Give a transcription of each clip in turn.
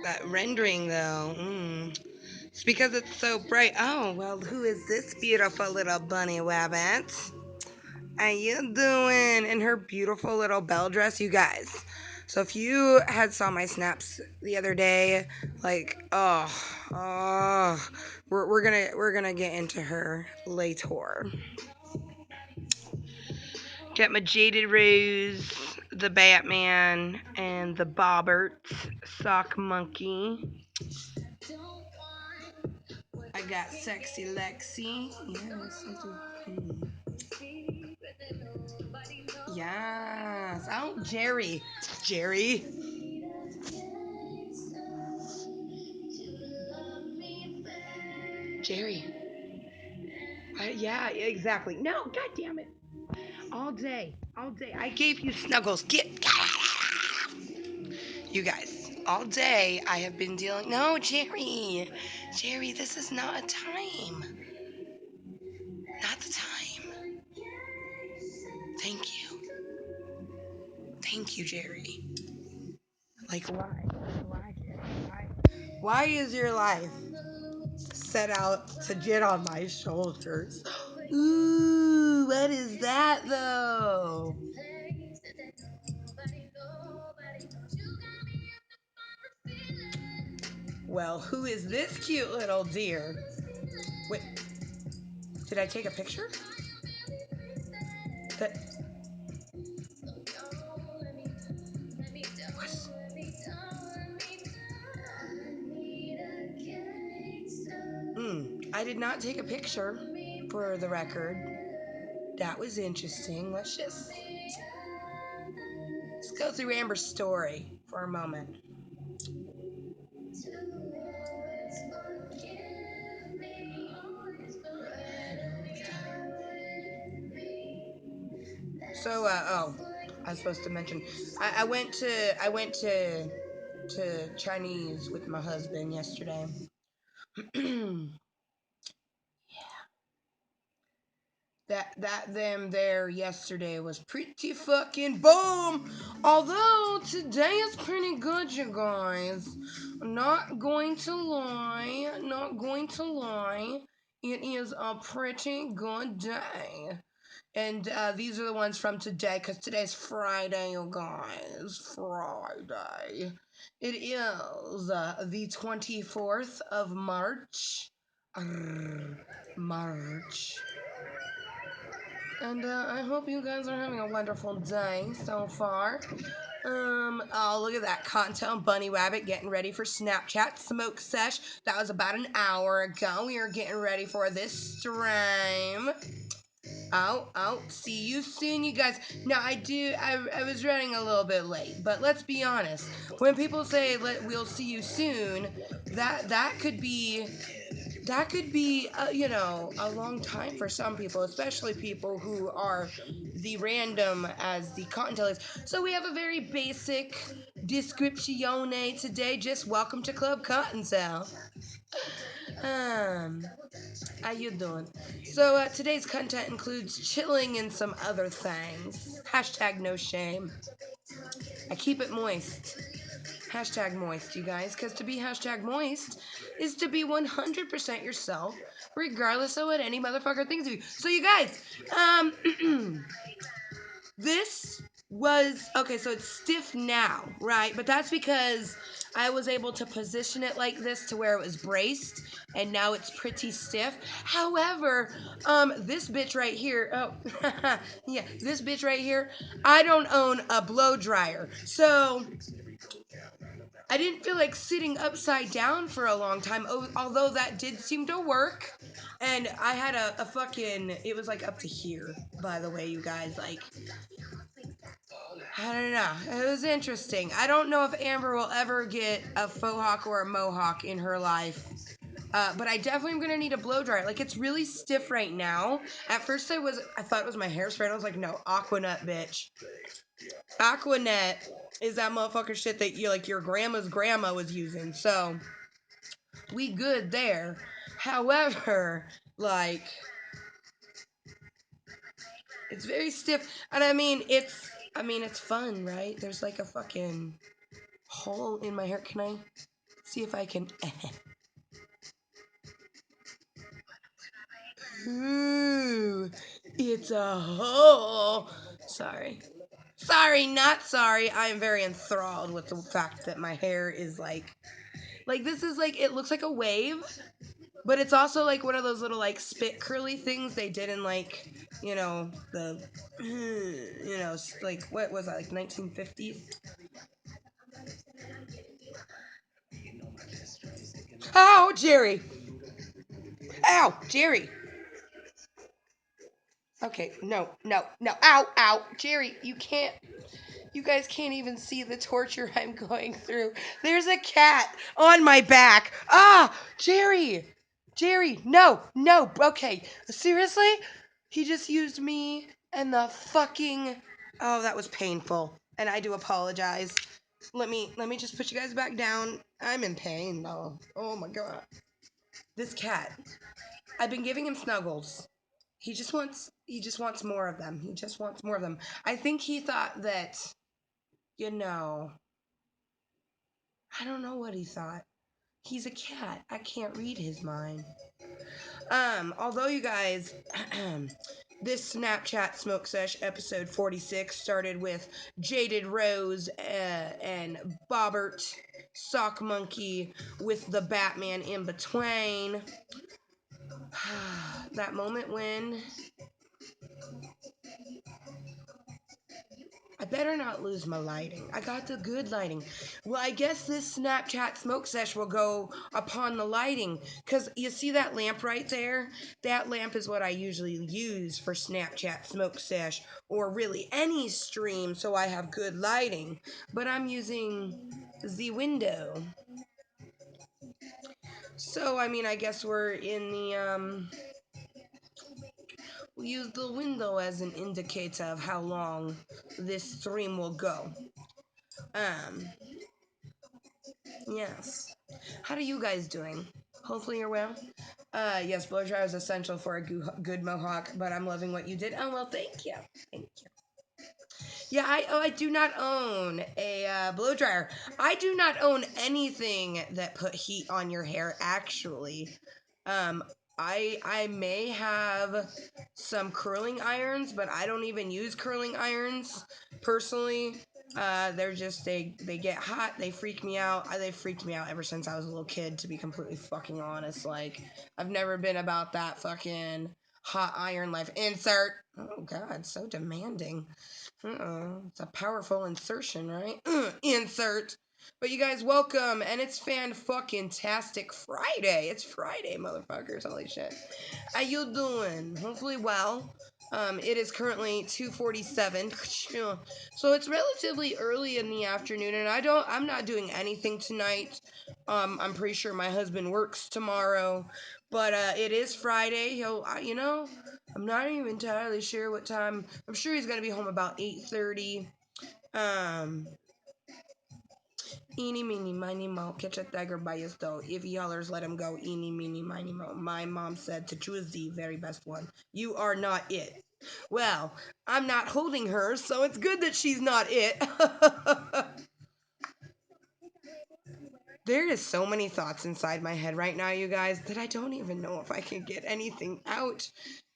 That rendering, though. It's because it's so bright. Oh, well, who is this beautiful little bunny wabbit? How you doing? In her beautiful little bell dress, you guys. So if you had saw my snaps the other day, like, we're gonna get into her later. Got my Jaded Rose, the Batman, and the Bobbert sock monkey. I got Sexy Lexi. Yes. Yes. Oh, Jerry. Jerry. Jerry. Yeah, exactly. No, god damn it. All day. All day. I gave you snuggles. Get. You guys, all day I have been dealing. No, Jerry. Jerry, this is not a time. Not the time. Thank you. Thank you, Jerry. Like, why? Why, Jerry? Why is your life set out to get on my shoulders? Ooh, what is that, though? Well, who is this cute little deer? Wait, did I take a picture? That. What? I did not take a picture, for the record. That was interesting. Let's go through Amber's story for a moment. So, I was supposed to mention, I went to Chinese with my husband yesterday. That them there yesterday was pretty fucking boom. Although today is pretty good, you guys. Not going to lie, not going to lie. It is a pretty good day. And these are the ones from today, because today's Friday, you guys. Friday. It is the 24th of March. March. And I hope you guys are having a wonderful day so far. Oh, look at that Cottontail Bunny Rabbit getting ready for Snapchat Smoke Sesh. That was about an hour ago. We are getting ready for this stream. Oh, see you soon, you guys. Now, I was running a little bit late, but let's be honest. When people say, we'll see you soon, that could be a long time for some people, especially people who are the random as the Kottontale is. So we have a very basic descriptione today. Just welcome to Klub Kottontale. How you doing? So today's content includes chilling and some other things. Hashtag no shame. I keep it moist. Hashtag moist, you guys, because to be hashtag moist is to be 100% yourself, regardless of what any motherfucker thinks of you. So, you guys, this was, okay, so it's stiff now, right? But that's because I was able to position it like this to where it was braced, and now it's pretty stiff. However, this bitch right here, yeah, this bitch right here, I don't own a blow dryer. So I didn't feel like sitting upside down for a long time, although that did seem to work. And I had a fucking, it was like up to here, by the way, you guys. Like, I don't know. It was interesting. I don't know if Amber will ever get a faux hawk or a mohawk in her life. But I definitely am gonna need a blow dryer. Like, it's really stiff right now. At first I thought it was my hairspray. I was like, no, Aquanet, bitch. Aquanet is that motherfucker shit that your grandma's grandma was using. So we good there. However, like, it's very stiff, and I mean, I mean, it's fun, right? There's like a fucking hole in my hair. Can I see if I can? Ooh, it's a hole. Sorry. Sorry, not sorry. I am very enthralled with the fact that my hair is like this is like it looks like a wave, but it's also like one of those little like spit curly things they did in like, the like what was that, like 1950s? Oh, Jerry. Ow, Jerry. Okay, no, no, no. Ow, ow. Jerry, you guys can't even see the torture I'm going through. There's a cat on my back. Ah, Jerry. Jerry, no, no. Okay, seriously? He just used me and the fucking. Oh, that was painful. And I do apologize. Let me just put you guys back down. I'm in pain though. Oh my god. This cat. I've been giving him snuggles. He just wants more of them. He just wants more of them. I think he thought that, you know, I don't know what he thought. He's a cat. I can't read his mind. Although you guys, this Snapchat Smoke Sesh episode 46 started with Jaded Rose and Bobbert Sock Monkey with the Batman in between. That moment when I better not lose my lighting. I got the good lighting. Well, I guess this Snapchat smoke sesh will go upon the lighting. Because you see that lamp right there? That lamp is what I usually use for Snapchat smoke sesh. Or really any stream so I have good lighting. But I'm using the window. So, I mean, I guess we're in the, we'll use the window as an indicator of how long this stream will go. Um, yes. How are you guys doing? Hopefully you're well. Yes, blow dryer is essential for a good mohawk, but I'm loving what you did. Oh, well, thank you. Thank you. Yeah, I do not own a blow dryer. I do not own anything that put heat on your hair, actually. Um, I may have some curling irons, but I don't even use curling irons personally. They're just they get hot, they freak me out. They freaked me out ever since I was a little kid, to be completely fucking honest. Like, I've never been about that fucking hot iron life. Insert. Oh god, so demanding. It's a powerful insertion, right? Insert. But you guys, welcome, and it's Fanfuckintastic Friday. It's Friday, motherfuckers. Holy shit. How you doing? Hopefully well. It is currently 2:47, so it's relatively early in the afternoon, and I'm not doing anything tonight. I'm pretty sure my husband works tomorrow, but it is Friday. I'm not even entirely sure what time. I'm sure he's gonna be home about 8:30. Um, Eeny, meeny, miny, mo, catch a tiger by his toe. If he hollers, let him go. Eeny, meeny, miny, mo. My mom said to choose the very best one. You are not it. Well, I'm not holding her, so it's good that she's not it. There is so many thoughts inside my head right now, you guys, that I don't even know if I can get anything out.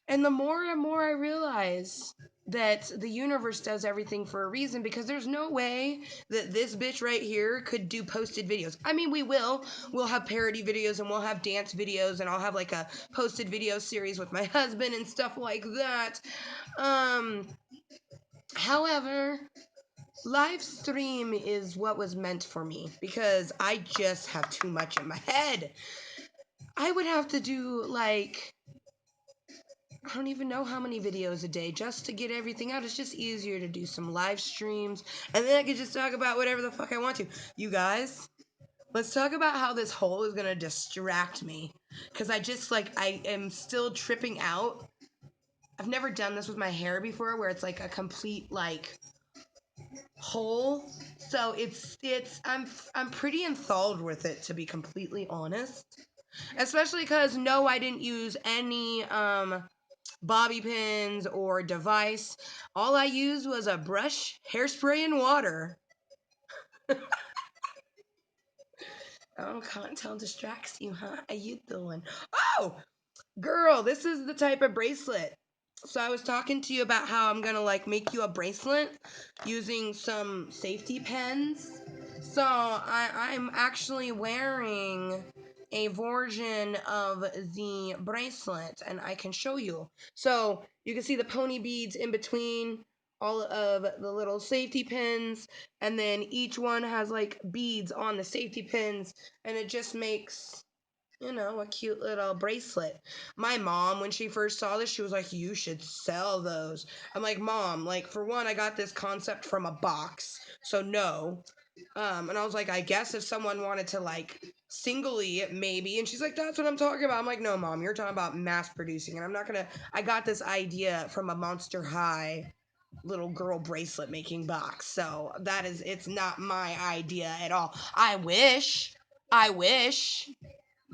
And the more and more I realize that the universe does everything for a reason, because there's no way that this bitch right here could do posted videos. I mean, we'll have parody videos and we'll have dance videos, and I'll have like a posted video series with my husband and stuff like that. However, live stream is what was meant for me, because I just have too much in my head. I would have to do like, I don't even know how many videos a day just to get everything out. It's just easier to do some live streams, and then I could just talk about whatever the fuck I want to. You guys, let's talk about how this hole is gonna distract me, because I am still tripping out. I've never done this with my hair before, where it's like a complete like hole. So I'm pretty enthralled with it, to be completely honest. Especially because no, I didn't use any bobby pins or device. All I used was a brush, hairspray, and water. Oh, Kottontale distracts you, huh? How you doing? Oh, girl, this is the type of bracelet. So I was talking to you about how I'm gonna like make you a bracelet using some safety pins. So I'm actually wearing a version of the bracelet and I can show you. So you can see the pony beads in between all of the little safety pins, and then each one has like beads on the safety pins, and it just makes, a cute little bracelet. My mom, when she first saw this, she was like, "You should sell those." I'm like, "Mom, like, for one, I got this concept from a box, so no." And I was like, "I guess if someone wanted to, like, singly, maybe." And she's like, "That's what I'm talking about." I'm like, "No, Mom, you're talking about mass producing, and I'm not gonna, I got this idea from a Monster High little girl bracelet making box. So it's not my idea at all. I wish. I wish.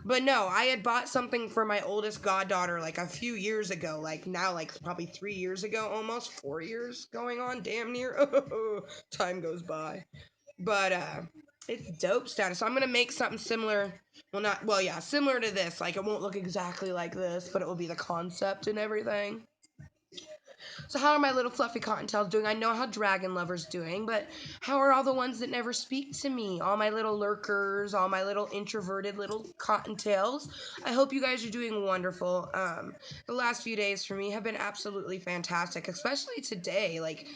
But no, I had bought something for my oldest goddaughter like a few years ago, like now, like probably 3 years ago, almost 4 years going on, damn near. Time goes by. But it's dope status. So I'm gonna make something similar. Yeah, similar to this. Like it won't look exactly like this, but it will be the concept and everything. So how are my little fluffy cottontails doing? I know how Dragon Lover's doing, but how are all the ones that never speak to me? All my little lurkers, all my little introverted little cottontails. I hope you guys are doing wonderful. The last few days for me have been absolutely fantastic, especially today. Like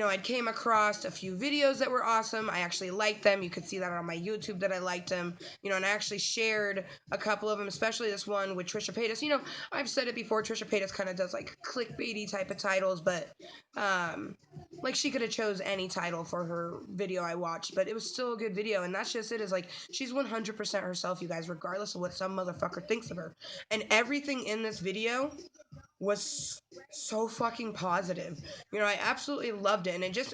I came across a few videos that were awesome. I actually liked them. You could see that on my YouTube that I liked them. And I actually shared a couple of them, especially this one with Trisha Paytas. I've said it before, Trisha Paytas kind of does like clickbaity type of titles, but like she could have chose any title for her video I watched, but it was still a good video. And that's just it, is like she's 100% herself, you guys, regardless of what some motherfucker thinks of her. And everything in this video was so fucking positive. I absolutely loved it, and it just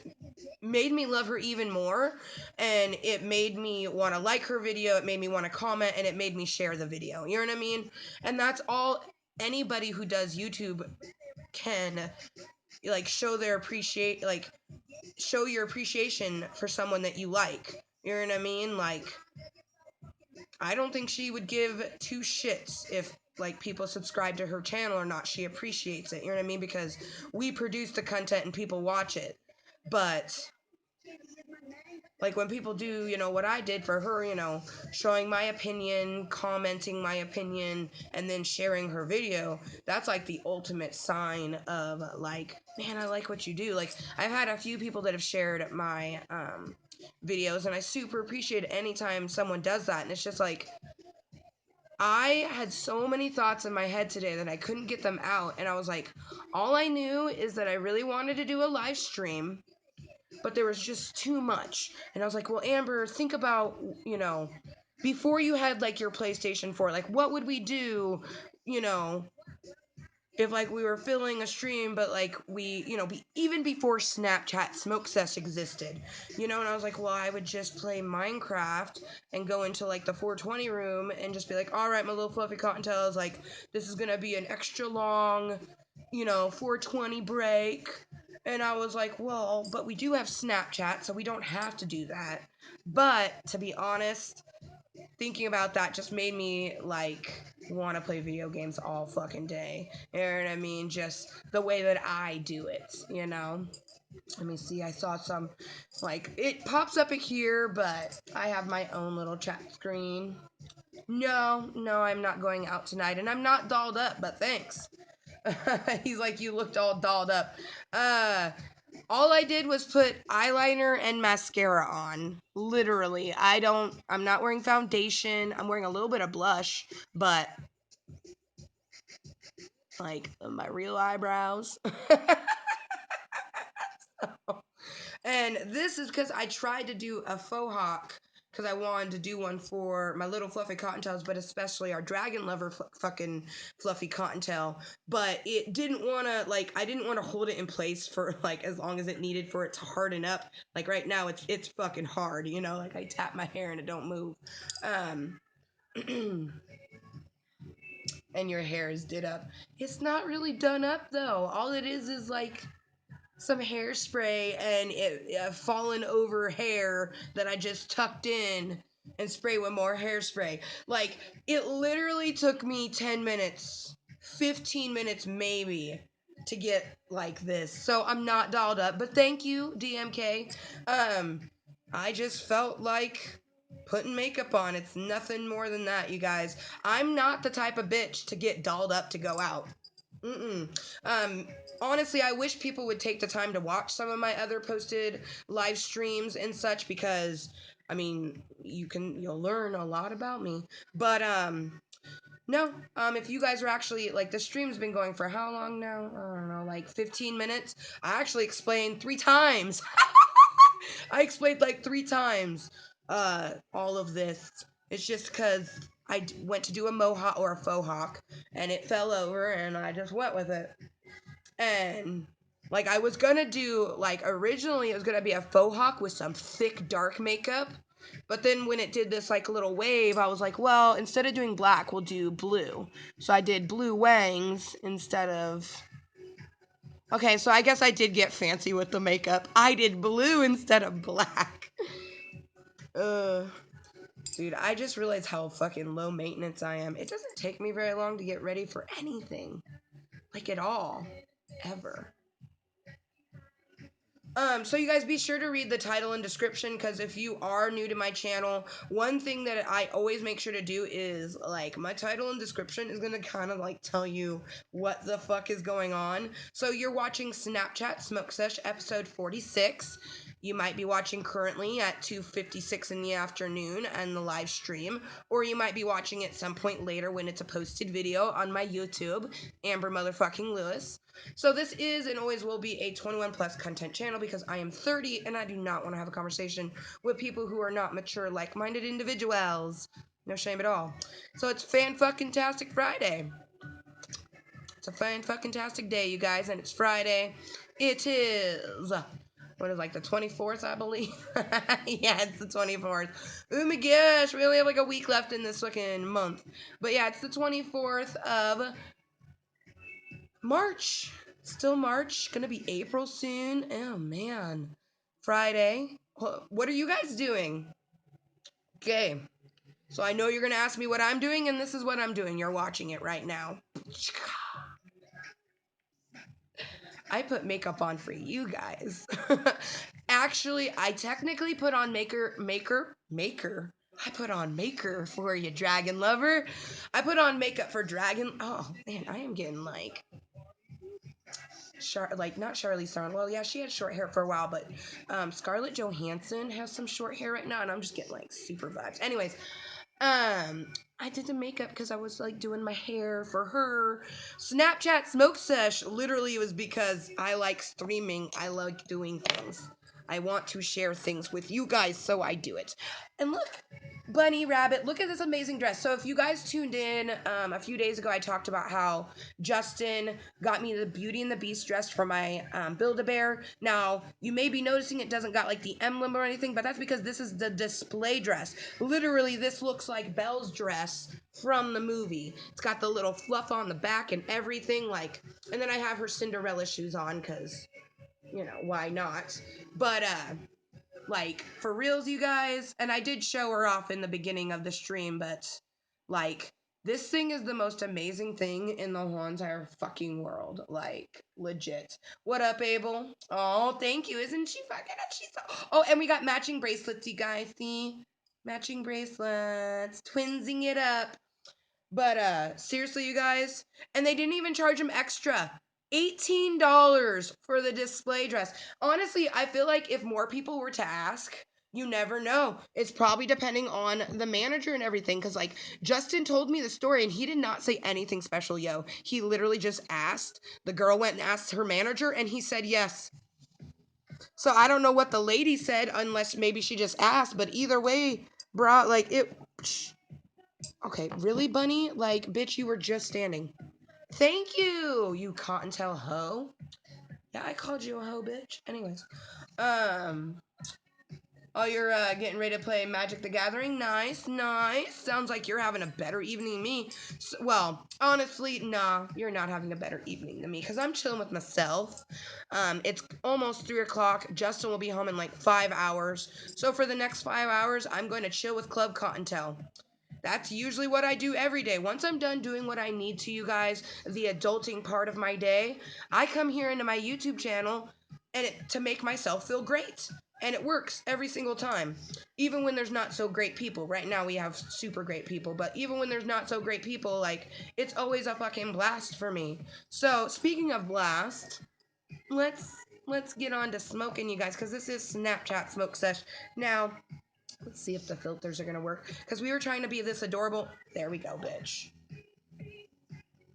made me love her even more, and it made me want to like her video, it made me want to comment, and it made me share the video. You know what I mean? And that's all anybody who does YouTube can, like, show your appreciation for someone that you like. You know what I mean? Like, I don't think she would give two shits if like people subscribe to her channel or not. She appreciates it. You know what I mean? Because we produce the content and people watch it. But like when people do, what I did for her, showing my opinion, commenting my opinion, and then sharing her video, that's like the ultimate sign of like, man, I like what you do. Like I've had a few people that have shared my videos, and I super appreciate it anytime someone does that. And it's just like, I had so many thoughts in my head today that I couldn't get them out, and I was like, all I knew is that I really wanted to do a live stream, but there was just too much. And I was like, well, Amber, think about, before you had like your PlayStation 4, like what would we do, if like we were filling a stream, but like we, even before Snapchat Smoke Sesh existed, and I was like, well, I would just play Minecraft and go into like the 420 room and just be like, all right, my little fluffy cottontails, like this is gonna be an extra long, 420 break. And I was like, well, but we do have Snapchat, so we don't have to do that. But to be honest, thinking about that just made me like want to play video games all fucking day. You know what I mean? Just the way that I do it. Let me see. I saw some, like, it pops up here, but I have my own little chat screen. No, I'm not going out tonight, and I'm not dolled up, but thanks. He's like, you looked all dolled up. All I did was put eyeliner and mascara on. Literally. I'm not wearing foundation. I'm wearing a little bit of blush, but like my real eyebrows. And this is because I tried to do a faux hawk because I wanted to do one for my little fluffy cottontails, but especially our dragon lover fucking fluffy cottontail. But it didn't want to, like, I didn't want to hold it in place for like as long as it needed for it to harden up. Like right now, it's fucking hard, you know. Like I tap my hair and it don't move. And your hair is did up. It's not really done up though. All it is like some hairspray and fallen over hair that I just tucked in and spray with more hairspray. Like, it literally took me 10 minutes, 15 minutes maybe to get like this. So I'm not dolled up, but thank you, DMK. I just felt like putting makeup on. It's nothing more than that, you guys. I'm not the type of bitch to get dolled up to go out. Mm-mm. Honestly, I wish people would take the time to watch some of my other posted live streams and such because, I mean, you'll learn a lot about me. But no, if you guys are actually like the stream's been going for how long now? I don't know, like 15 minutes. I actually explained 3 times. I explained like 3 times all of this. It's just because I went to do a mohawk or a faux hawk and it fell over and I just went with it. And like I was gonna do like originally it was gonna be a faux hawk with some thick dark makeup. But then when it did this like little wave, I was like, well, instead of doing black, we'll do blue. So I did blue wangs instead of. Okay, so I guess I did get fancy with the makeup. I did blue instead of black. Dude, I just realized how fucking low maintenance I am. It doesn't take me very long to get ready for anything. Like at all. Ever. So you guys be sure to read the title and description because if you are new to my channel, one thing that I always make sure to do is like my title and description is gonna kind of like tell you what the fuck is going on. So you're watching Snapchat Smoke Sesh episode 46. You might be watching currently at 2:56 in the afternoon and the live stream, or you might be watching at some point later when it's a posted video on my YouTube, Amber motherfucking Lewis. So this is and always will be a 21 plus content channel because I am 30 and I do not want to have a conversation with people who are not mature, like-minded individuals. No shame at all. So it's Fanfuckintastic Friday. It's a Fanfuckintastic day, you guys, and it's Friday. It is, what is like the 24th, I believe? Yeah, it's the 24th. Oh my gosh, we only have like a week left in this fucking month. But yeah, it's the 24th of March. Still March. Gonna be April soon. Oh man. Friday. What are you guys doing? Okay. So I know you're gonna ask me what I'm doing, and this is what I'm doing. You're watching it right now. I put makeup on for you guys. Actually, I technically put on maker. I put on maker for you, dragon lover. I put on makeup for dragon. Oh man, I am getting like not Charlize Theron. Well, yeah, she had short hair for a while, but Scarlett Johansson has some short hair right now, and I'm just getting like super vibes. Anyways, I did the makeup because I was like doing my hair for her. Snapchat Smoke Sesh literally was because I like streaming. I like doing things. I want to share things with you guys, so I do it. And look, Bunny Rabbit, look at this amazing dress. So if you guys tuned in a few days ago, I talked about how Justin got me the Beauty and the Beast dress for my Build-A-Bear. Now, you may be noticing it doesn't got like the emblem or anything, but that's because this is the display dress. Literally, this looks like Belle's dress from the movie. It's got the little fluff on the back and everything, like, and then I have her Cinderella shoes on because, you know, why not? But, like, for reals, you guys, and I did show her off in the beginning of the stream, but, like, this thing is the most amazing thing in the whole entire fucking world. Like, legit. What up, Abel? Oh, thank you. Isn't she fucking up? She's so... Oh, and we got matching bracelets, you guys. See? Matching bracelets. Twinsing it up. But, seriously, you guys. And they didn't even charge them extra. $18 for the display dress. Honestly, I feel like if more people were to ask, you never know. It's probably depending on the manager and everything. Because, like, Justin told me the story and he did not say anything special, yo. He literally just asked. The girl went and asked her manager and he said yes. So I don't know what the lady said unless maybe she just asked. But either way, Bra, like, it... Okay, really, bunny? Like, bitch, you were just standing. Thank you, you Kottontale hoe. Yeah, I called you a hoe, bitch. Anyways. Oh, you're getting ready to play Magic the Gathering? Nice, nice. Sounds like you're having a better evening than me. Well, honestly, nah, you're not having a better evening than me because I'm chilling with myself. It's almost 3 o'clock. Justin will be home in like 5 hours. So for the next 5 hours, I'm going to chill with Klub Kottontale. That's usually what I do every day. Once I'm done doing what I need to, you guys, the adulting part of my day, I come here into my YouTube channel to make myself feel great. And it works every single time. Even when there's not so great people. Right now we have super great people. But even when there's not so great people, like, it's always a fucking blast for me. So, speaking of blast, let's get on to smoking, you guys. Because this is Snapchat Smoke Sesh. Now... let's see if the filters are gonna work. Because we were trying to be this adorable... there we go, bitch.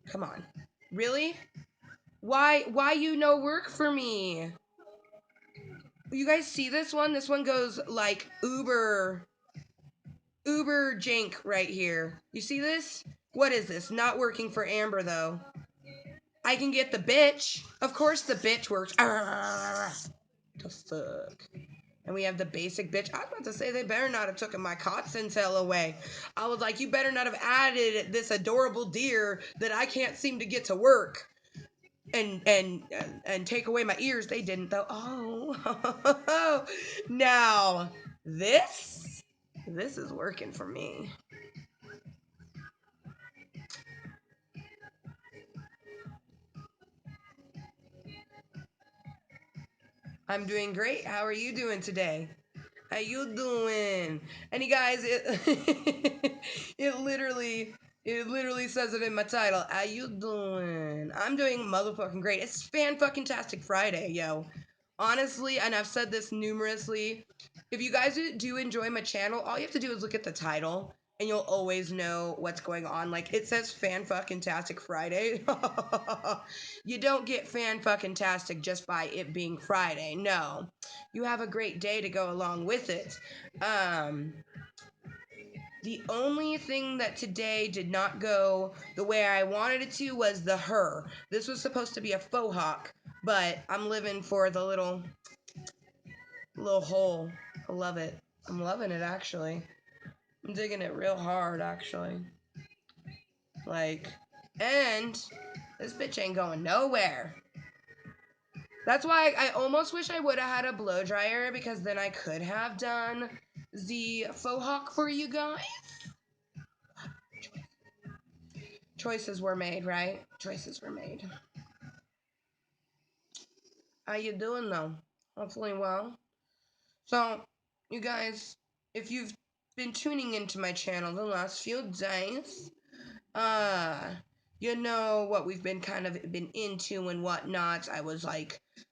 Come on. Really? Why you no work for me? You guys see this one? This one goes like uber jank right here. You see this? What is this? Not working for Amber though. I can get the bitch. Of course the bitch works. The fuck? And we have the basic bitch. I was about to say they better not have taken my Kottontale away. I was like, you better not have added this adorable deer that I can't seem to get to work. And take away my ears. They didn't though. Oh. Now, this is working for me. I'm doing great. How are you doing today? How you doing? And you guys, it literally says it in my title. How you doing? I'm doing motherfucking great. It's Fanfuckintastic Friday, yo. Honestly, and I've said this numerously, if you guys do enjoy my channel, all you have to do is look at the title, and you'll always know what's going on. Like, it says Fanfuckintastic Friday. You don't get Fanfuckintastic just by it being Friday. No. You have a great day to go along with it. The only thing that today did not go the way I wanted it to was the her. This was supposed to be a faux hawk, but I'm living for the little hole. I love it. I'm loving it, actually. I'm digging it real hard, actually. Like, and this bitch ain't going nowhere. That's why I almost wish I would have had a blow dryer, because then I could have done the faux hawk for you guys. Choices were made, right? Choices were made. How you doing, though? Hopefully well. So, you guys, if you've been tuning into my channel the last few days, you know what we've been been into and whatnot.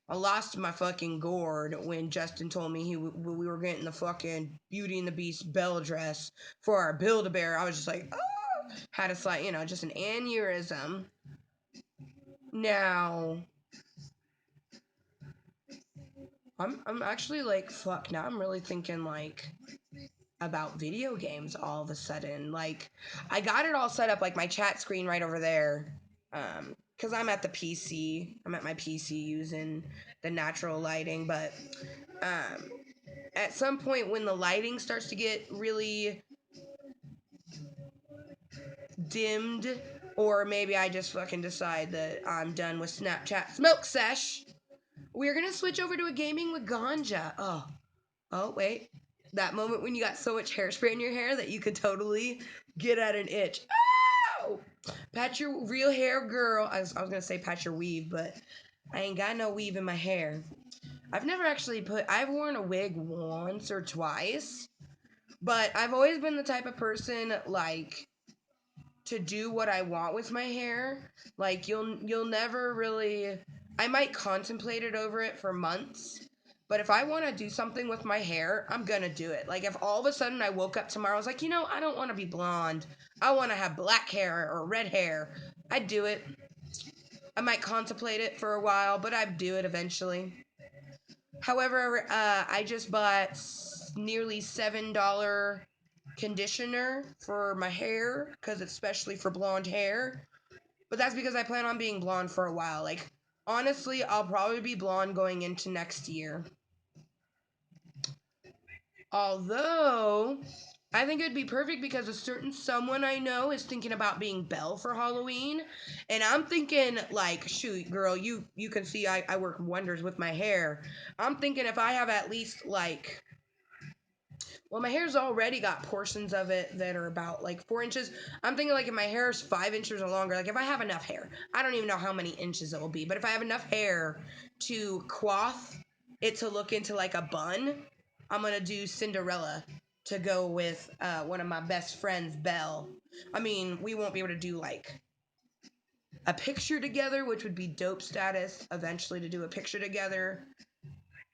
I lost my fucking gourd when Justin told me we were getting the fucking Beauty and the Beast bell dress for our Build-A-Bear. I was just like, oh, had a slight, just an aneurysm. Now, I'm actually like, fuck, now I'm really thinking like about video games all of a sudden. Like, I got it all set up, like my chat screen right over there. Because I'm at the PC. I'm at my PC using the natural lighting, but at some point when the lighting starts to get really dimmed, or maybe I just fucking decide that I'm done with Snapchat Smoke Sesh, we're gonna switch over to a gaming with ganja. Oh, wait. That moment when you got so much hairspray in your hair that you could totally get at an itch. Oh! Pat your real hair, girl. I was gonna say pat your weave, but I ain't got no weave in my hair. I've never actually I've worn a wig once or twice, but I've always been the type of person, like, to do what I want with my hair. Like, you'll never really... I might contemplate it over it for months, but if I want to do something with my hair, I'm gonna do it. Like, if all of a sudden I woke up tomorrow, I was like, I don't want to be blonde. I want to have black hair or red hair. I'd do it. I might contemplate it for a while, but I'd do it eventually. However, I just bought nearly $7 conditioner for my hair, because it's especially for blonde hair. But that's because I plan on being blonde for a while. Like, honestly, I'll probably be blonde going into next year. Although, I think it'd be perfect because a certain someone I know is thinking about being Belle for Halloween. And I'm thinking, like, shoot, girl, you can see I work wonders with my hair. I'm thinking if I have at least, like, well, my hair's already got portions of it that are about like 4 inches. I'm thinking like if my hair is 5 inches or longer, like if I have enough hair, I don't even know how many inches it will be, but if I have enough hair to coif it to look into like a bun, I'm gonna do Cinderella to go with one of my best friends, Belle. I mean, we won't be able to do like a picture together, which would be dope status eventually to do a picture together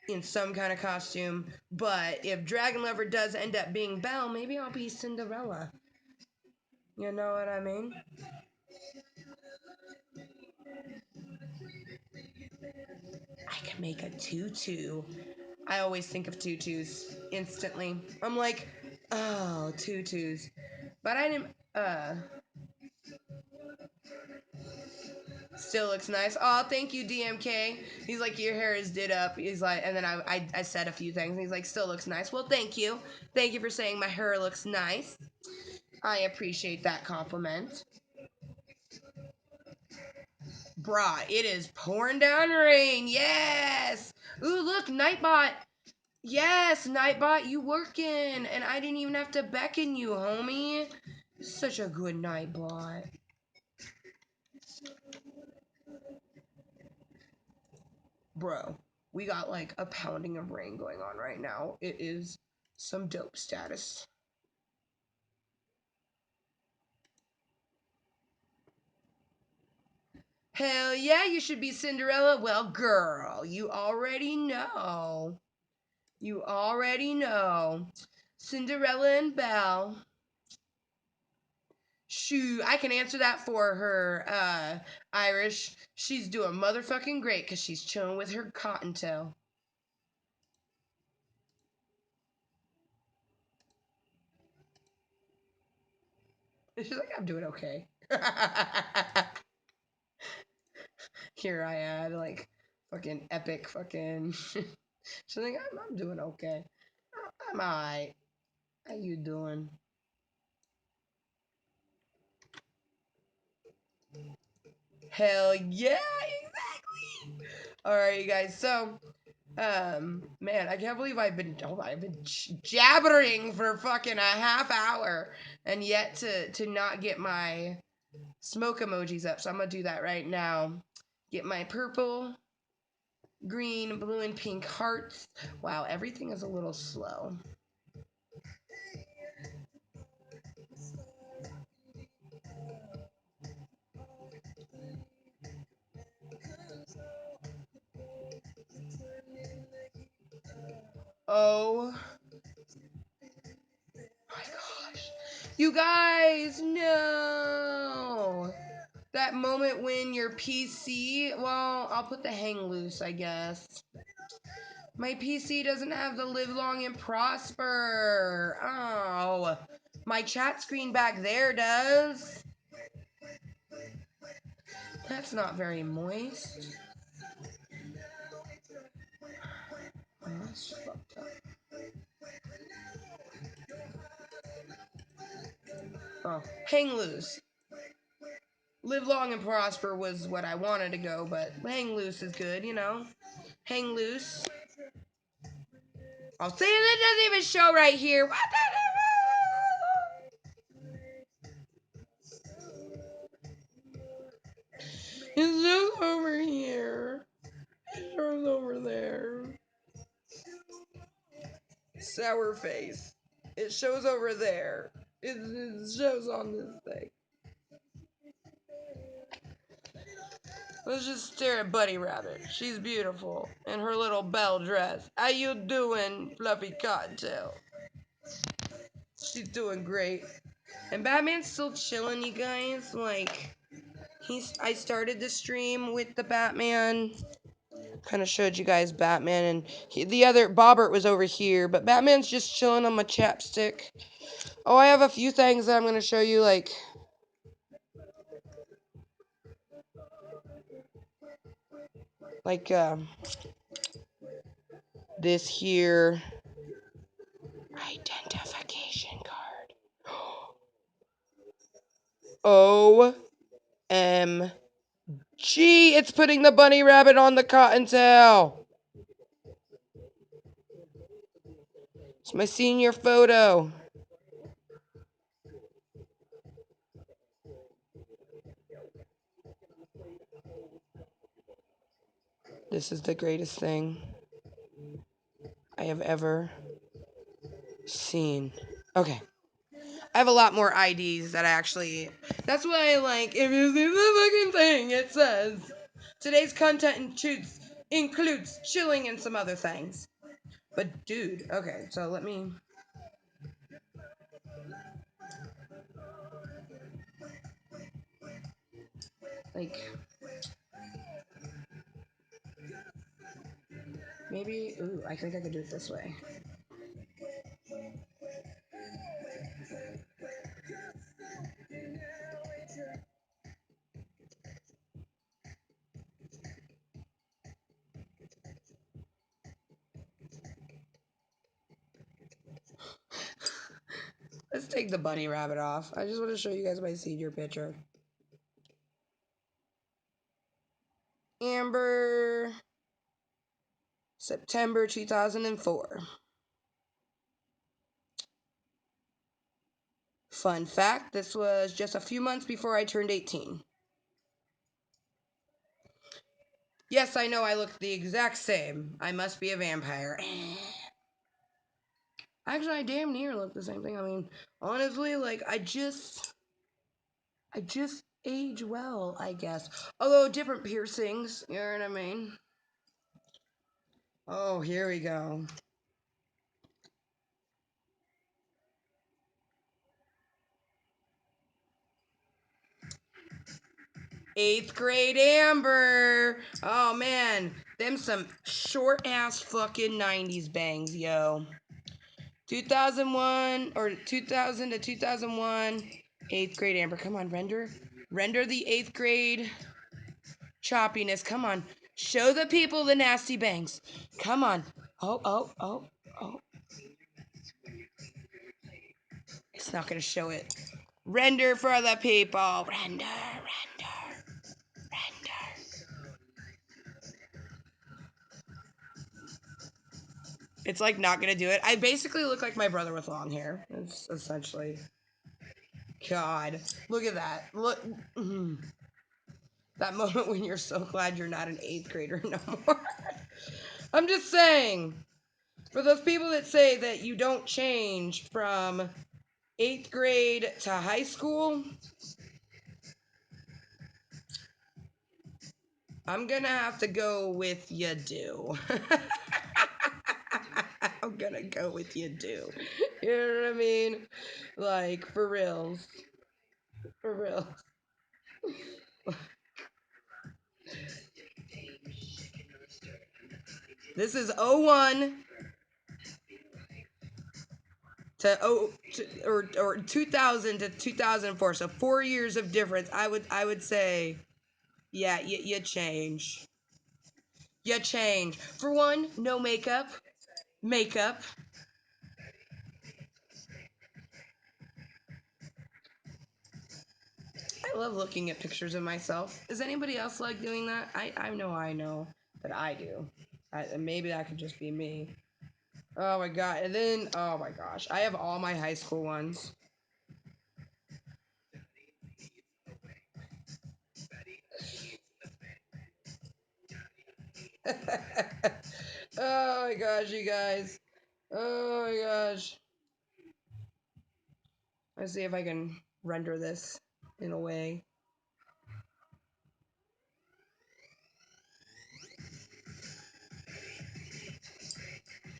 in some kind of costume. But if Dragon Lover does end up being Belle, maybe I'll be Cinderella. You know what I mean? I can make a tutu. I always think of tutus instantly. I'm like, oh, tutus. But I didn't, still looks nice. Oh, thank you, DMK. He's like, your hair is did up. He's like, and then I said a few things. And he's like, still looks nice. Well, thank you. Thank you for saying my hair looks nice. I appreciate that compliment. Bruh, it is pouring down rain. Yes. Ooh, look, Nightbot. Yes, Nightbot, you working. And I didn't even have to beckon you, homie. Such a good Nightbot. Bro, we got like a pounding of rain going on right now. It is some dope status. Hell yeah, you should be Cinderella. Well, girl, you already know. You already know. Cinderella and Belle. Shoot, I can answer that for her, Irish. She's doing motherfucking great because she's chilling with her cottontail. She's like, I'm doing okay. Here I am, like, fucking epic fucking. She's like, I'm doing okay. I'm alright. How you doing? Hell yeah, exactly. All right, you guys. So, man, I can't believe I've been jabbering for fucking a half hour and yet to not get my smoke emojis up. So I'm gonna do that right now. Get my purple, green, blue, and pink hearts. Wow, everything is a little slow. Oh my gosh. You guys, no. That moment when your PC, well, I'll put the hang loose, I guess. My PC doesn't have the live long and prosper. Oh, my chat screen back there does. That's not very moist. Oh, that's fucked up. Oh, hang loose. Live long and prosper was what I wanted to go, but hang loose is good, you know? Hang loose. Oh, see, it doesn't even show right here. What the? It's just over here. It shows over there. Sour face. It shows over there. It shows on this thing. Let's just stare at Buddy Rabbit. She's beautiful in her little bell dress. How you doing, Fluffy Cottontail? She's doing great. And Batman's still chilling, you guys. Like, I started the stream with the Batman. Kind of showed you guys Batman, and the other Bobbert was over here, but Batman's just chilling on my chapstick. Oh, I have a few things that I'm going to show you, like... this here identification card. OMG, it's putting the bunny rabbit on the cottontail. It's my senior photo. This is the greatest thing I have ever seen. Okay. I have a lot more IDs that I actually... That's why I like, if you see the fucking thing, it says, today's content includes chilling and some other things. But dude, okay, so let me... Like... Maybe... Ooh, I think I could do it this way. Let's take the bunny rabbit off. I just want to show you guys my senior picture. Amber... September 2004. Fun fact, this was just a few months before I turned 18. Yes, I know I look the exact same. I must be a vampire. Actually, I damn near look the same thing. I mean, honestly, like, I just age well, I guess. Although, different piercings, you know what I mean? Oh, here we go. Eighth grade Amber. Oh, man. Them some short-ass fucking 90s bangs, yo. 2001, or 2000 to 2001, 8th grade Amber. Come on, render the 8th grade choppiness. Come on, show the people the nasty bangs. Come on. Oh. It's not gonna show it. Render for the people. Render. It's like not gonna do it. I basically look like my brother with long hair. It's essentially. God, look at that. Look. That moment when you're so glad you're not an 8th grader no more. I'm just saying, for those people that say that you don't change from 8th grade to high school, I'm gonna have to go with you do. I'm gonna go with you do. You know what I mean? Like, for reals. For real. This is 01 or 2000 to 2004. So 4 years of difference. I would say, yeah, you change. You change. For one, no makeup. Makeup. I love looking at pictures of myself. Does anybody else like doing that? I know that I do. Maybe that could just be me. Oh my god. And then, oh my gosh. I have all my high school ones. Oh my gosh, you guys. Oh my gosh. Let's see if I can render this in a way.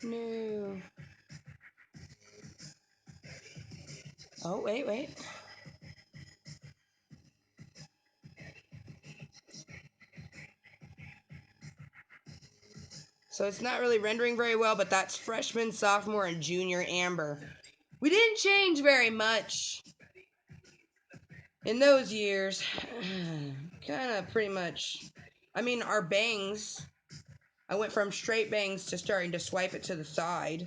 No. Oh, wait. So it's not really rendering very well, but that's freshman, sophomore, and junior Amber. We didn't change very much in those years. Kind of pretty much. I mean, our bangs. I went from straight bangs to starting to swipe it to the side.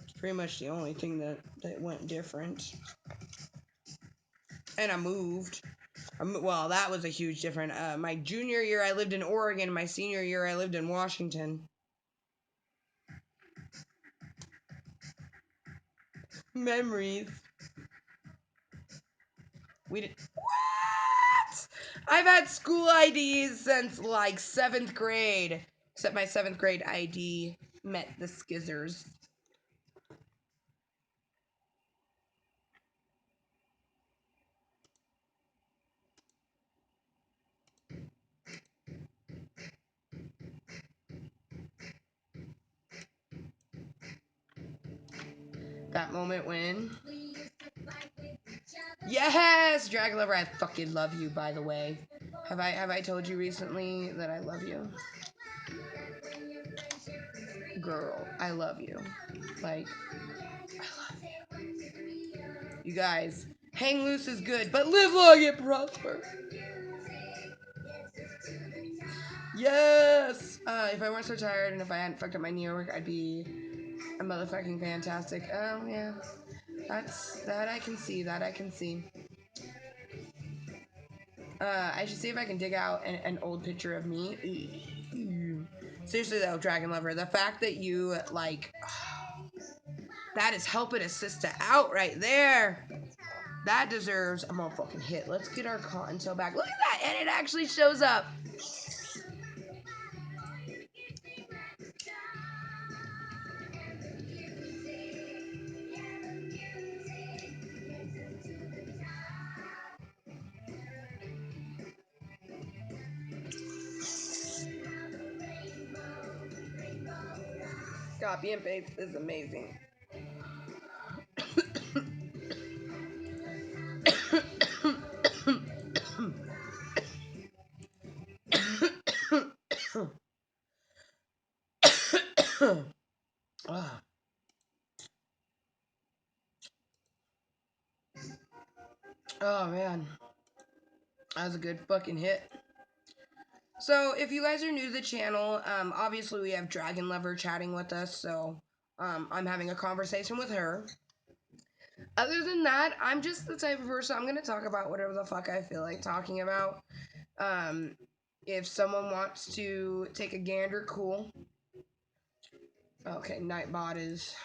It's pretty much the only thing that went different. And I moved. Well, that was a huge difference. My junior year, I lived in Oregon. My senior year, I lived in Washington. Memories. We did. What? I've had school IDs since like 7th grade. Except my 7th grade ID met the skizzers. That moment when. Yes! Dragon Lover, I fucking love you, by the way. Have I told you recently that I love you? Girl, I love you. Like, I love you. You guys, hang loose is good, but live long and prosper. Yes! If I weren't so tired and if I hadn't fucked up my knee work, I'd be a motherfucking fantastic. Oh, yeah. That I can see. That I can see. I should see if I can dig out an old picture of me. Seriously though, Dragon Lover, the fact that you, like, that is helping a sister out right there. That deserves a motherfucking hit. Let's get our Kottontale back. Look at that, and it actually shows up. Copy and paste is amazing. Oh man, that was a good fucking hit. So if you guys are new to the channel, obviously we have Dragon Lover chatting with us, so I'm having a conversation with her. Other than that, I'm just the type of person, I'm gonna talk about whatever the fuck I feel like talking about. If someone wants to take a gander, cool. Okay, Nightbot is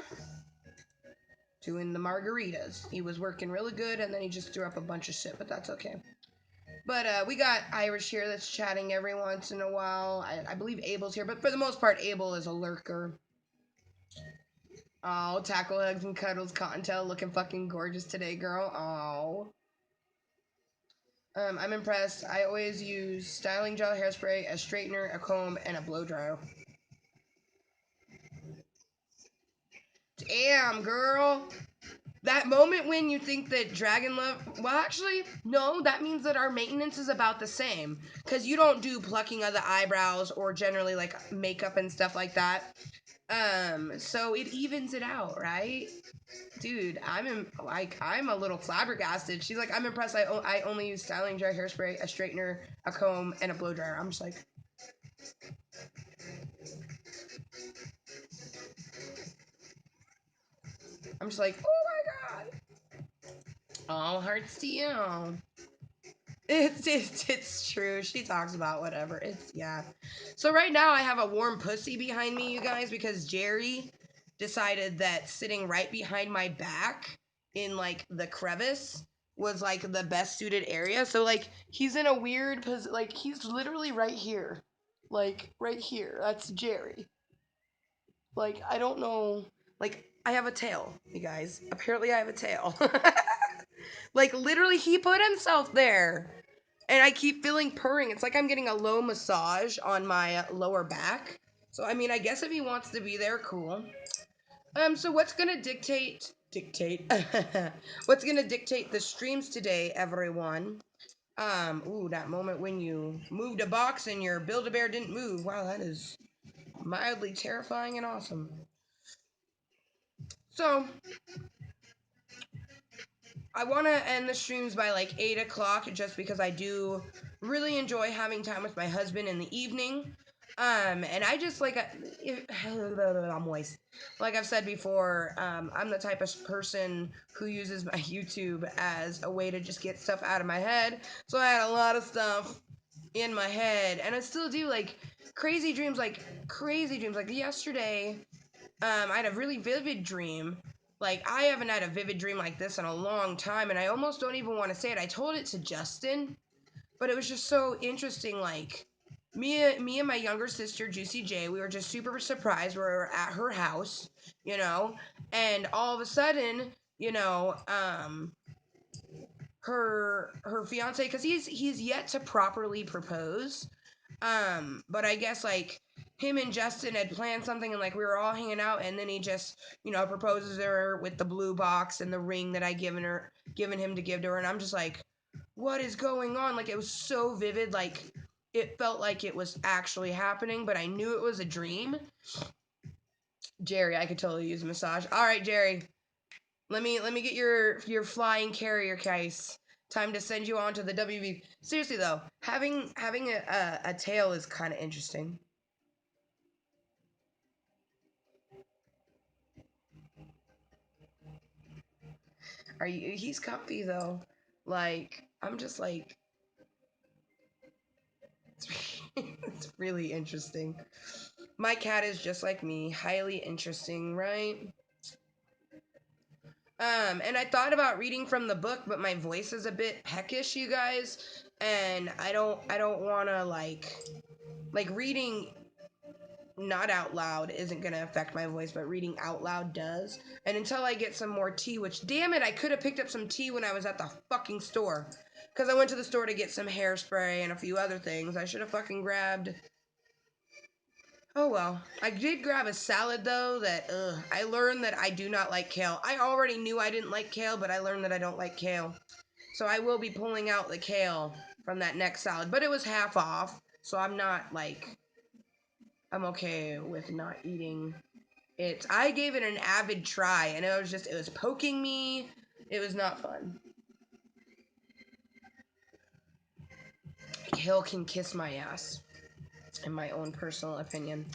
doing the margaritas. He was working really good, and then he just threw up a bunch of shit, but that's okay. But we got Irish here that's chatting every once in a while. I believe Abel's here, but for the most part, Abel is a lurker. Oh, tackle hugs and cuddles, Kottontale looking fucking gorgeous today, girl. Oh. I'm impressed. I always use styling gel, hairspray, a straightener, a comb, and a blow dryer. Damn, girl. That moment when you think that Dragon Love... Well, actually, no, that means that our maintenance is about the same. Because you don't do plucking of the eyebrows or generally, like, makeup and stuff like that. So it evens it out, right? Dude, I'm a little flabbergasted. She's like, I'm impressed. I only use styling gel, hairspray, a straightener, a comb, and a blow dryer. I'm just like... oh my god. All hearts to you. It's true. She talks about whatever. Yeah. So right now I have a warm pussy behind me, you guys, because Jerry decided that sitting right behind my back in like the crevice was like the best suited area. So like he's in a weird position. Like he's literally right here, like right here. That's Jerry. Like I don't know. Like I have a tail, you guys. Apparently I have a tail. Like literally he put himself there. And I keep feeling purring. It's like I'm getting a low massage on my lower back. So, I mean, I guess if he wants to be there, cool. So what's gonna dictate... what's gonna dictate the streams today, everyone? Ooh, that moment when you moved a box and your Build-A-Bear didn't move. Wow, that is mildly terrifying and awesome. So, I want to end the streams by like 8 o'clock just because I do really enjoy having time with my husband in the evening. And I just like, I'm moist. Like I've said before, I'm the type of person who uses my YouTube as a way to just get stuff out of my head. So I had a lot of stuff in my head, and I still do, like crazy dreams. Like yesterday, I had a really vivid dream. Like, I haven't had a vivid dream like this in a long time, and I almost don't even want to say it. I told it to Justin, but it was just so interesting. Like, me and my younger sister, Juicy J, we were just super surprised. We were at her house, and all of a sudden, her fiance, because he's yet to properly propose, but I guess like him and Justin had planned something, and like we were all hanging out, and then he just proposes to her with the blue box and the ring that I given him to give to her, and I'm just like, what is going on? Like, it was so vivid. Like, it felt like it was actually happening, but I knew it was a dream. Jerry, I could totally use a massage. All right, Jerry, let me get your flying carrier case. Time to send you on to the WV. Seriously though, having a tail is kind of interesting. He's comfy though. Like, I'm just like, it's really interesting. My cat is just like me, highly interesting, right? And I thought about reading from the book, but my voice is a bit peckish, you guys, and I don't want to like reading not out loud isn't going to affect my voice, but reading out loud does. And until I get some more tea, which, damn it, I could have picked up some tea when I was at the fucking store. Because I went to the store to get some hairspray and a few other things. I should have fucking grabbed... Oh well. I did grab a salad, though, that, I learned that I do not like kale. I already knew I didn't like kale, but I learned that I don't like kale. So I will be pulling out the kale from that next salad. But it was half off, so I'm not, like... I'm okay with not eating it. I gave it an avid try, and it was poking me. It was not fun. Kale can kiss my ass, in my own personal opinion.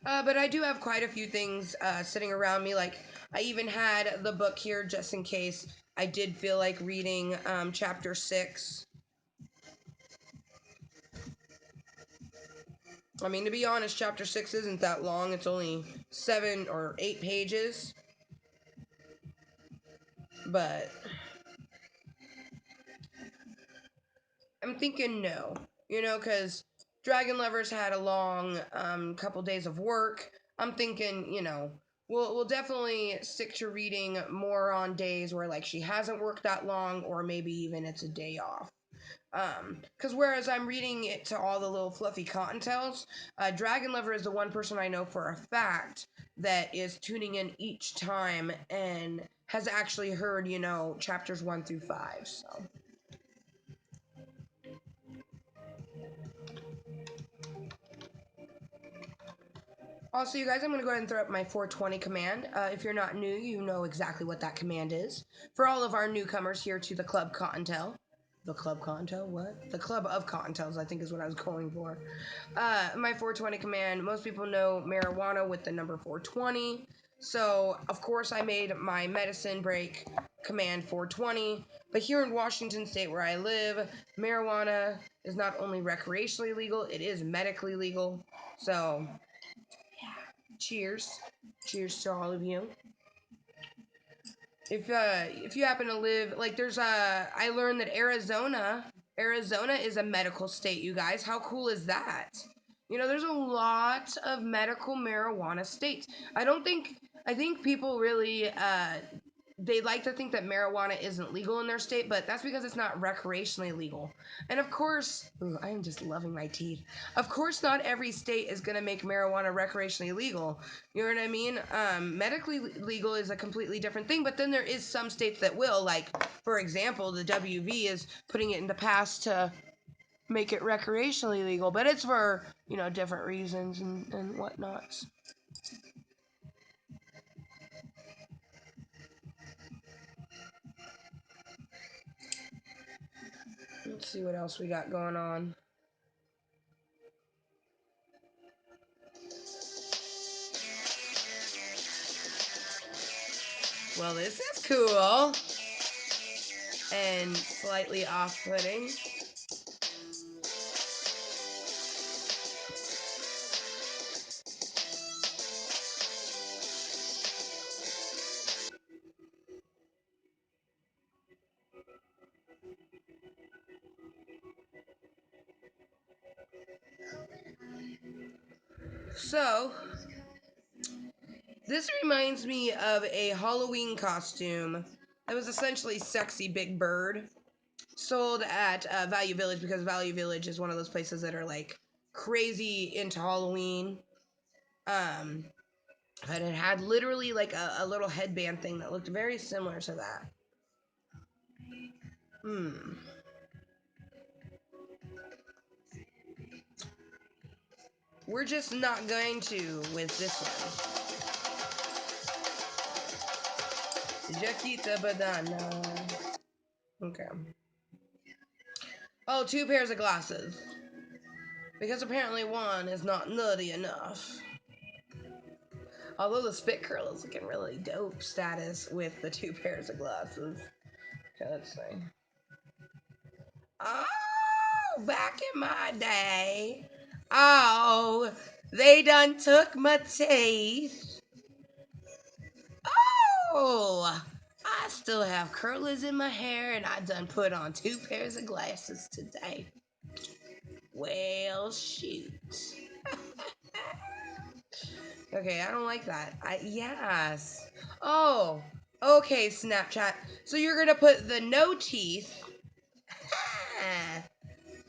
But I do have quite a few things sitting around me. Like, I even had the book here just in case I did feel like reading chapter 6. I mean, to be honest, chapter 6 isn't that long. It's only 7 or 8 pages. But I'm thinking no. Because Dragon Lovers had a long couple days of work. I'm thinking, we'll definitely stick to reading more on days where, like, she hasn't worked that long, or maybe even it's a day off. Because whereas I'm reading it to all the little fluffy Cottontails, Dragon Lover is the one person I know for a fact that is tuning in each time and has actually heard, chapters 1 through 5, so... Also, you guys, I'm going to go ahead and throw up my 420 command. If you're not new, you know exactly what that command is. For all of our newcomers here to the Klub Kottontale. The Klub Kottontale? What? The Club of Cottontails, I think is what I was going for. My 420 command, most people know marijuana with the number 420. So, of course, I made my medicine break command 420. But here in Washington State, where I live, marijuana is not only recreationally legal, it is medically legal. So... cheers to all of you. If you happen to live, like, I learned that Arizona is a medical state, you guys. How cool is that? There's a lot of medical marijuana states. I think people really they like to think that marijuana isn't legal in their state, but that's because it's not recreationally legal. And of course, I am just loving my teeth. Of course, not every state is going to make marijuana recreationally legal. You know what I mean? Medically legal is a completely different thing, but then there is some states that will. Like, for example, the WV is putting it in the past to make it recreationally legal, but it's for, different reasons and whatnots. Let's see what else we got going on. Well, this is cool. And slightly off-putting. So, this reminds me of a Halloween costume. It was essentially Sexy Big Bird, sold at Value Village, because Value Village is one of those places that are like crazy into Halloween. And it had literally like a little headband thing that looked very similar to that. We're just not going to with this one. Jaquita Badana. Okay. Oh, 2 pairs of glasses. Because apparently one is not nutty enough. Although the spit curl is looking really dope status with the 2 pairs of glasses. Okay, let's see. Oh, back in my day. Oh, they done took my teeth. Oh, I still have curlers in my hair, and I done put on 2 pairs of glasses today. Well, shoot. Okay, I don't like that. Yes. Oh, okay, Snapchat. So you're gonna put the no teeth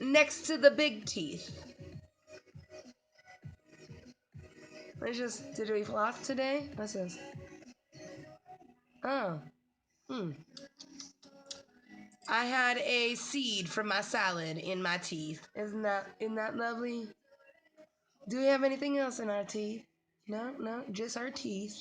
next to the big teeth. Did we floss today? What's this? Oh. I had a seed from my salad in my teeth. Isn't that lovely? Do we have anything else in our teeth? No, just our teeth.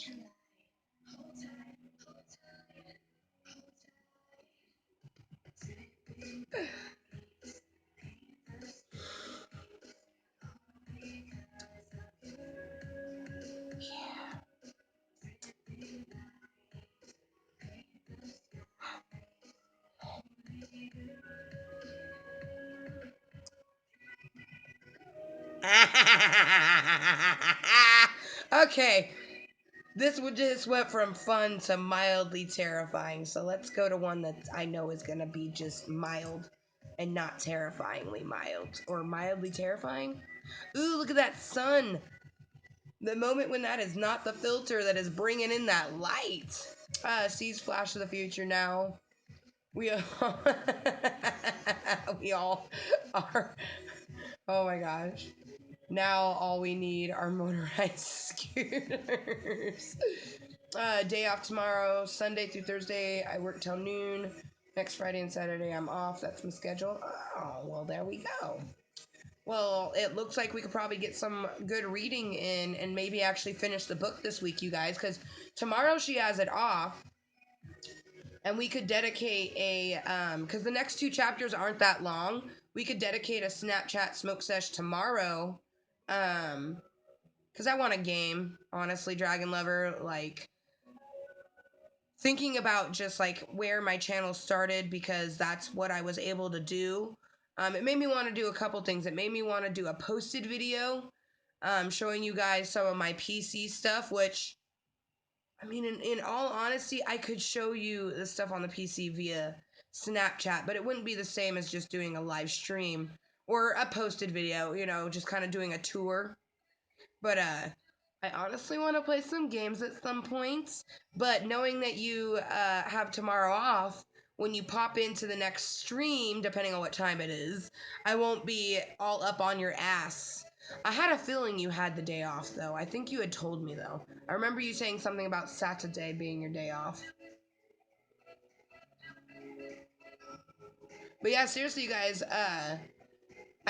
Okay, this just went from fun to mildly terrifying, so let's go to one that I know is gonna be just mild and not terrifyingly mild. Or mildly terrifying? Ooh, look at that sun! The moment when that is not the filter that is bringing in that light. Sees Flash of the Future now. We all, we all are. Oh my gosh. Now all we need are motorized scooters. Day off tomorrow, Sunday through Thursday. I work till noon. Next Friday and Saturday I'm off. That's my schedule. Oh, well, there we go. Well, it looks like we could probably get some good reading in and maybe actually finish the book this week, you guys, because tomorrow she has it off. And we could dedicate because the next 2 chapters aren't that long. We could dedicate a Snapchat smoke sesh tomorrow. Because I want a game, honestly, Dragon Lover. Like, thinking about just, like, where my channel started, because that's what I was able to do. It made me want to do a couple things. It made me want to do a posted video, showing you guys some of my PC stuff, which, I mean, in all honesty, I could show you the stuff on the PC via Snapchat, but it wouldn't be the same as just doing a live stream or a posted video, just kind of doing a tour. But I honestly want to play some games at some point. But knowing that you have tomorrow off, when you pop into the next stream, depending on what time it is, I won't be all up on your ass. I had a feeling you had the day off, though. I think you had told me, though. I remember you saying something about Saturday being your day off. But yeah, seriously, you guys, I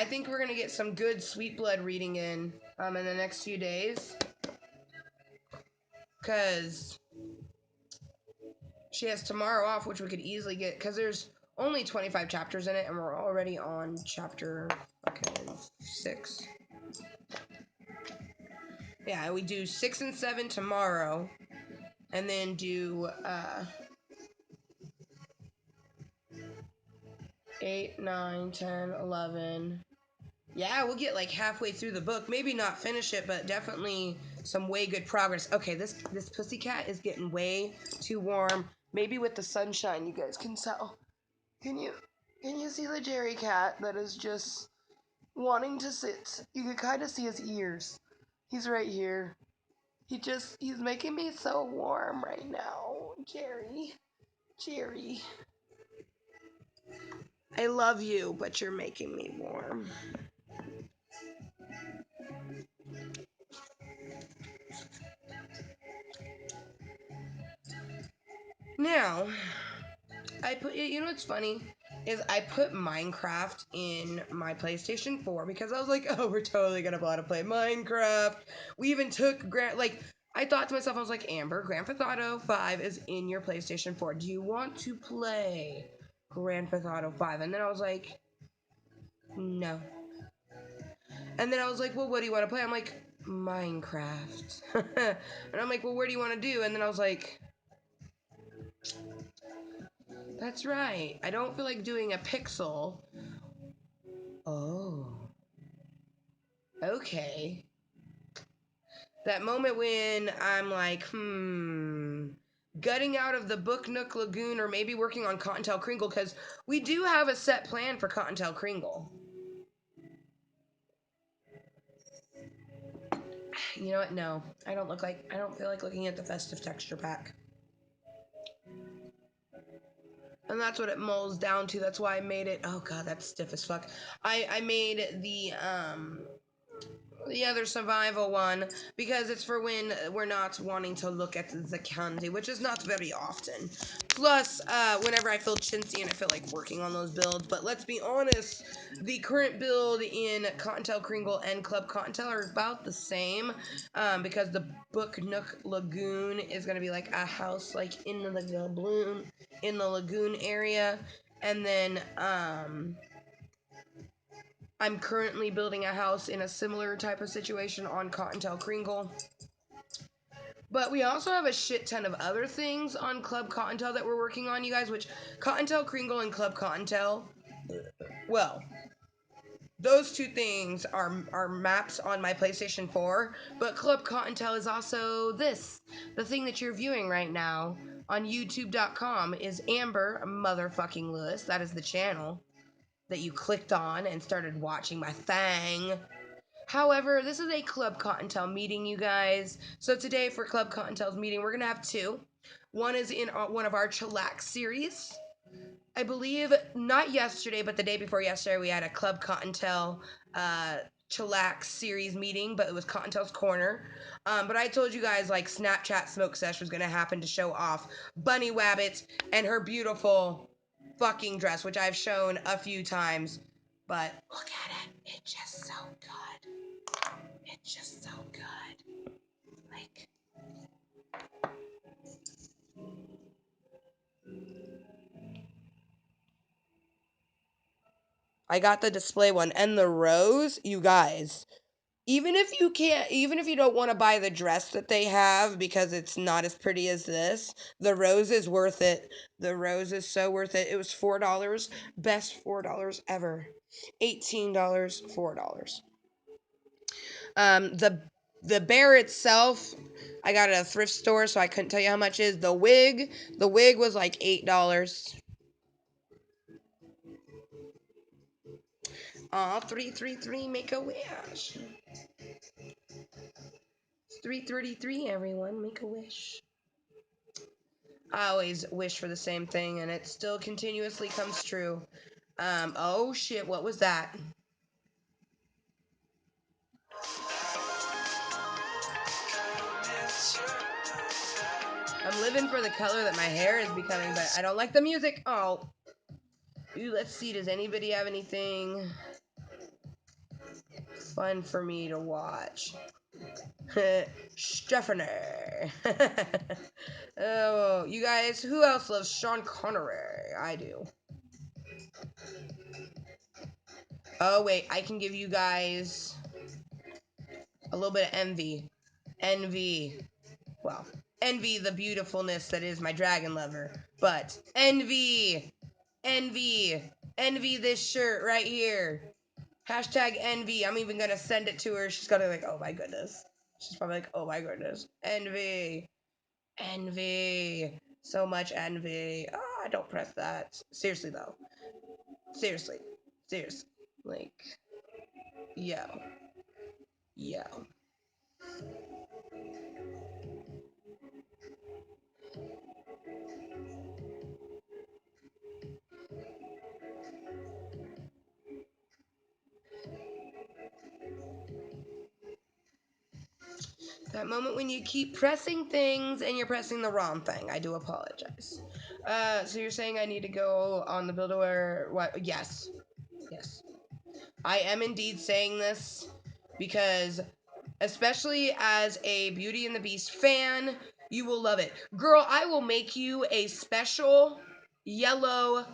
think we're going to get some good Sweet Blood reading in the next few days. Because she has tomorrow off, which we could easily get, because there's only 25 chapters in it, and we're already on chapter 6. Yeah, we do 6 and 7 tomorrow, and then do 8, 9, 10, 11. Yeah, we'll get like halfway through the book. Maybe not finish it, but definitely some way good progress. Okay, this pussycat is getting way too warm. Maybe with the sunshine, you guys can tell. Can you see the Jerry cat that is just wanting to sit? You can kind of see his ears. He's right here. He's making me so warm right now. Jerry. I love you, but you're making me warm. Now, you know what's funny? Is I put Minecraft in my PlayStation 4 because I was like, oh, we're totally gonna be able to play Minecraft. We even took, I thought to myself, I was like, Amber, Grand Theft Auto 5 is in your PlayStation 4. Do you want to play Grand Theft Auto 5? And then I was like, no. And then I was like, well, what do you want to play? I'm like, Minecraft. And I'm like, well, where do you want to do? And then I was like, that's right. I don't feel like doing a pixel. Oh. Okay. That moment when I'm like, gutting out of the Book Nook Lagoon or maybe working on Cottontail Kringle, because we do have a set plan for Cottontail Kringle. You know what? No. I don't feel like looking at the festive texture pack. And that's what it molds down to. That's why I made it. Oh god, that's stiff as fuck. I made the other survival one because it's for when we're not wanting to look at the candy, which is not very often. Plus, whenever I feel chintzy and I feel like working on those builds. But let's be honest, the current build in Cottontail Kringle and Klub Kottontale are about the same, because the Book Nook Lagoon is going to be like a house like in the lagoon area, and then I'm currently building a house in a similar type of situation on Cottontail Kringle. But we also have a shit ton of other things on Klub Kottontale that we're working on, you guys, which Cottontail Kringle and Klub Kottontale, well, those two things are maps on my PlayStation 4, but Klub Kottontale is also the thing that you're viewing right now on youtube.com is Amber motherfucking Lewis. That is the channel that you clicked on and started watching my thing. However, this is a Klub Kottontale meeting, you guys. So today for Klub Kottontale's meeting, we're going to have two. One is in one of our chillax series. I believe not yesterday, but the day before yesterday, we had a Klub Kottontale chillax series meeting, but it was Kottontale's Corner. But I told you guys, like, Snapchat Smoke Sesh was going to happen to show off Bunny Wabbit and her beautiful fucking dress, which I've shown a few times. But look at it. It's just so good. It's just so good. Like, I got the display one. And the rose, you guys, even if you don't want to buy the dress that they have because it's not as pretty as this, the rose is worth it. The rose is so worth it. It was $4. Best $4 ever. $18, $4. The bear itself, I got it at a thrift store, so I couldn't tell you how much it is. The wig was like $8. Aw, 333, make a wish. It's 333, everyone, make a wish. I always wish for the same thing, and it still continuously comes true. Oh shit, what was that? I'm living for the color that my hair is becoming, but I don't like the music. Oh. Ooh, let's see, does anybody have anything fun for me to watch? Stephanie. Oh, you guys, who else loves Sean Connery? I do. Oh, wait, I can give you guys a little bit of envy. Envy. Well, envy the beautifulness that is my dragon lover. But envy. Envy. Envy this shirt right here. Hashtag envy. I'm even gonna send it to her. She's gonna be like, oh my goodness. She's probably like, oh my goodness. Envy. Envy. So much envy. Ah, don't press that. Seriously though. Seriously. Seriously. Like, yo. Yo. That moment when you keep pressing things and you're pressing the wrong thing. I do apologize. So you're saying I need to go on the Build-A-Bear? What? Yes. Yes. I am indeed saying this because, especially as a Beauty and the Beast fan, you will love it. Girl, I will make you a special yellow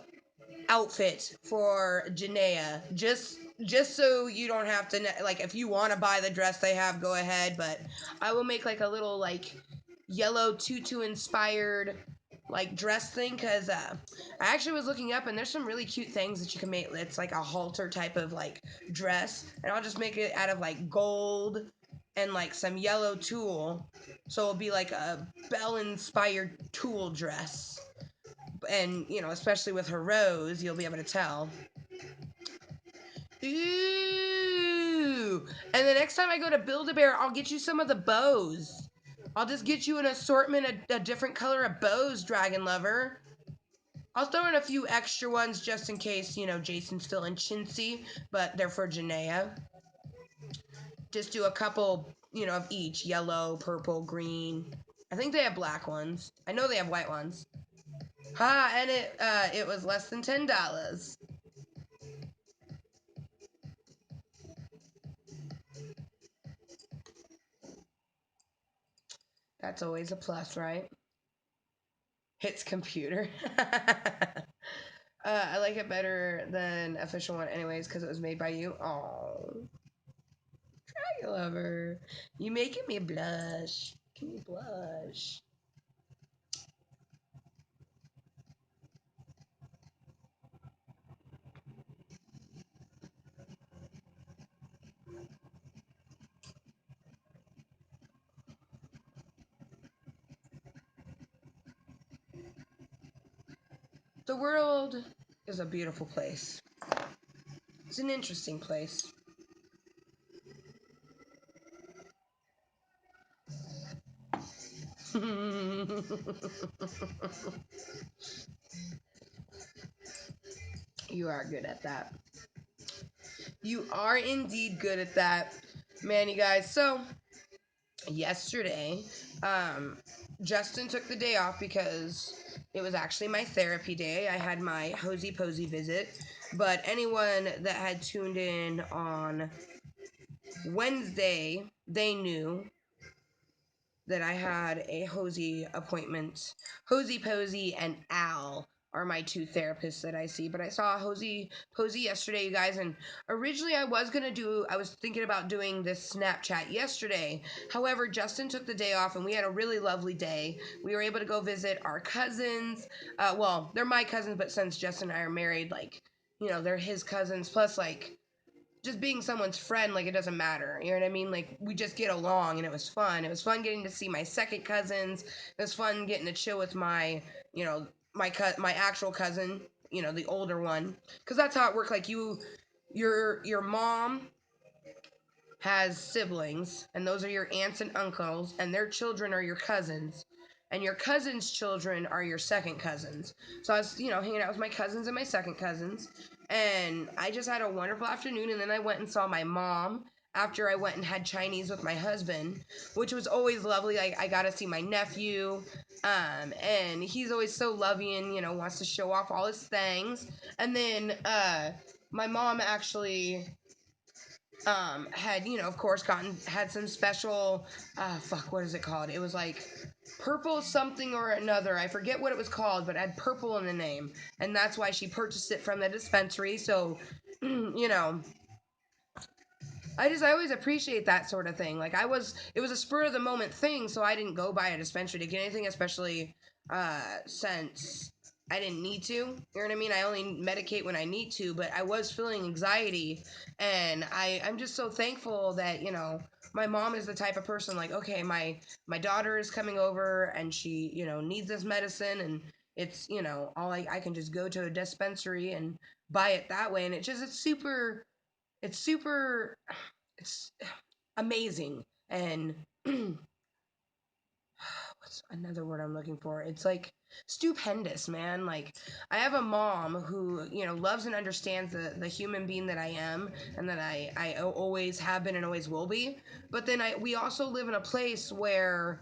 outfit for Janaea, just so you don't have to, like, if you want to buy the dress they have, go ahead, but I will make like a little like yellow tutu inspired like dress thing, because I actually was looking up and there's some really cute things that you can make. It's like a halter type of like dress, and I'll just make it out of like gold and like some yellow tulle, so it'll be like a bell inspired tulle dress. And you know, especially with her rose, you'll be able to tell. Ooh! And the next time I go to Build-A-Bear, I'll get you some of the bows. I'll just get you an assortment, a different color of bows, Dragon Lover. I'll throw in a few extra ones just in case, you know, Jason's feeling chintzy, but they're for Janaea. Just do a couple, you know, of each. Yellow, purple, green. I think they have black ones. I know they have white ones. Ha, and it was less than $10. That's always a plus, right? Hits computer. I like it better than official one anyways because it was made by you. Oh, Dragon Lover. You making me blush. Can you blush? The world is a beautiful place. It's an interesting place. You are good at that. You are indeed good at that. Man, you guys. So, yesterday, Justin took the day off because it was actually my therapy day. I had my Hosey Posey visit. But anyone that had tuned in on Wednesday, they knew that I had a Hosey appointment. Hosey Posey and Al are my two therapists that I see. But I saw Hosey Posey yesterday, you guys, and originally I was thinking about doing this Snapchat yesterday. However, Justin took the day off and we had a really lovely day. We were able to go visit our cousins. Well, they're my cousins, but since Justin and I are married, like, you know, they're his cousins. Plus, like, just being someone's friend, like, it doesn't matter. You know what I mean? Like, we just get along, and it was fun. It was fun getting to see my second cousins. It was fun getting to chill with my, you know, my actual cousin, you know, the older one. Because that's how it worked. Like, your mom has siblings, and those are your aunts and uncles, and their children are your cousins. And your cousins' children are your second cousins. So I was, you know, hanging out with my cousins and my second cousins. And I just had a wonderful afternoon. And then I went and saw my mom after I went and had Chinese with my husband, which was always lovely. Like, I got to see my nephew. And he's always so loving, you know, wants to show off all his things. And then my mom actually had, of course had some special, fuck, what is it called? It was like purple something or another. I forget what it was called, but it had purple in the name. And that's why she purchased it from the dispensary. So, I always appreciate that sort of thing. Like it was a spur of the moment thing, so I didn't go by a dispensary to get anything, especially since I didn't need to. You know what I mean? I only medicate when I need to, but I was feeling anxiety, and I'm just so thankful that my mom is the type of person like, okay, my daughter is coming over and she needs this medicine, and it's all I can just go to a dispensary and buy it that way, and it's super it's amazing. And what's another word I'm looking for? It's like stupendous, man. Like I have a mom who loves and understands the human being that I am, and that I always have been and always will be. But then we also live in a place where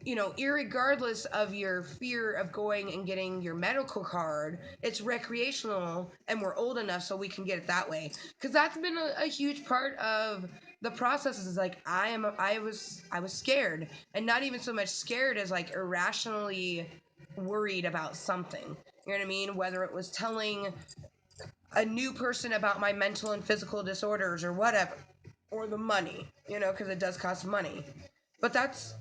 irregardless of your fear of going and getting your medical card, it's recreational, and we're old enough so we can get it that way. Because that's been a huge part of the process. Is like I was scared, and not even so much scared as like irrationally worried about something. You know what I mean? Whether it was telling a new person about my mental and physical disorders or whatever, or the money, because it does cost money. But that's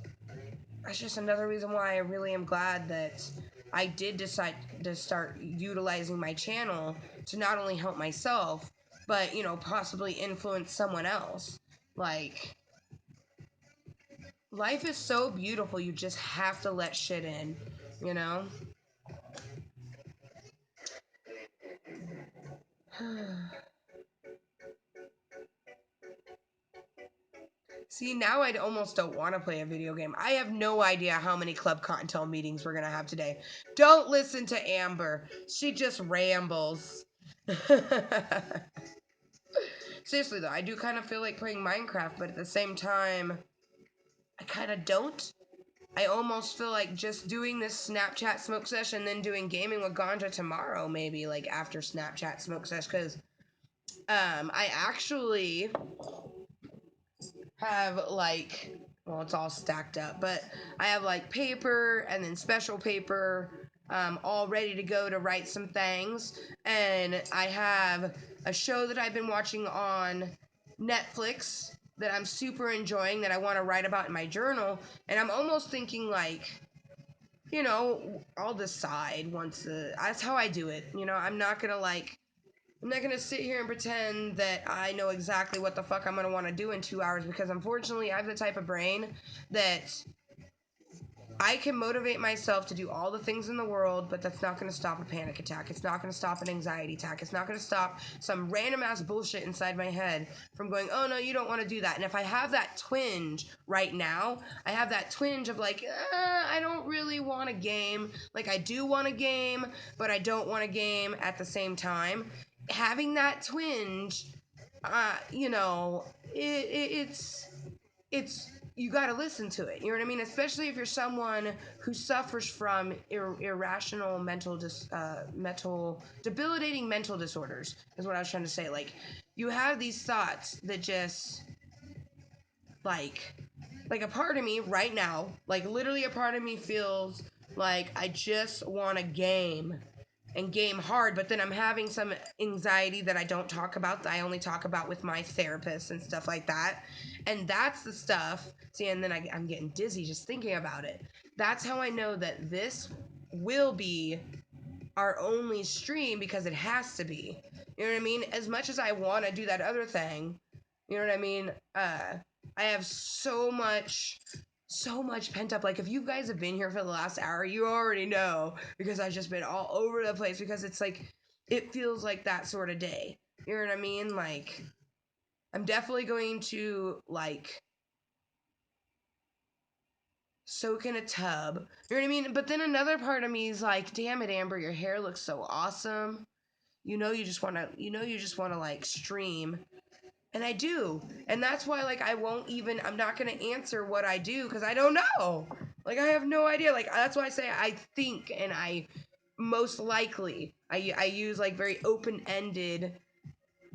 just another reason why I really am glad that I did decide to start utilizing my channel to not only help myself, but, possibly influence someone else. Like, life is so beautiful, you just have to let shit in, you know? See, now I almost don't want to play a video game. I have no idea how many Klub Kottontale meetings we're going to have today. Don't listen to Amber. She just rambles. Seriously, though, I do kind of feel like playing Minecraft, but at the same time, I kind of don't. I almost feel like just doing this Snapchat smoke session, then doing gaming with Ganja tomorrow, maybe, like, after Snapchat smoke session, because I actually have like, well, it's all stacked up, but I have like paper and then special paper all ready to go to write some things. And I have a show that I've been watching on Netflix that I'm super enjoying that I want to write about in my journal. And I'm almost thinking like, I'll decide once that's how I do it. I'm not gonna sit here and pretend that I know exactly what the fuck I'm gonna want to do in 2 hours, because unfortunately I have the type of brain that I can motivate myself to do all the things in the world, but that's not gonna stop a panic attack. It's not gonna stop an anxiety attack. It's not gonna stop some random ass bullshit inside my head from going, oh no, you don't want to do that. And if I have that twinge right now, I have that twinge of like, I don't really want a game. Like I do want a game, but I don't want a game at the same time. Having that twinge, it's you got to listen to it. You know what I mean? Especially if you're someone who suffers from irrational debilitating mental disorders. Is what I was trying to say. Like, you have these thoughts that just like a part of me right now, like literally a part of me feels like I just want a game and game hard, but then I'm having some anxiety that I don't talk about, that I only talk about with my therapist and stuff like that. And that's the stuff. See, and then I'm getting dizzy just thinking about it. That's how I know that this will be our only stream, because it has to be. You know what I mean? As much as I want to do that other thing, you know what I mean? I have so much pent up. Like, if you guys have been here for the last hour, you already know, because I've just been all over the place, because it's like, it feels like that sort of day. You know what I mean? Like, I'm definitely going to, like, soak in a tub. You know what I mean? But then another part of me is like, damn it, Amber, your hair looks so awesome. You just want to like stream. And I do. And that's why, like, I'm not going to answer what I do, because I don't know. Like, I have no idea. Like, that's why I say I think, and I most likely, I use, like, very open-ended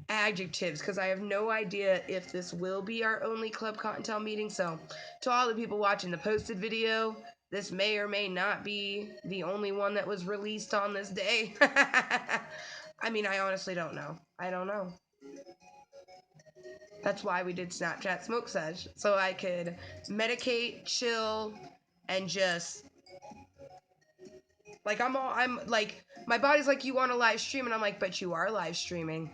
adjectives, because I have no idea if this will be our only Klub Kottontale meeting. So, to all the people watching the posted video, this may or may not be the only one that was released on this day. I mean, I honestly don't know. I don't know. That's why we did Snapchat Smoke Sesh, so I could medicate, chill, and just like I'm like, my body's like, you want to live stream, and I'm like, but you are live streaming.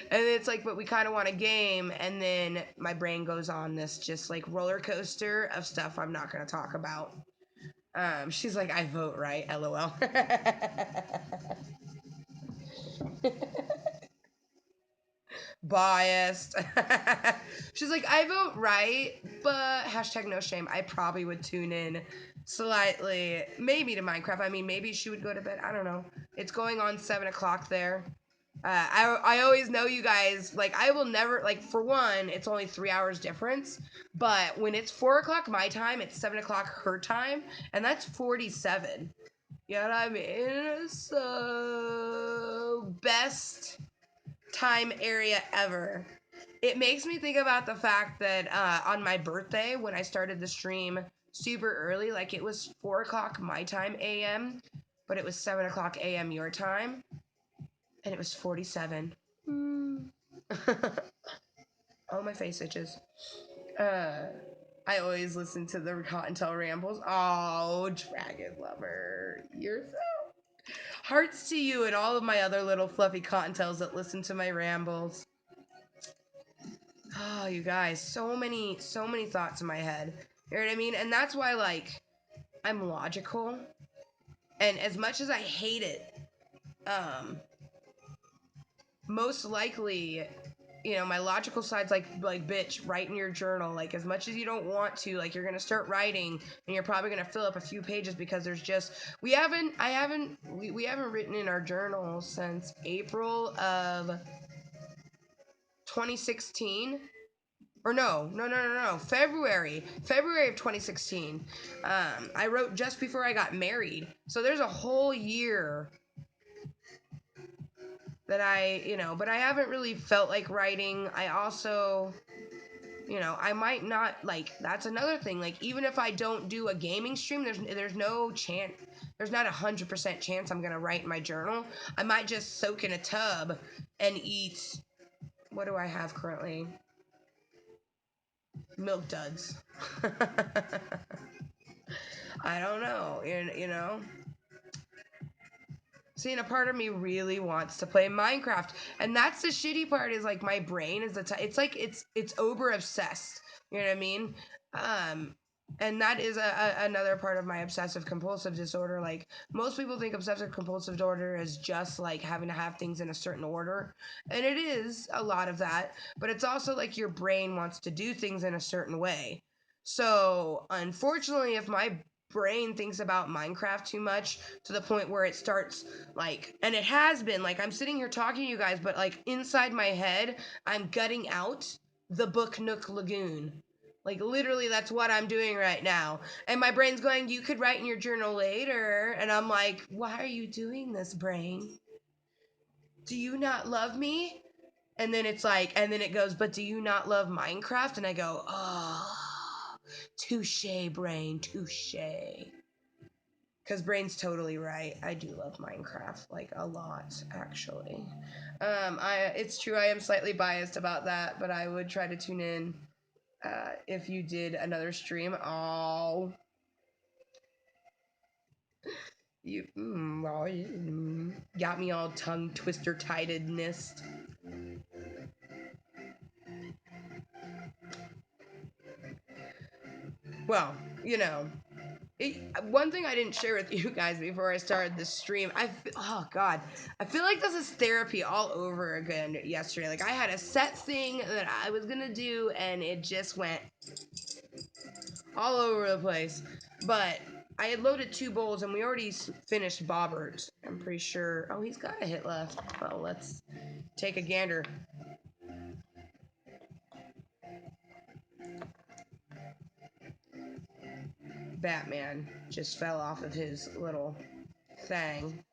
And it's like, but we kind of want a game, and then my brain goes on this just like roller coaster of stuff I'm not going to talk about. She's like, I vote right, LOL. Biased. She's like, I vote right, but hashtag no shame. I probably would tune in slightly, maybe to Minecraft. I mean, maybe she would go to bed. I don't know. It's going on 7 o'clock there. I always know you guys, like, I will never, like, for one, it's only 3 hours difference, but when it's 4 o'clock my time, it's 7 o'clock her time, and that's 47. You know what I mean? So, best time area ever. It makes me think about the fact that on my birthday, when I started the stream super early, like, it was 4 o'clock my time AM, but it was 7 o'clock AM your time. And it was 47. Oh, my face itches. I always listen to the Kottontale rambles. Oh, Dragon Lover. You're so... Hearts to you and all of my other little fluffy Kottontales that listen to my rambles. Oh, you guys. So many thoughts in my head. You know what I mean? And that's why, like, I'm logical. And as much as I hate it, most likely, you know, my logical side's like, bitch, write in your journal. Like, as much as you don't want to, like, you're gonna start writing, and you're probably gonna fill up a few pages because there's just, we haven't written in our journal since April of 2016. Or no, February of 2016. I wrote just before I got married, so there's a whole year that but I haven't really felt like writing. I also, I might not, like, that's another thing. Like, even if I don't do a gaming stream, there's no chance, there's not 100% chance I'm gonna write in my journal. I might just soak in a tub and eat, what do I have currently? Milk duds. I don't know, you know? See, and a part of me really wants to play Minecraft, and that's the shitty part. Is like my brain is it's like it's over obsessed. You know what I mean? And that is another part of my obsessive compulsive disorder. Like, most people think obsessive compulsive disorder is just like having to have things in a certain order, and it is a lot of that. But it's also like your brain wants to do things in a certain way. So, unfortunately, if my brain thinks about Minecraft too much to the point where it starts, like, and it has been, like, I'm sitting here talking to you guys, but like inside my head, I'm gutting out the book Nook Lagoon. Like, literally, that's what I'm doing right now. And my brain's going, you could write in your journal later. And I'm like, why are you doing this, brain? Do you not love me? And then it's like, and then it goes, but do you not love Minecraft? And I go, oh, touche, brain, touche. Because brain's totally right. I do love Minecraft, like, a lot, actually. It's true, I am slightly biased about that, but I would try to tune in if you did another stream. Oh, you got me all tongue twister tidedness. Well, one thing I didn't share with you guys before I started this stream, oh god, I feel like this is therapy all over again yesterday. Like, I had a set thing that I was gonna do, and it just went all over the place. But I had loaded 2 bowls, and we already finished Bobbert. I'm pretty sure. Oh, he's got a hit left. Well, let's take a gander. Batman just fell off of his little thing.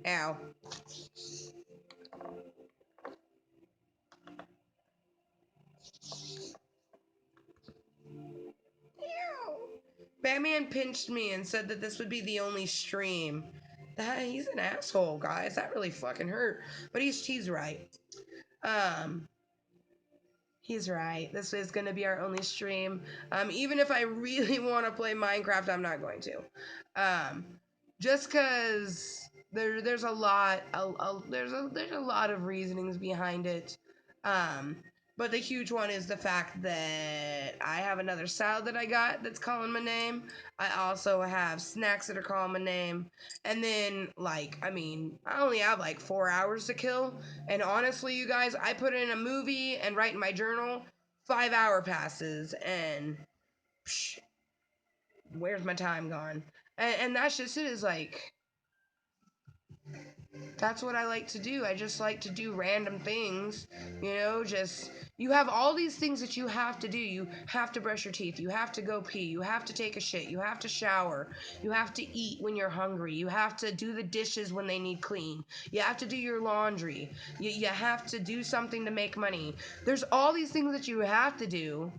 Ow. Batman pinched me and said that this would be the only stream. He's an asshole, guys. That really fucking hurt. But he's right. He's right. This is going to be our only stream. Even if I really want to play Minecraft, I'm not going to. Just because there's a lot there's a lot of reasonings behind it. But the huge one is the fact that I have another salad that I got that's calling my name. I also have snacks that are calling my name. And then, like, I mean, I only have like 4 hours to kill. And honestly, you guys, I put in a movie and write in my journal, 5 hour passes, and psh, where's my time gone? And that's just it, is like, that's what I like to do. I just like to do random things, you know, just, you have all these things that you have to do. You have to brush your teeth, you have to go pee, you have to take a shit, you have to shower, you have to eat when you're hungry, you have to do the dishes when they need clean, you have to do your laundry, you have to do something to make money. There's all these things that you have to do.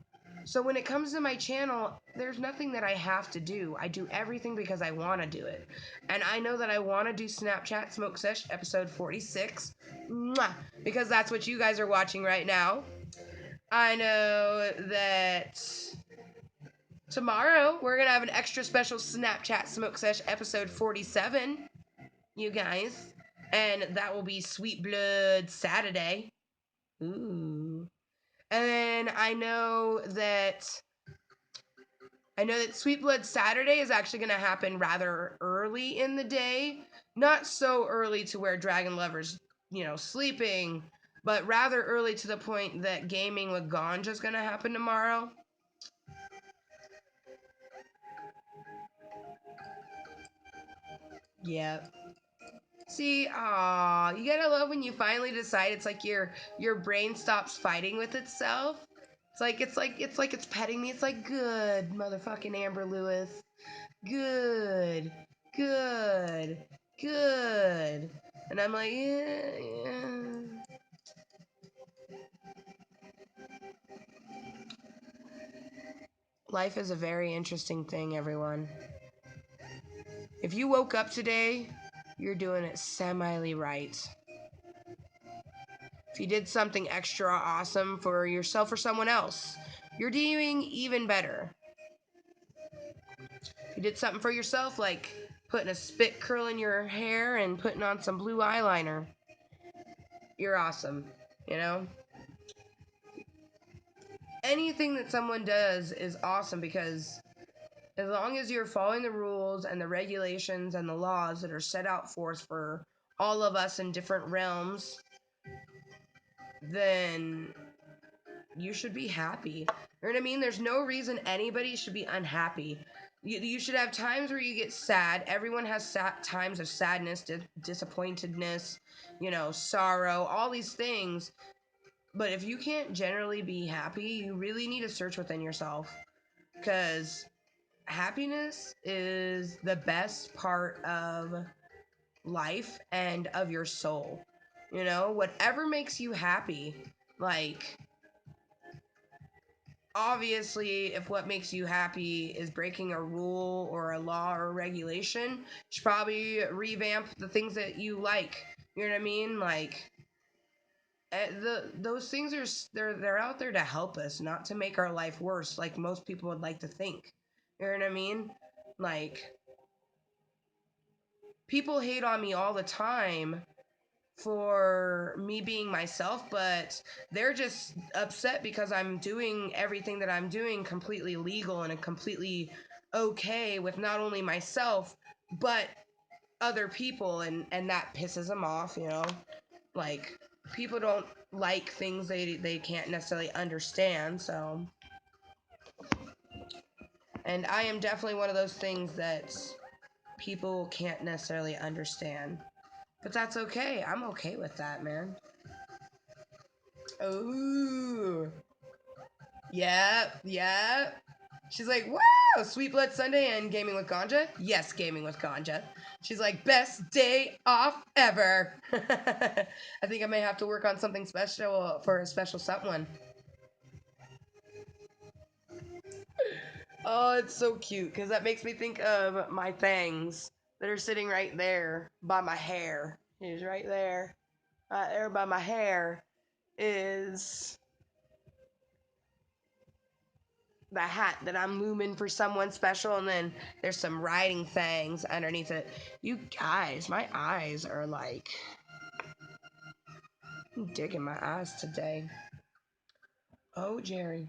So when it comes to my channel, there's nothing that I have to do. I do everything because I want to do it. And I know that I want to do Snapchat Smoke Sesh episode 46. Mwah, because that's what you guys are watching right now. I know that tomorrow we're going to have an extra special Snapchat Smoke Sesh episode 47, you guys. And that will be Sweet Blood Saturday. Ooh. And then I know that Sweet Blood Saturday is actually going to happen rather early in the day. Not so early to where Dragon Lover's, sleeping, but rather early to the point that gaming with Ganja is going to happen tomorrow. Yep. See, you gotta love when you finally decide. It's like your brain stops fighting with itself. It's petting me. It's like, good, motherfucking Amber Lewis. Good, good, good. And I'm like, yeah. Life is a very interesting thing, everyone. If you woke up today, you're doing it semi right. If you did something extra awesome for yourself or someone else, you're doing even better. If you did something for yourself, like putting a spit curl in your hair and putting on some blue eyeliner, you're awesome, Anything that someone does is awesome, because as long as you're following the rules and the regulations and the laws that are set out for us, for all of us in different realms, then you should be happy. You know what I mean? There's no reason anybody should be unhappy. You should have times where you get sad. Everyone has times of sadness, disappointedness, sorrow, all these things. But if you can't generally be happy, you really need to search within yourself. Because happiness is the best part of life and of your soul. Whatever makes you happy, like, obviously, if what makes you happy is breaking a rule or a law or a regulation, you should probably revamp the things that you like. You know what I mean? Like, those things they're out there to help us, not to make our life worse, like most people would like to think. You know what I mean? Like, people hate on me all the time for me being myself, but they're just upset because I'm doing everything that I'm doing completely legal and completely okay with not only myself but other people, and that pisses them off. Like, people don't like things they can't necessarily understand. So, and I am definitely one of those things that people can't necessarily understand, but that's okay. I'm okay with that, man. Ooh. Yep. She's like, wow, Sweet Blood Sunday and gaming with ganja? Yes, gaming with ganja. She's like, best day off ever. I think I may have to work on something special for a special someone. Oh, it's so cute because that makes me think of my thangs that are sitting right there by my hair. He's right there. Right there by my hair is the hat that I'm looming for someone special, and then there's some writing things underneath it. You guys, my eyes are like, I'm digging my eyes today. Oh, Jerry.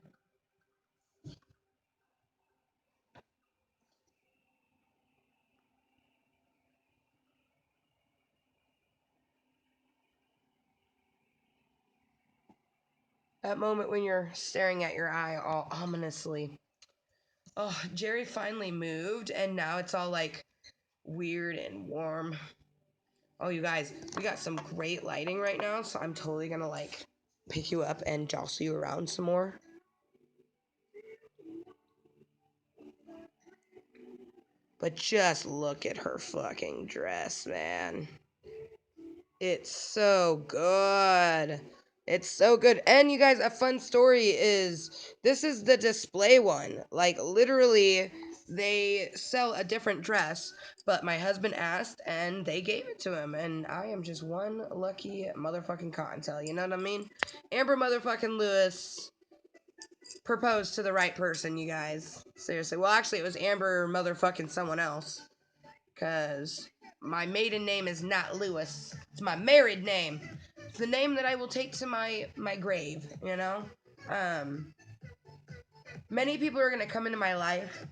That moment when you're staring at your eye all ominously. Oh, Jerry finally moved, and now it's all like weird and warm. Oh, you guys, we got some great lighting right now, so I'm totally gonna like pick you up and jostle you around some more. But just look at her fucking dress, man. It's so good. It's so good. And you guys, a fun story is this is the display one. Like, literally, they sell a different dress, but my husband asked and they gave it to him. And I am just one lucky motherfucking Cottontale. You know what I mean? Amber motherfucking Lewis proposed to the right person, you guys. Seriously. Well, actually, it was Amber motherfucking someone else. Because my maiden name is not Lewis. It's my married name. It's the name that I will take to my grave, you know? Many people are going to come into my life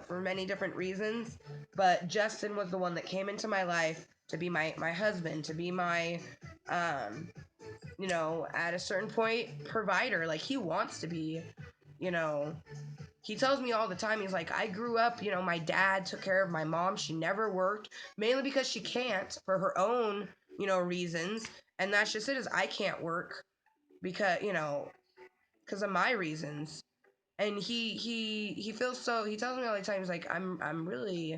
for many different reasons, but Justin was the one that came into my life to be my husband, to be my, you know, at a certain point, provider. Like, he wants to be, you know, he tells me all the time, he's like, I grew up, you know, my dad took care of my mom. She never worked, mainly because she can't for her own, you know, reasons. And that's just it, is I can't work because, you know, because of my reasons. And he feels so, he tells me all the time, he's like, I'm really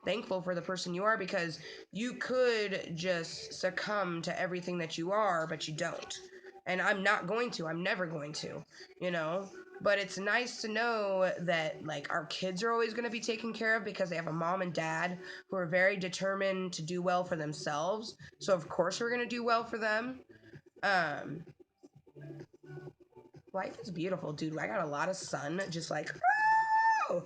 thankful for the person you are because you could just succumb to everything that you are, but you don't. And I'm not going to, I'm never going to, you know? But it's nice to know that, like, our kids are always going to be taken care of because they have a mom and dad who are very determined to do well for themselves. So, of course, we're going to do well for them. Um, Life is beautiful, dude. I got a lot of sun, just like, oh!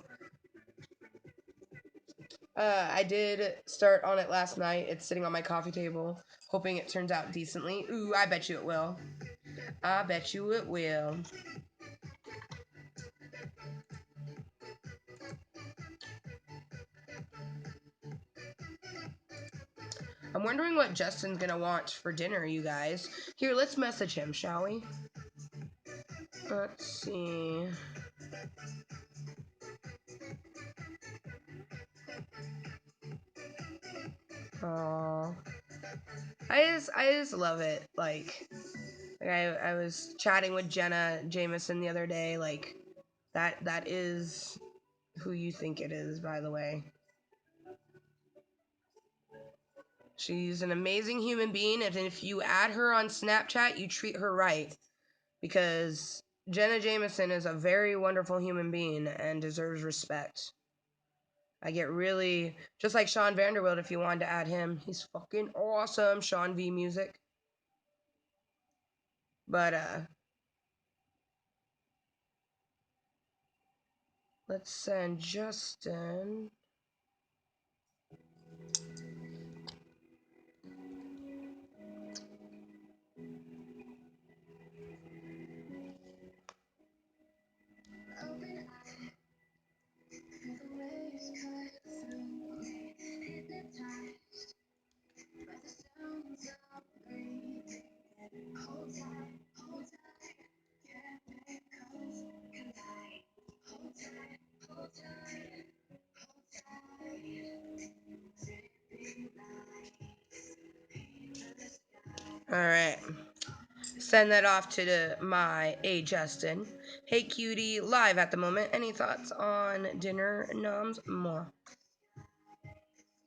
I did start on it last night. It's sitting on my coffee table, hoping it turns out decently. Ooh, I bet you it will. I bet you it will. I'm wondering what Justin's gonna want for dinner, you guys. Here, let's message him, shall we? Let's see. Aww. I just love it. Like I was chatting with Jenna Jameson the other day. Like, that is who you think it is, by the way. She's an amazing human being, and if you add her on Snapchat, you treat her right. Because Jenna Jameson is a very wonderful human being and deserves respect. I get really, just like Sean Vanderwilt, if you wanted to add him, he's fucking awesome. Sean V Music. But, let's send Justin. All right. Send that off to my A Justin. Hey cutie, live at the moment. Any thoughts on dinner noms? More.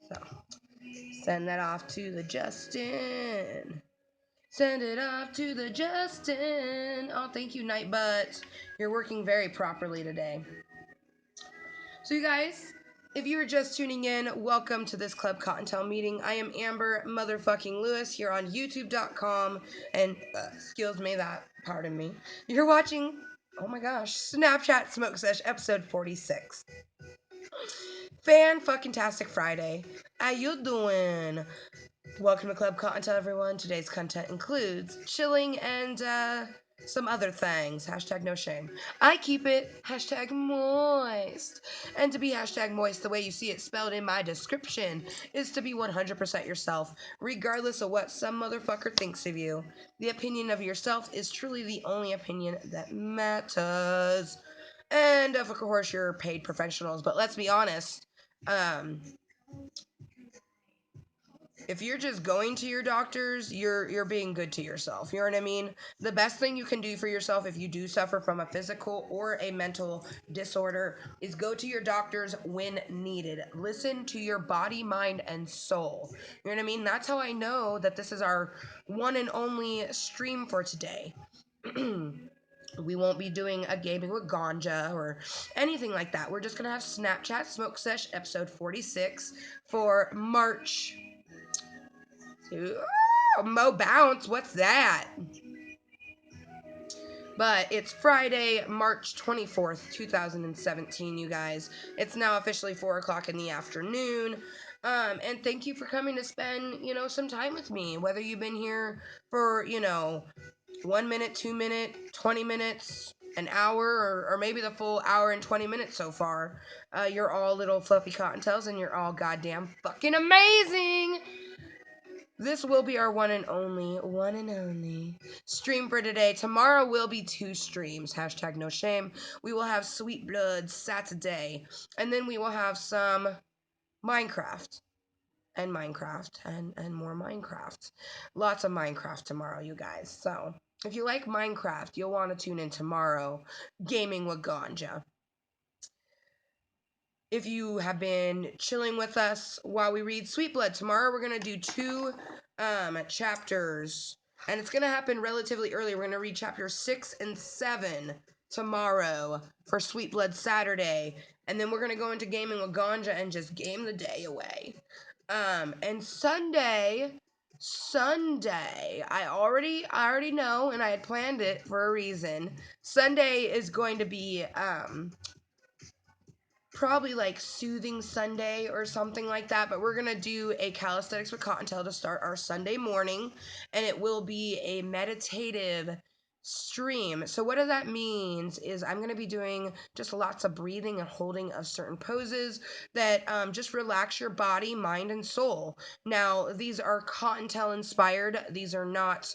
So, send that off to the Justin. Send it off to the Justin. Oh, thank you, Nightbutt. You're working very properly today. So, you guys, if you were just tuning in, welcome to this Klub Kottontale meeting. I am Amber motherfucking Lewis here on YouTube.com. And, excuse me, pardon me. You're watching, oh my gosh, Snapchat Smoke Sesh, episode 46. Fanfuckintastic Friday. How you doing? Welcome to Klub Kottontale, everyone. Today's content includes chilling and some other things. Hashtag no shame. I keep it hashtag moist. And to be hashtag moist, the way you see it spelled in my description, is to be 100% yourself, regardless of what some motherfucker thinks of you. The opinion of yourself is truly the only opinion that matters. And of course, you're paid professionals, but let's be honest. If you're just going to your doctors, you're being good to yourself. You know what I mean? The best thing you can do for yourself if you do suffer from a physical or a mental disorder is go to your doctors when needed. Listen to your body, mind, and soul. You know what I mean? That's how I know that this is our one and only stream for today. We won't be doing a gaming with ganja or anything like that. We're just gonna have Snapchat Smoke Sesh episode 46 for March. Oh, Mo Bounce, what's that? But it's Friday, March 24th, 2017, you guys. It's now officially 4 o'clock in the afternoon. And thank you for coming to spend, some time with me. Whether you've been here for, 1 minute, 2 minutes, 20 minutes, an hour, or maybe the full hour and 20 minutes so far. You're all little fluffy cottontails and you're all goddamn fucking amazing. This will be our one and only stream for today. Tomorrow will be 2 streams. Hashtag no shame. We will have Sweet Blood Saturday. And then we will have some Minecraft. And Minecraft. And more Minecraft. Lots of Minecraft tomorrow, you guys. So, if you like Minecraft, you'll want to tune in tomorrow. Gaming with Ganja. If you have been chilling with us while we read Sweet Blood, tomorrow we're going to do 2 chapters, and it's going to happen relatively early. We're going to read chapters 6 and 7 tomorrow for Sweet Blood Saturday, and then we're going to go into Gaming with Ganja and just game the day away. And Sunday, I already know, and I had planned it for a reason. Sunday is going to be probably like Soothing Sunday or something like that, but we're gonna do a calisthenics with Cottontail to start our Sunday morning, and it will be a meditative stream. So what that means is I'm gonna be doing just lots of breathing and holding of certain poses that just relax your body, mind, and soul. Now these are Cottontail inspired. These are not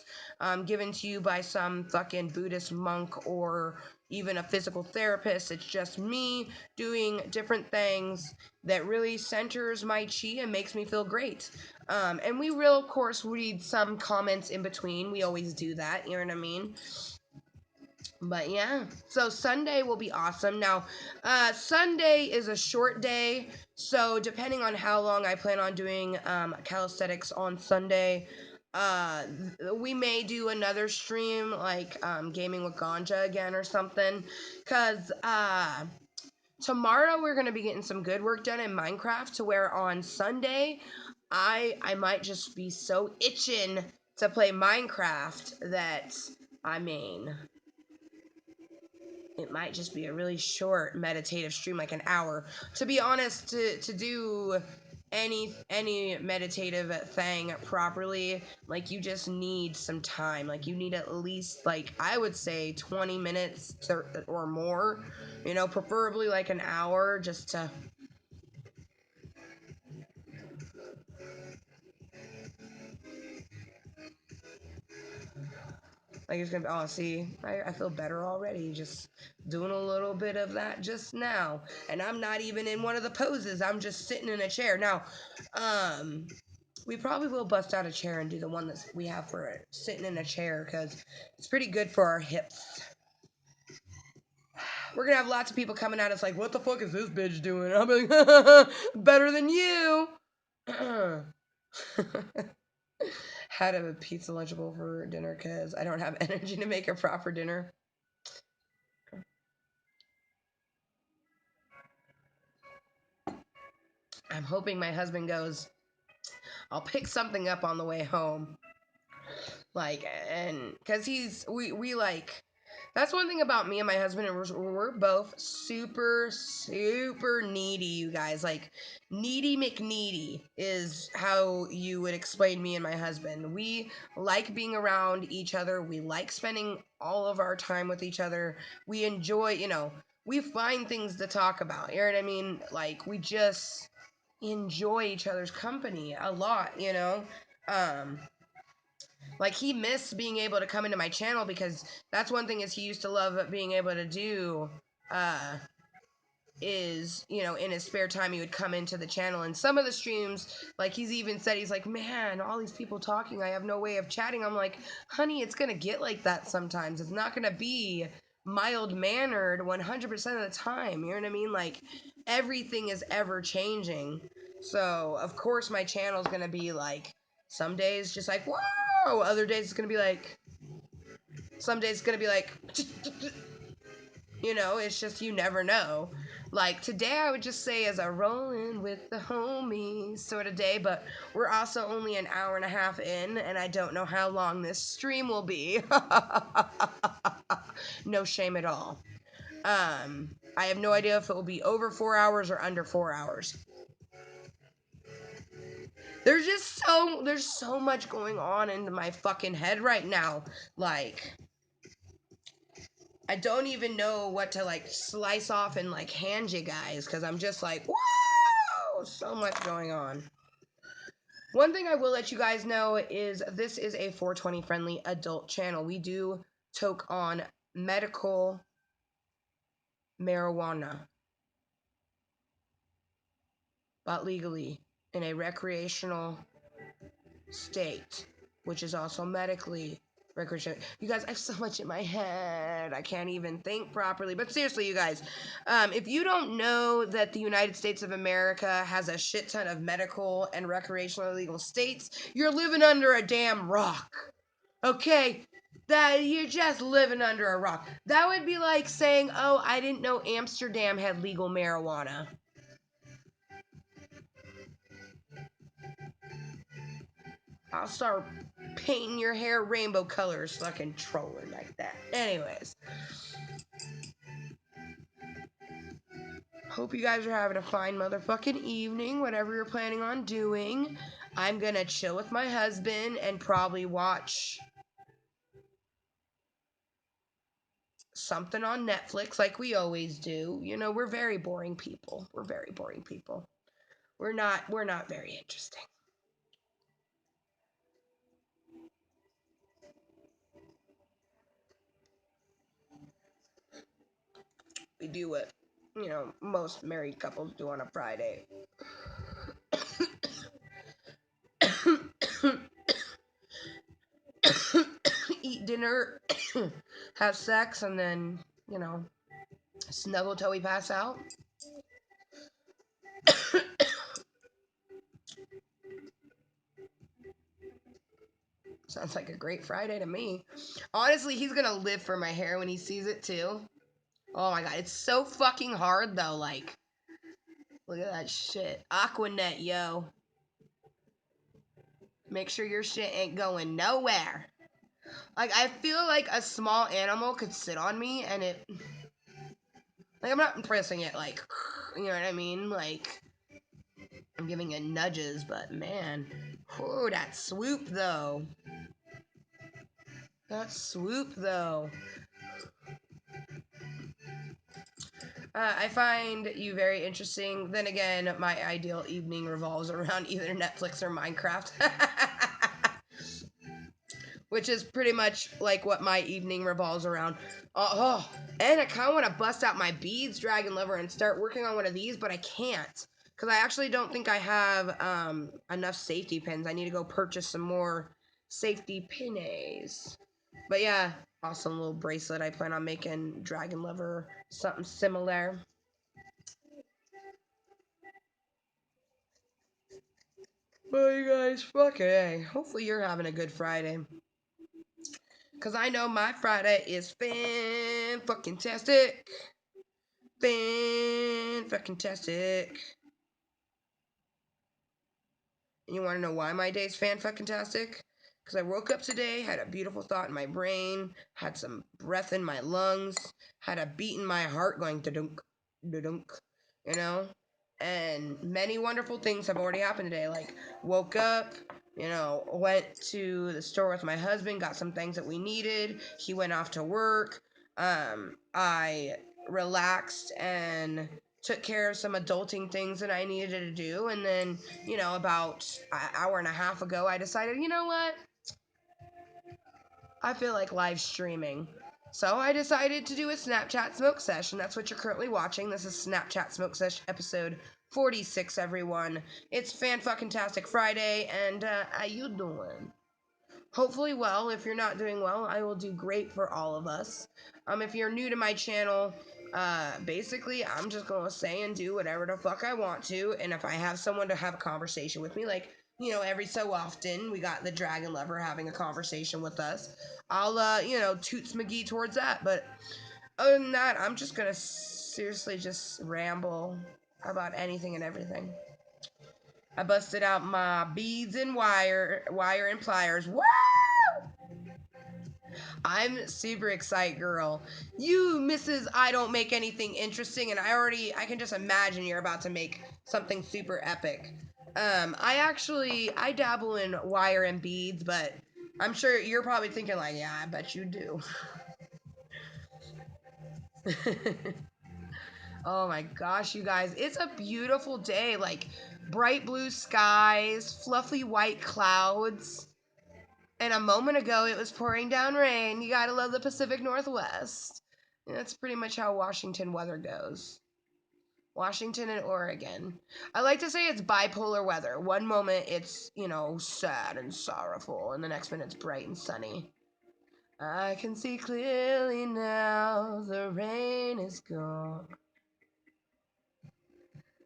given to you by some fucking Buddhist monk or even a physical therapist. It's just me doing different things that really centers my chi and makes me feel great. And we will, of course, read some comments in between. We always do that, you know what I mean? But yeah, so Sunday will be awesome. Now, Sunday is a short day, so depending on how long I plan on doing calisthenics on Sunday, we may do another stream like gaming with Ganja again or something, because tomorrow we're gonna be getting some good work done in Minecraft, to where on Sunday I might just be so itching to play Minecraft that I mean it might just be a really short meditative stream, like an hour. To be honest, to do any meditative thing properly, like you just need some time. Like you need at least, like I would say 20 minutes or more, preferably like an hour, just to like it's gonna be, oh, see, I feel better already just doing a little bit of that just now. And I'm not even in one of the poses. I'm just sitting in a chair. Now, we probably will bust out a chair and do the one that we have for sitting in a chair, because it's pretty good for our hips. we're gonna have lots of people coming at us like, what the fuck is this bitch doing? And I'll be like, better than you. Had a pizza Lunchable for dinner because I don't have energy to make a proper dinner. I'm hoping my husband goes, I'll pick something up on the way home. Like, and because we like, that's one thing about me and my husband, and we're both super, super needy, you guys. Like, needy McNeedy is how you would explain me and my husband. We like being around each other. We like spending all of our time with each other. We enjoy, we find things to talk about. You know what I mean? Like, we just enjoy each other's company a lot, like, he missed being able to come into my channel because that's one thing is he used to love being able to do, is, in his spare time, he would come into the channel. And some of the streams, like, he's even said, he's like, man, all these people talking, I have no way of chatting. I'm like, honey, it's going to get like that sometimes. It's not going to be mild-mannered 100% of the time. You know what I mean? Like, everything is ever-changing. So, of course, my channel's going to be, like, some days just like, whoa! Other days it's going to be like, some days it's going to be like, it's just, you never know. Like, today I would just say as a rolling with the homies sort of day, but we're also only an hour and a half in, and I don't know how long this stream will be. No shame at all. I have no idea if it will be over 4 hours or under 4 hours. There's so much going on in my fucking head right now. Like, I don't even know what to, like, slice off and, like, hand you guys, because I'm just like, whoa, so much going on. One thing I will let you guys know is this is a 420 friendly adult channel. We do toke on medical marijuana, but legally in a recreational state, which is also medically recreational. You guys, I have so much in my head. I can't even think properly. But seriously, you guys, if you don't know that the United States of America has a shit ton of medical and recreational illegal states, you're living under a damn rock. Okay? That you're just living under a rock. That would be like saying, oh, I didn't know Amsterdam had legal marijuana. I'll start painting your hair rainbow colors fucking trolling like that. Anyways. Hope you guys are having a fine motherfucking evening, whatever you're planning on doing. I'm gonna chill with my husband and probably watch something on Netflix like we always do. We're very boring people. We're very boring people. We're not very interesting. We do what, most married couples do on a Friday. Eat dinner, have sex, and then, snuggle till we pass out. Sounds like a great Friday to me. Honestly, he's gonna live for my hair when he sees it too. Oh my god, it's so fucking hard though. Like, look at that shit. Aquanet, yo. Make sure your shit ain't going nowhere. Like, I feel like a small animal could sit on me and it... Like, I'm not pressing it, like, you know what I mean? Like, I'm giving it nudges, but man. Ooh, that swoop, though. That swoop, though. I find you very interesting. Then again, my ideal evening revolves around either Netflix or Minecraft. Which is pretty much like what my evening revolves around. And I kind of want to bust out my beads, Dragon Lover, and start working on one of these, but I can't. Because I actually don't think I have enough safety pins. I need to go purchase some more safety pins. But yeah, awesome little bracelet. I plan on making Dragon Lover something similar. But you guys, fucking A. Hopefully you're having a good Friday. Because I know my Friday is fan-fucking-tastic. Fan-fucking-tastic. And you want to know why my day's fan-fucking-tastic? Because I woke up today, had a beautiful thought in my brain, had some breath in my lungs, had a beat in my heart going da-dunk, da-dunk, you know? And many wonderful things have already happened today. Like, woke up, went to the store with my husband, got some things that we needed. He went off to work. I relaxed and took care of some adulting things that I needed to do. And then, about an hour and a half ago, I decided, you know what? I feel like live streaming. So I decided to do a Snapchat smoke sesh, and that's what you're currently watching. This is Snapchat smoke sesh episode 46, everyone. It's Fan-Fucking-Tastic Friday, and how you doing? Hopefully well. If you're not doing well, I will do great for all of us. If you're new to my channel, basically, I'm just gonna say and do whatever the fuck I want to, and if I have someone to have a conversation with me, like, every so often, we got the Dragon Lover having a conversation with us, I'll, toots McGee towards that, but other than that, I'm just gonna seriously just ramble about anything and everything. I busted out my beads and wire and pliers. Woo! I'm super excited, girl. You, Mrs. I don't make anything interesting, and I can just imagine you're about to make something super epic. I dabble in wire and beads, but I'm sure you're probably thinking like, yeah, I bet you do. Oh my gosh, you guys, it's a beautiful day. Like, bright blue skies, fluffy white clouds. And a moment ago, it was pouring down rain. You gotta love the Pacific Northwest. And that's pretty much how Washington weather goes. Washington and Oregon. I like to say it's bipolar weather. One moment it's, sad and sorrowful, and the next minute it's bright and sunny. I can see clearly now, the rain is gone.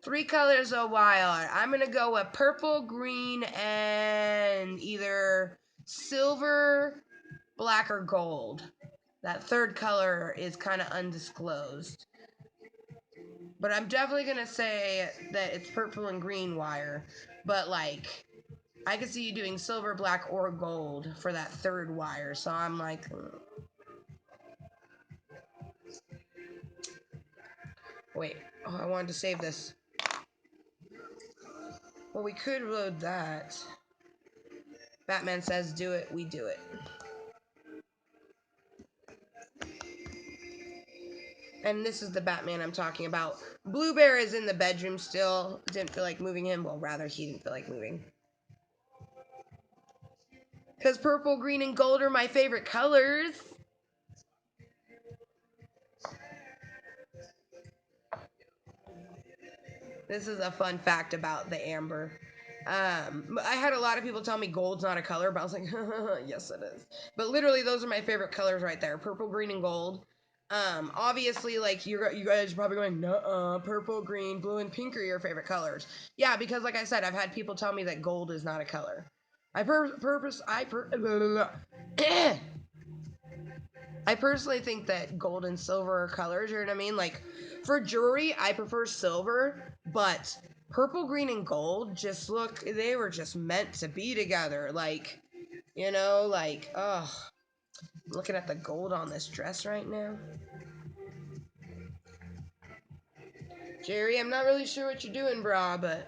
3 colors of wild. I'm gonna go with purple, green, and either silver, black, or gold. That third color is kind of undisclosed. But I'm definitely gonna say that it's purple and green wire. But like, I could see you doing silver, black, or gold for that third wire. So I'm like, wait. Oh, I wanted to save this. Well, we could load that. Batman says do it, we do it. And this is the Batman I'm talking about. Blue Bear is in the bedroom still. Didn't feel like moving him. Well, rather, he didn't feel like moving. Because purple, green, and gold are my favorite colors. This is a fun fact about the amber. I had a lot of people tell me gold's not a color, but I was like, yes, it is. But literally, those are my favorite colors right there: purple, green, and gold. Obviously, like you guys are probably going, nuh-uh, purple, green, blue, and pink are your favorite colors. Yeah, because like I said, I've had people tell me that gold is not a color. I personally think that gold and silver are colors, you know what I mean? Like, for jewelry, I prefer silver, but purple, green, and gold they were just meant to be together. Like, oh, looking at the gold on this dress right now. Jerry, I'm not really sure what you're doing, brah, but...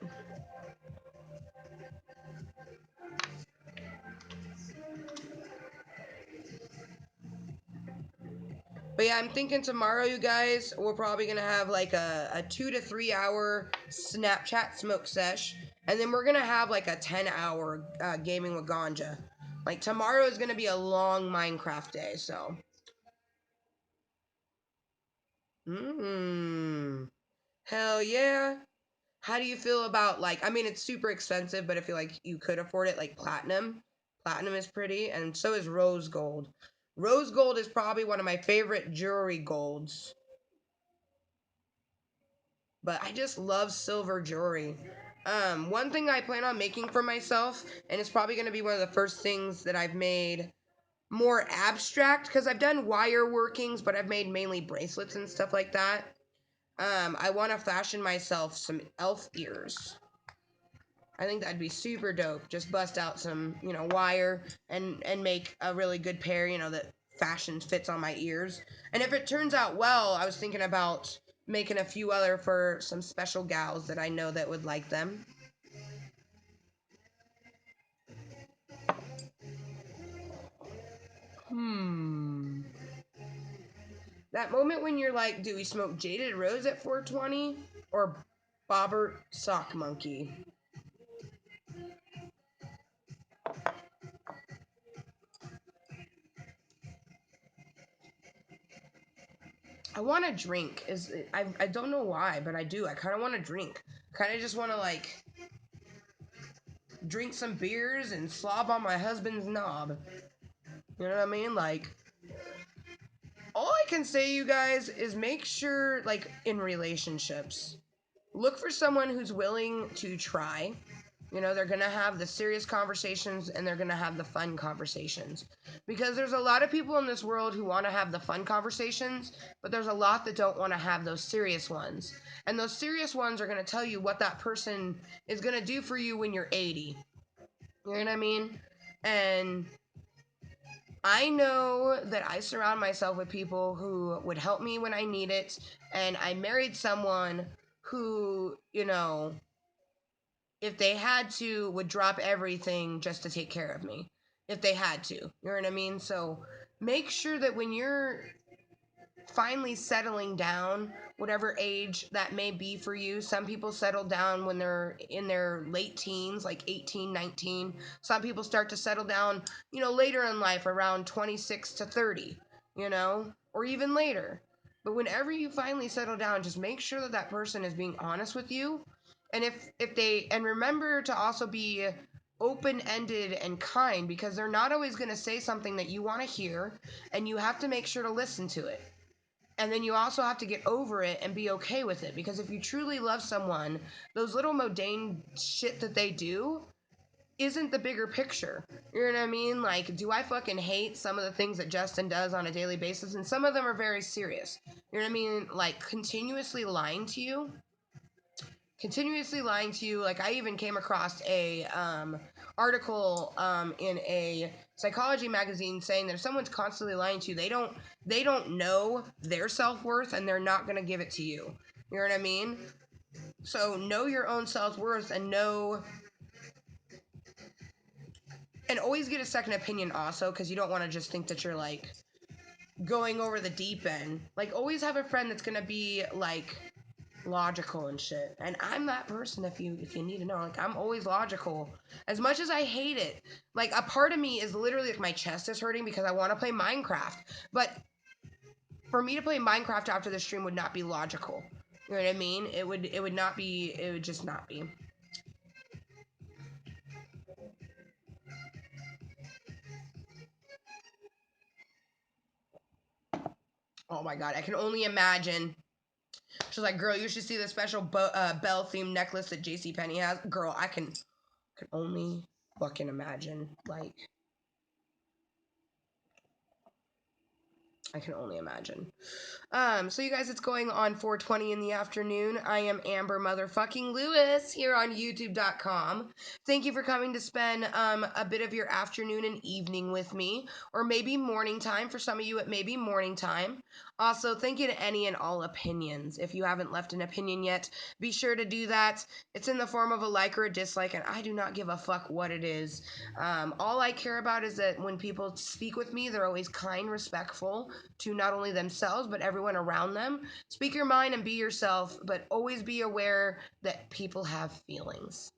But yeah, I'm thinking tomorrow, you guys, we're probably going to have like a 2 to 3 hour Snapchat smoke sesh. And then we're going to have like a 10-hour gaming with Ganja. Like, tomorrow is going to be a long Minecraft day, so. Hell yeah. How do you feel about, like, I mean, it's super expensive, but if you, like, you could afford it, like, platinum. Platinum is pretty, and so is rose gold. Rose gold is probably one of my favorite jewelry golds. But I just love silver jewelry. One thing I plan on making for myself, and it's probably going to be one of the first things that I've made more abstract, because I've done wire workings, but I've made mainly bracelets and stuff like that. I want to fashion myself some elf ears. I think that'd be super dope. Just bust out some, wire and make a really good pair, that fashion fits on my ears. And if it turns out well, I was thinking about making a few other for some special gals that I know that would like them. That moment when you're like, do we smoke Jaded Rose at 420 or Bobbert Sock Monkey? I want to drink. I don't know why, but I do. I kind of want to drink. Kind of just want to like drink some beers and slob on my husband's knob. You know what I mean? Like, all I can say, you guys, is make sure, like, in relationships, look for someone who's willing to try. They're going to have the serious conversations and they're going to have the fun conversations. Because there's a lot of people in this world who want to have the fun conversations, but there's a lot that don't want to have those serious ones. And those serious ones are going to tell you what that person is going to do for you when you're 80. You know what I mean? And I know that I surround myself with people who would help me when I need it. And I married someone who, if they had to, would drop everything just to take care of me. If they had to. You know what I mean? So make sure that when you're finally settling down, whatever age that may be for you. Some people settle down when they're in their late teens, like 18, 19. Some people start to settle down, later in life, around 26 to 30, or even later. But whenever you finally settle down, just make sure that that person is being honest with you. And and remember to also be open-ended and kind, because they're not always going to say something that you want to hear, and you have to make sure to listen to it. And then you also have to get over it and be okay with it. Because if you truly love someone, those little mundane shit that they do isn't the bigger picture. You know what I mean? Like, do I fucking hate some of the things that Justin does on a daily basis? And some of them are very serious. You know what I mean? Like, continuously lying to you. Like, I even came across a article in a psychology magazine saying that if someone's constantly lying to you, they don't know their self-worth, and they're not going to give it to you. You know what I mean? So know your own self-worth, and always get a second opinion also, because you don't want to just think that you're like going over the deep end. Like, always have a friend that's going to be like logical and shit. And I'm that person, if you need to know. Like, I'm always logical. As much as I hate it, like, a part of me is literally like my chest is hurting because I want to play Minecraft. But for me to play Minecraft after the stream would not be logical. You know what I mean? It would just not be. Oh my god, I can only imagine. She's like, girl, you should see the special bell themed necklace that JCPenney has. Girl, I can only fucking imagine. Like, I can only imagine. So you guys, it's going on 4:20 in the afternoon. I am Amber motherfucking Lewis here on YouTube.com. Thank you for coming to spend a bit of your afternoon and evening with me, or maybe morning time. For some of you, it may be morning time. Also, thank you to any and all opinions. If you haven't left an opinion yet, be sure to do that. It's in the form of a like or a dislike, and I do not give a fuck what it is. All I care about is that when people speak with me, they're always kind, respectful to not only themselves, but everyone around them. Speak your mind and be yourself, but always be aware that people have feelings.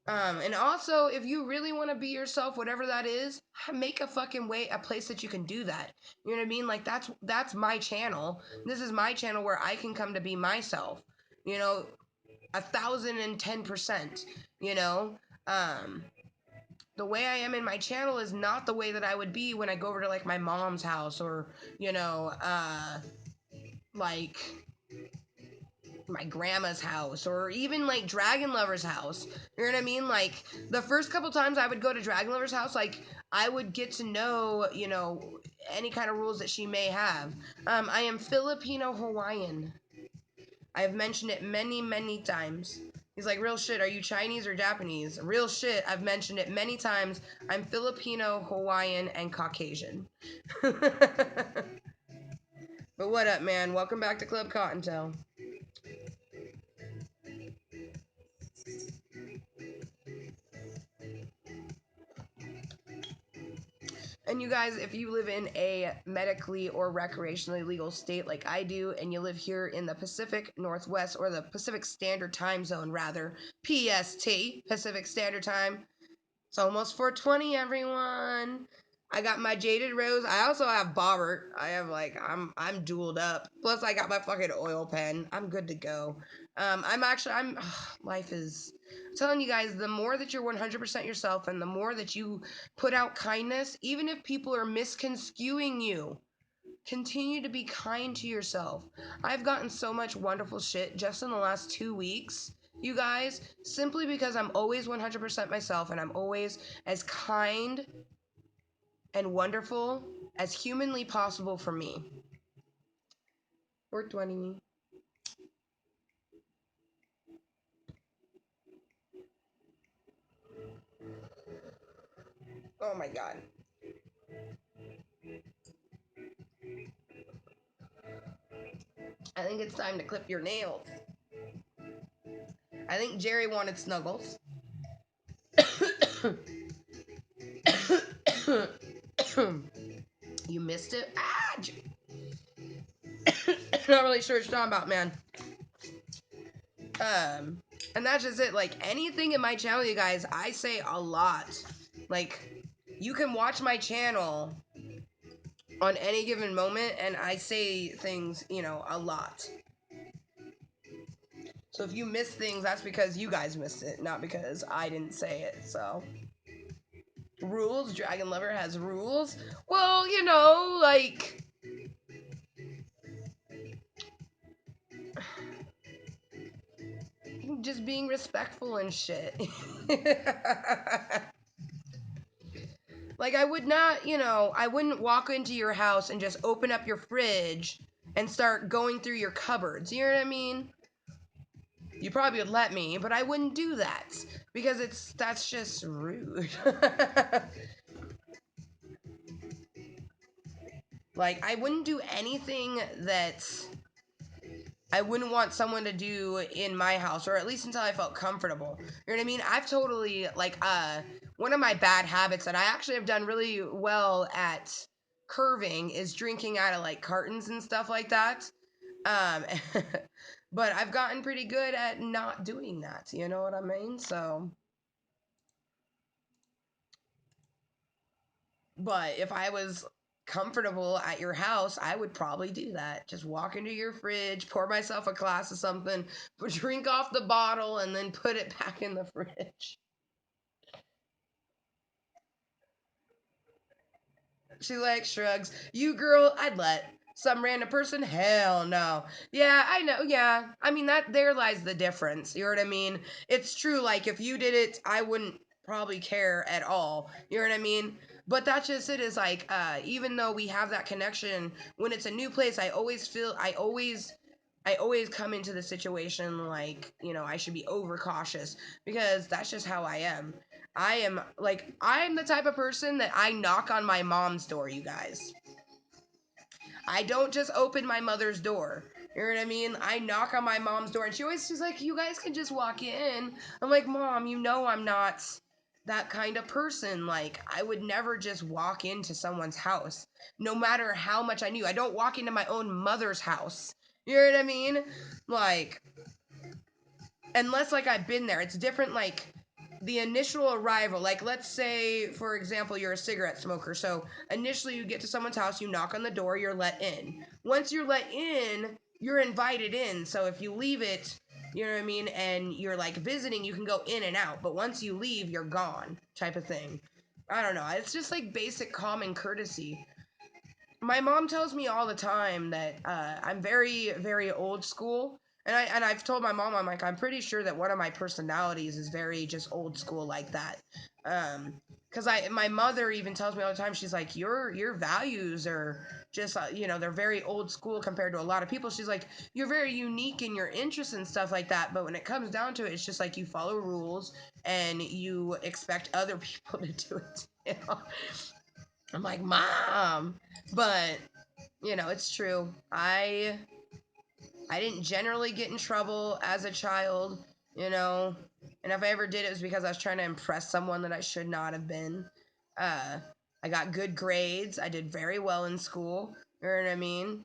And also, if you really want to be yourself, whatever that is, make a fucking a place that you can do that. You know what I mean? Like, that's my channel. This is my channel where I can come to be myself. 1,010%. the way I am in my channel is not the way that I would be when I go over to like my mom's house or, you know, like my grandma's house or even like Dragon Lover's house. You know what I mean? Like the first couple times I would go to Dragon Lover's house, like I would get to know, you know, any kind of rules that she may have. I am Filipino Hawaiian. I've mentioned it many, many times. He's like, real shit, are you Chinese or Japanese? Real shit, I've mentioned it many times. I'm Filipino, Hawaiian, and Caucasian. But what up, man? Welcome back to Klub Kottontale. And you guys, if you live in a medically or recreationally legal state like I do, and you live here in the Pacific Northwest, or the Pacific Standard Time Zone, rather, PST, Pacific Standard Time, it's almost 4:20, everyone. I got my Jaded Rose. I also have Bobbert. I have like I'm dueled up. Plus I got my fucking oil pen. I'm good to go. Life is. I'm telling you guys, the more that you're 100% yourself, and the more that you put out kindness, even if people are misconstruing you, continue to be kind to yourself. I've gotten so much wonderful shit just in the last 2 weeks, you guys, simply because I'm always 100% myself, and I'm always as kind and wonderful as humanly possible for me. 420. Oh my god. I think it's time to clip your nails. I think Jerry wanted snuggles. You missed it? Ah! Not really sure what you're talking about, man. And that's just it. Like, anything in my channel, you guys, I say a lot. Like, you can watch my channel on any given moment, and I say things, you know, a lot. So if you miss things, that's because you guys missed it, not because I didn't say it, so. Rules? Dragon Lover has rules? Well, you know, like... just being respectful and shit. Like, I would not, you know, I wouldn't walk into your house and just open up your fridge and start going through your cupboards. You know what I mean? You probably would let me, but I wouldn't do that because that's just rude. Like, I wouldn't do anything that I wouldn't want someone to do in my house, or at least until I felt comfortable. You know what I mean? I've totally, like, one of my bad habits that I actually have done really well at curving is drinking out of, like, cartons and stuff like that. But I've gotten pretty good at not doing that, you know what I mean? So, but if I was comfortable at your house, I would probably do that. Just walk into your fridge, pour myself a glass of something, drink off the bottle, and then put it back in the fridge. She like shrugs. You girl, I'd let. Some random person? Hell no. Yeah, I know. Yeah. I mean, that there lies the difference. You know what I mean? It's true. Like, if you did it, I wouldn't probably care at all. You know what I mean? But that's just it, is like, even though we have that connection, when it's a new place, I always come into the situation like, you know, I should be overcautious because that's just how I am. I'm the type of person that I knock on my mom's door, you guys. I don't just open my mother's door. You know what I mean? I knock on my mom's door, and she's like, you guys can just walk in. I'm like, Mom, you know I'm not that kind of person. Like, I would never just walk into someone's house, no matter how much I knew. I don't walk into my own mother's house. You know what I mean? Like, unless, like, I've been there. It's different, like, the initial arrival, like, let's say, for example, you're a cigarette smoker. So initially you get to someone's house, you knock on the door, you're let in. Once you're let in, you're invited in. So if you leave it You know what I mean? And you're like visiting, you can go in and out, but once you leave, you're gone, type of thing. I don't know. It's just like basic common courtesy. My mom tells me all the time that I'm very, very old school. And I've told my mom, I'm like, I'm pretty sure that one of my personalities is very just old school like that. Because my mother even tells me all the time, she's like, your values are just, they're very old school compared to a lot of people. She's like, you're very unique in your interests and stuff like that. But when it comes down to it, it's just like you follow rules and you expect other people to do it too. I'm like, Mom, but it's true. I didn't generally get in trouble as a child, you know, and if I ever did, it was because I was trying to impress someone that I should not have been. Uh, I got good grades. I did very well in school. You know what I mean?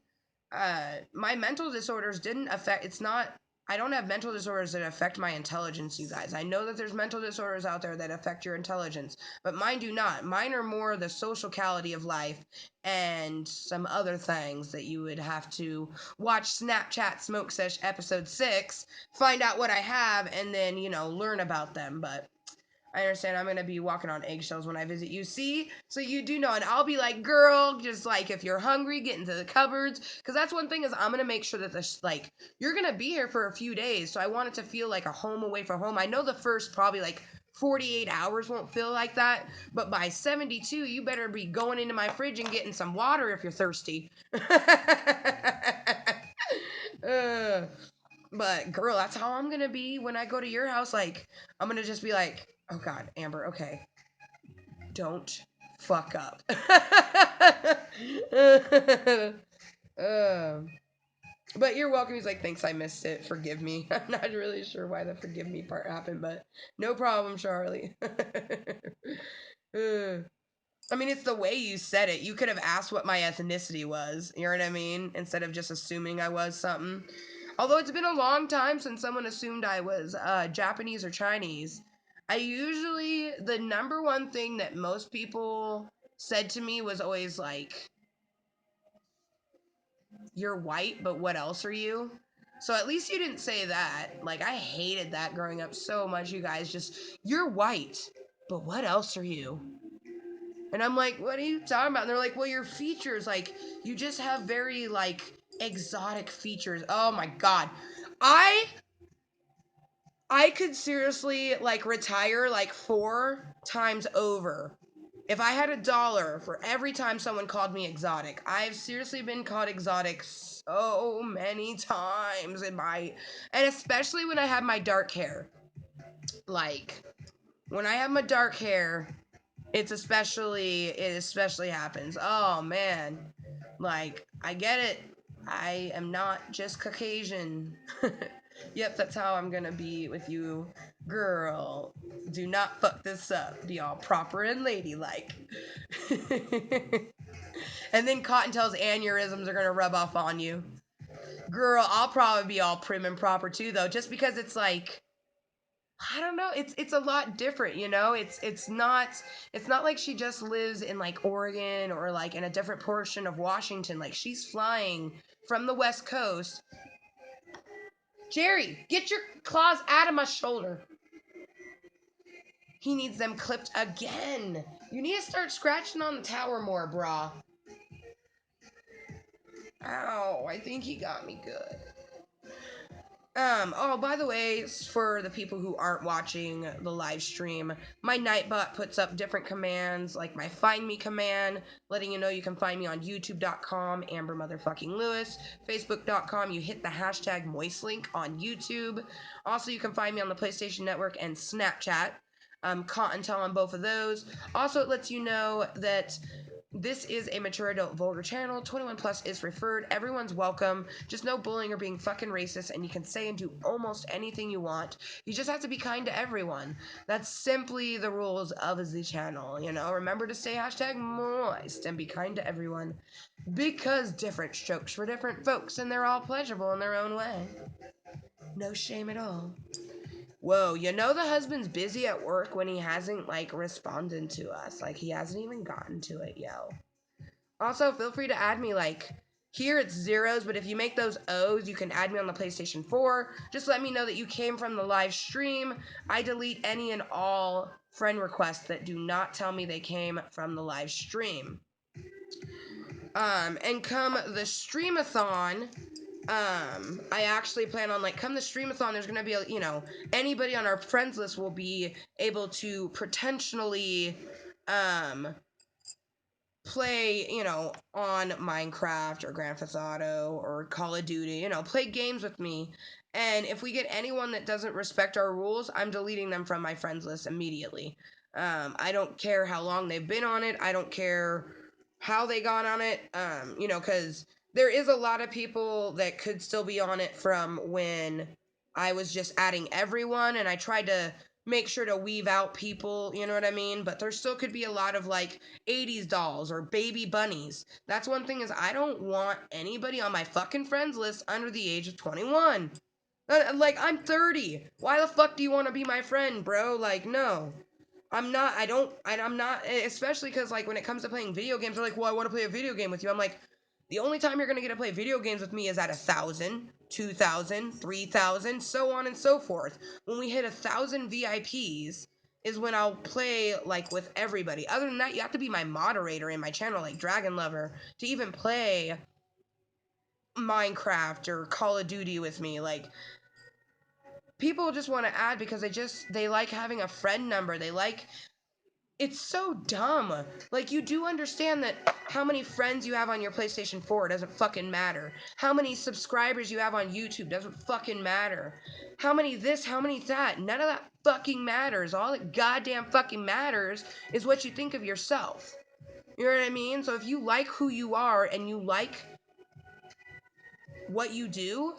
My mental disorders didn't affect. It's not. I don't have mental disorders that affect my intelligence, you guys. I know that there's mental disorders out there that affect your intelligence, but mine do not. Mine are more the sociality of life and some other things that you would have to watch Snapchat Smoke Sesh episode 6, find out what I have, and then, learn about them. But I understand I'm going to be walking on eggshells when I visit you. See? So you do know. And I'll be like, girl, just like if you're hungry, get into the cupboards. Because that's one thing is I'm going to make sure that this, like, you're going to be here for a few days. So I want it to feel like a home away from home. I know the first probably like 48 hours won't feel like that. But by 72, you better be going into my fridge and getting some water if you're thirsty. But girl, that's how I'm gonna be when I go to your house. Like, I'm gonna just be like, oh God, Amber, okay, don't fuck up. But you're welcome. He's like, thanks, I missed it. Forgive me. I'm not really sure why the forgive me part happened, but no problem, Charlie. I mean, it's the way you said it. You could have asked what my ethnicity was. You know what I mean? Instead of just assuming I was something. Although it's been a long time since someone assumed I was Japanese or Chinese. The number one thing that most people said to me was always like, you're white, but what else are you? So at least you didn't say that. Like, I hated that growing up so much, you guys. Just, you're white, but what else are you? And I'm like, what are you talking about? And they're like, well, your features, like, you just have very, like, exotic features. Oh my God. I could seriously, like, retire, like, 4 times over. If I had $1 for every time someone called me exotic. I've seriously been called exotic so many times and especially when I have my dark hair. Like, when I have my dark hair, it especially happens. Oh man. Like, I get it. I am not just Caucasian. Yep, that's how I'm gonna be with you, girl. Do not fuck this up. Be all proper and ladylike. And then Cottontail's aneurysms are gonna rub off on you. Girl, I'll probably be all prim and proper too, though, just because it's like, I don't know. It's a lot different, you know. It's not like she just lives in like Oregon or like in a different portion of Washington. Like, she's flying from the West Coast. Jerry, get your claws out of my shoulder. He needs them clipped again. You need to start scratching on the tower more, brah. Ow, I think he got me good. Oh, by the way, for the people who aren't watching the live stream, my Nightbot puts up different commands, like my Find Me command, letting you know you can find me on YouTube.com, Amber Motherfucking Lewis, Facebook.com, you hit the hashtag Mooiisstt link on YouTube. Also, you can find me on the PlayStation Network and Snapchat, Kottontale on both of those. Also, it lets you know that this is a mature adult vulgar channel. 21 plus is referred. Everyone's welcome. Just no bullying or being fucking racist, and you can say and do almost anything you want. You just have to be kind to everyone. That's simply the rules of the channel, you know? Remember to say hashtag Mooiisstt and be kind to everyone. Because different strokes for different folks, and they're all pleasurable in their own way. No shame at all. Whoa, you know the husband's busy at work when he hasn't, like, responded to us. Like, he hasn't even gotten to it, yo. Also, feel free to add me, like, Here it's zeros, but if you make those O's, you can add me on the PlayStation 4. Just let me know that you came from the live stream. I delete any and all friend requests that do not tell me they came from the live stream. And come the streamathon, I actually plan on, like, come the streamathon, there's gonna be anybody on our friends list will be able to potentially play, on Minecraft or Grand Theft Auto or Call of Duty, play games with me. And if we get anyone that doesn't respect our rules, I'm deleting them from my friends list immediately. I don't care how long they've been on it. I don't care how they got on it. Because there is a lot of people that could still be on it from when I was just adding everyone, and I tried to make sure to weave out people, you know what I mean? But there still could be a lot of, like, 80s dolls or baby bunnies. That's one thing, is I don't want anybody on my fucking friends list under the age of 21. Like, I'm 30. Why the fuck do you want to be my friend, bro? Like, no. I'm not, I'm not, especially because, like, when it comes to playing video games, they're like, well, I want to play a video game with you. I'm like, the only time you're going to get to play video games with me is at 1,000, 2,000, 3,000, so on and so forth. When we hit 1,000 VIPs is when I'll play, like, with everybody. Other than that, you have to be my moderator in my channel, like Dragon Lover, to even play Minecraft or Call of Duty with me. Like, people just want to add because they like having a friend number. It's so dumb. Like, you do understand that how many friends you have on your PlayStation 4 doesn't fucking matter. How many subscribers you have on YouTube doesn't fucking matter. How many this, how many that, none of that fucking matters. All that goddamn fucking matters is what you think of yourself. You know what I mean? So if you like who you are and you like what you do,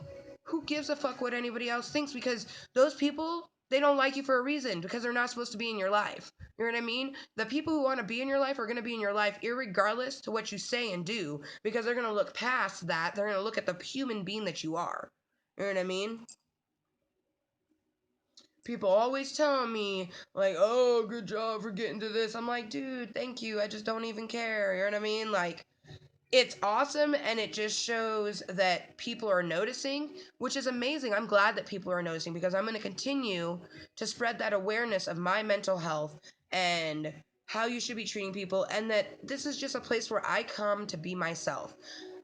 who gives a fuck what anybody else thinks? Because those people, they don't like you for a reason, because they're not supposed to be in your life. You know what I mean? The people who want to be in your life are going to be in your life irregardless to what you say and do, because they're going to look past that. They're going to look at the human being that you are. You know what I mean? People always telling me, like, oh, good job for getting to this. I'm like, dude, thank you. I just don't even care. You know what I mean? Like, it's awesome, and it just shows that people are noticing, which is amazing. I'm glad that people are noticing, because I'm going to continue to spread that awareness of my mental health and how you should be treating people, and that this is just a place where I come to be myself.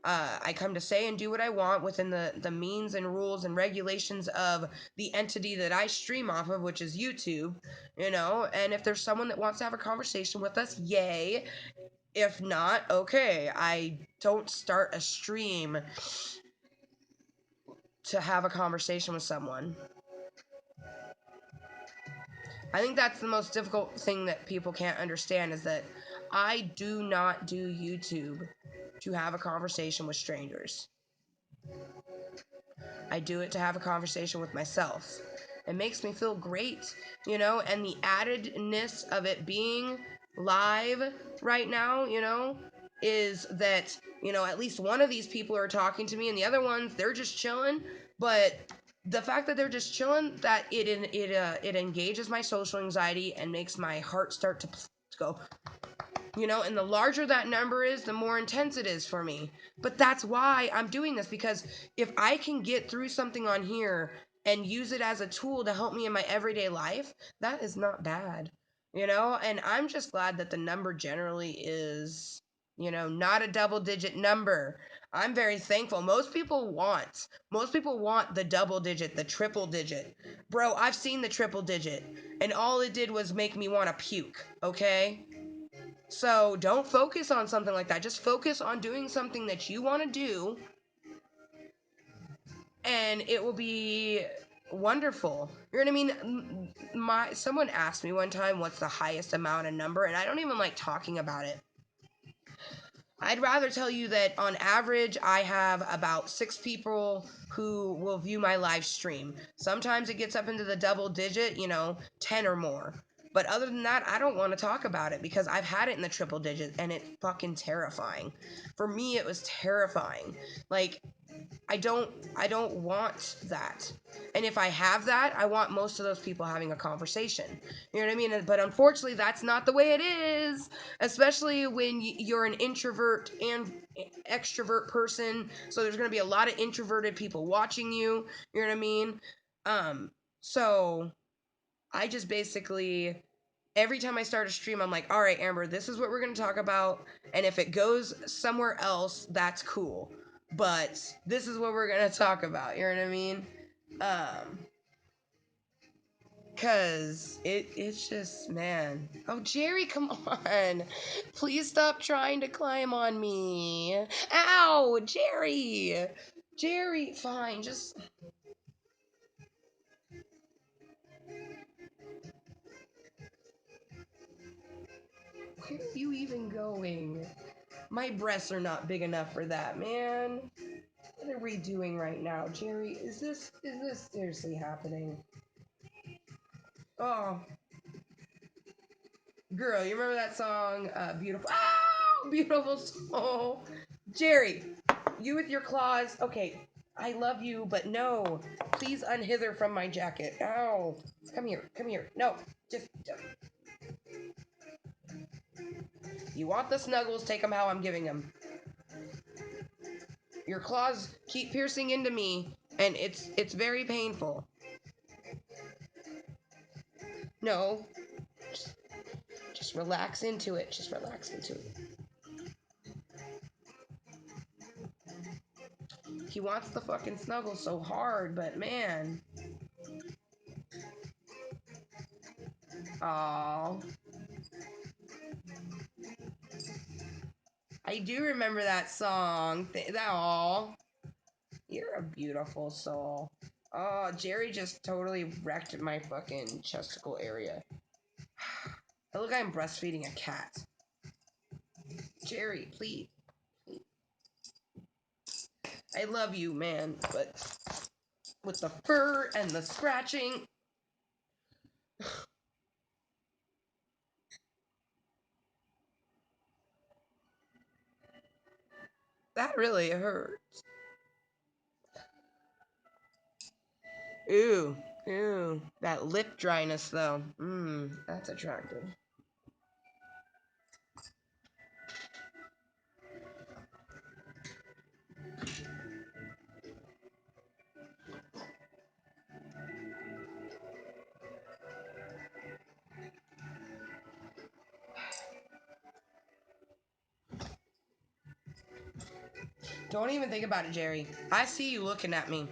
I come to say and do what I want within the means and rules and regulations of the entity that I stream off of, which is YouTube, and if there's someone that wants to have a conversation with us, yay. If not, okay. I don't start a stream to have a conversation with someone. I think that's the most difficult thing that people can't understand, is that I do not do YouTube to have a conversation with strangers. I do it to have a conversation with myself. It makes me feel great, and the addedness of it being live right now, is that, at least one of these people are talking to me, and the other ones, they're just chilling. But the fact that they're just chilling, that it engages my social anxiety and makes my heart start to go, and the larger that number is, the more intense it is for me. But that's why I'm doing this, because if I can get through something on here and use it as a tool to help me in my everyday life, that is not bad, and I'm just glad that the number generally is, not a double digit number. I'm very thankful. Most people want the double digit, the triple digit. Bro, I've seen the triple digit, and all it did was make me want to puke, okay? So don't focus on something like that. Just focus on doing something that you want to do, and it will be wonderful. You know what I mean? Someone asked me one time what's the highest amount of number, and I don't even like talking about it. I'd rather tell you that on average, I have about 6 people who will view my live stream. Sometimes it gets up into the double digit, 10 or more. But other than that, I don't want to talk about it, because I've had it in the triple digit, and it's fucking terrifying. For me, it was terrifying. Like, I don't want that. And if I have that, I want most of those people having a conversation. You know what I mean? But unfortunately, that's not the way it is, especially when you're an introvert and extrovert person. So there's going to be a lot of introverted people watching you. You know what I mean? So I just basically every time I start a stream, I'm like, all right, Amber, this is what we're going to talk about. And if it goes somewhere else, that's cool. But this is what we're going to talk about. You know what I mean? Cause it's just, man. Oh, Jerry, come on. Please stop trying to climb on me. Ow, Jerry. Jerry, fine, just. Where are you even going? My breasts are not big enough for that, man. What are we doing right now, Jerry? Is this seriously happening? Oh, girl, you remember that song, Beautiful? Oh, Beautiful Soul. Jerry, you with your claws. Okay, I love you, but no. Please unhither from my jacket. Ow. Come here, come here. No, just. You want the snuggles, take them how I'm giving them. Your claws keep piercing into me, and it's very painful. No. Just relax into it. Just relax into it. He wants the fucking snuggle so hard, but man. Aww. I do remember that song. Aww. You're a beautiful soul. Oh, Jerry just totally wrecked my fucking chesticle area. I look like I'm breastfeeding a cat. Jerry, please. I love you, man, but with the fur and the scratching. That really hurts. Ooh, ooh. That lip dryness, though. That's attractive. Don't even think about it, Jerry. I see you looking at me.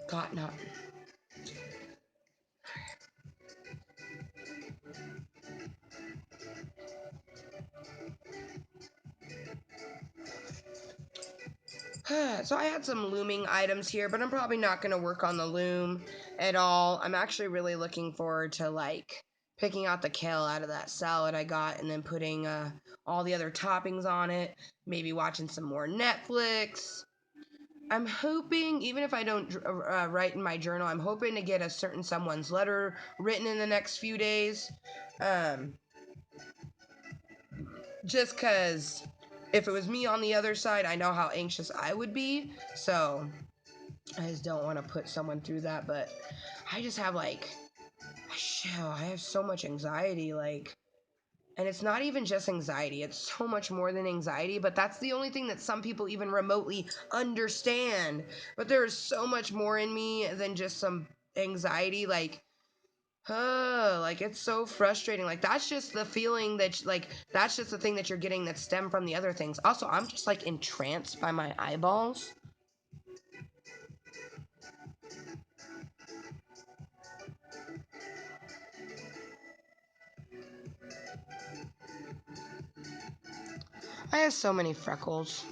God, not. So I had some looming items here, but I'm probably not going to work on the loom at all. I'm actually really looking forward to, like, picking out the kale out of that salad I got and then putting all the other toppings on it. Maybe watching some more Netflix. I'm hoping, even if I don't write in my journal, I'm hoping to get a certain someone's letter written in the next few days. Just because if it was me on the other side, I know how anxious I would be. So I just don't want to put someone through that. But I just have like, I have so much anxiety. Like, and it's not even just anxiety, it's so much more than anxiety, but that's the only thing that some people even remotely understand. But there is so much more in me than just some anxiety. Like it's so frustrating. Like, that's just the feeling that, like, that's just the thing that you're getting that stem from the other things. Also, I'm just, like, entranced by my eyeballs. I have so many freckles.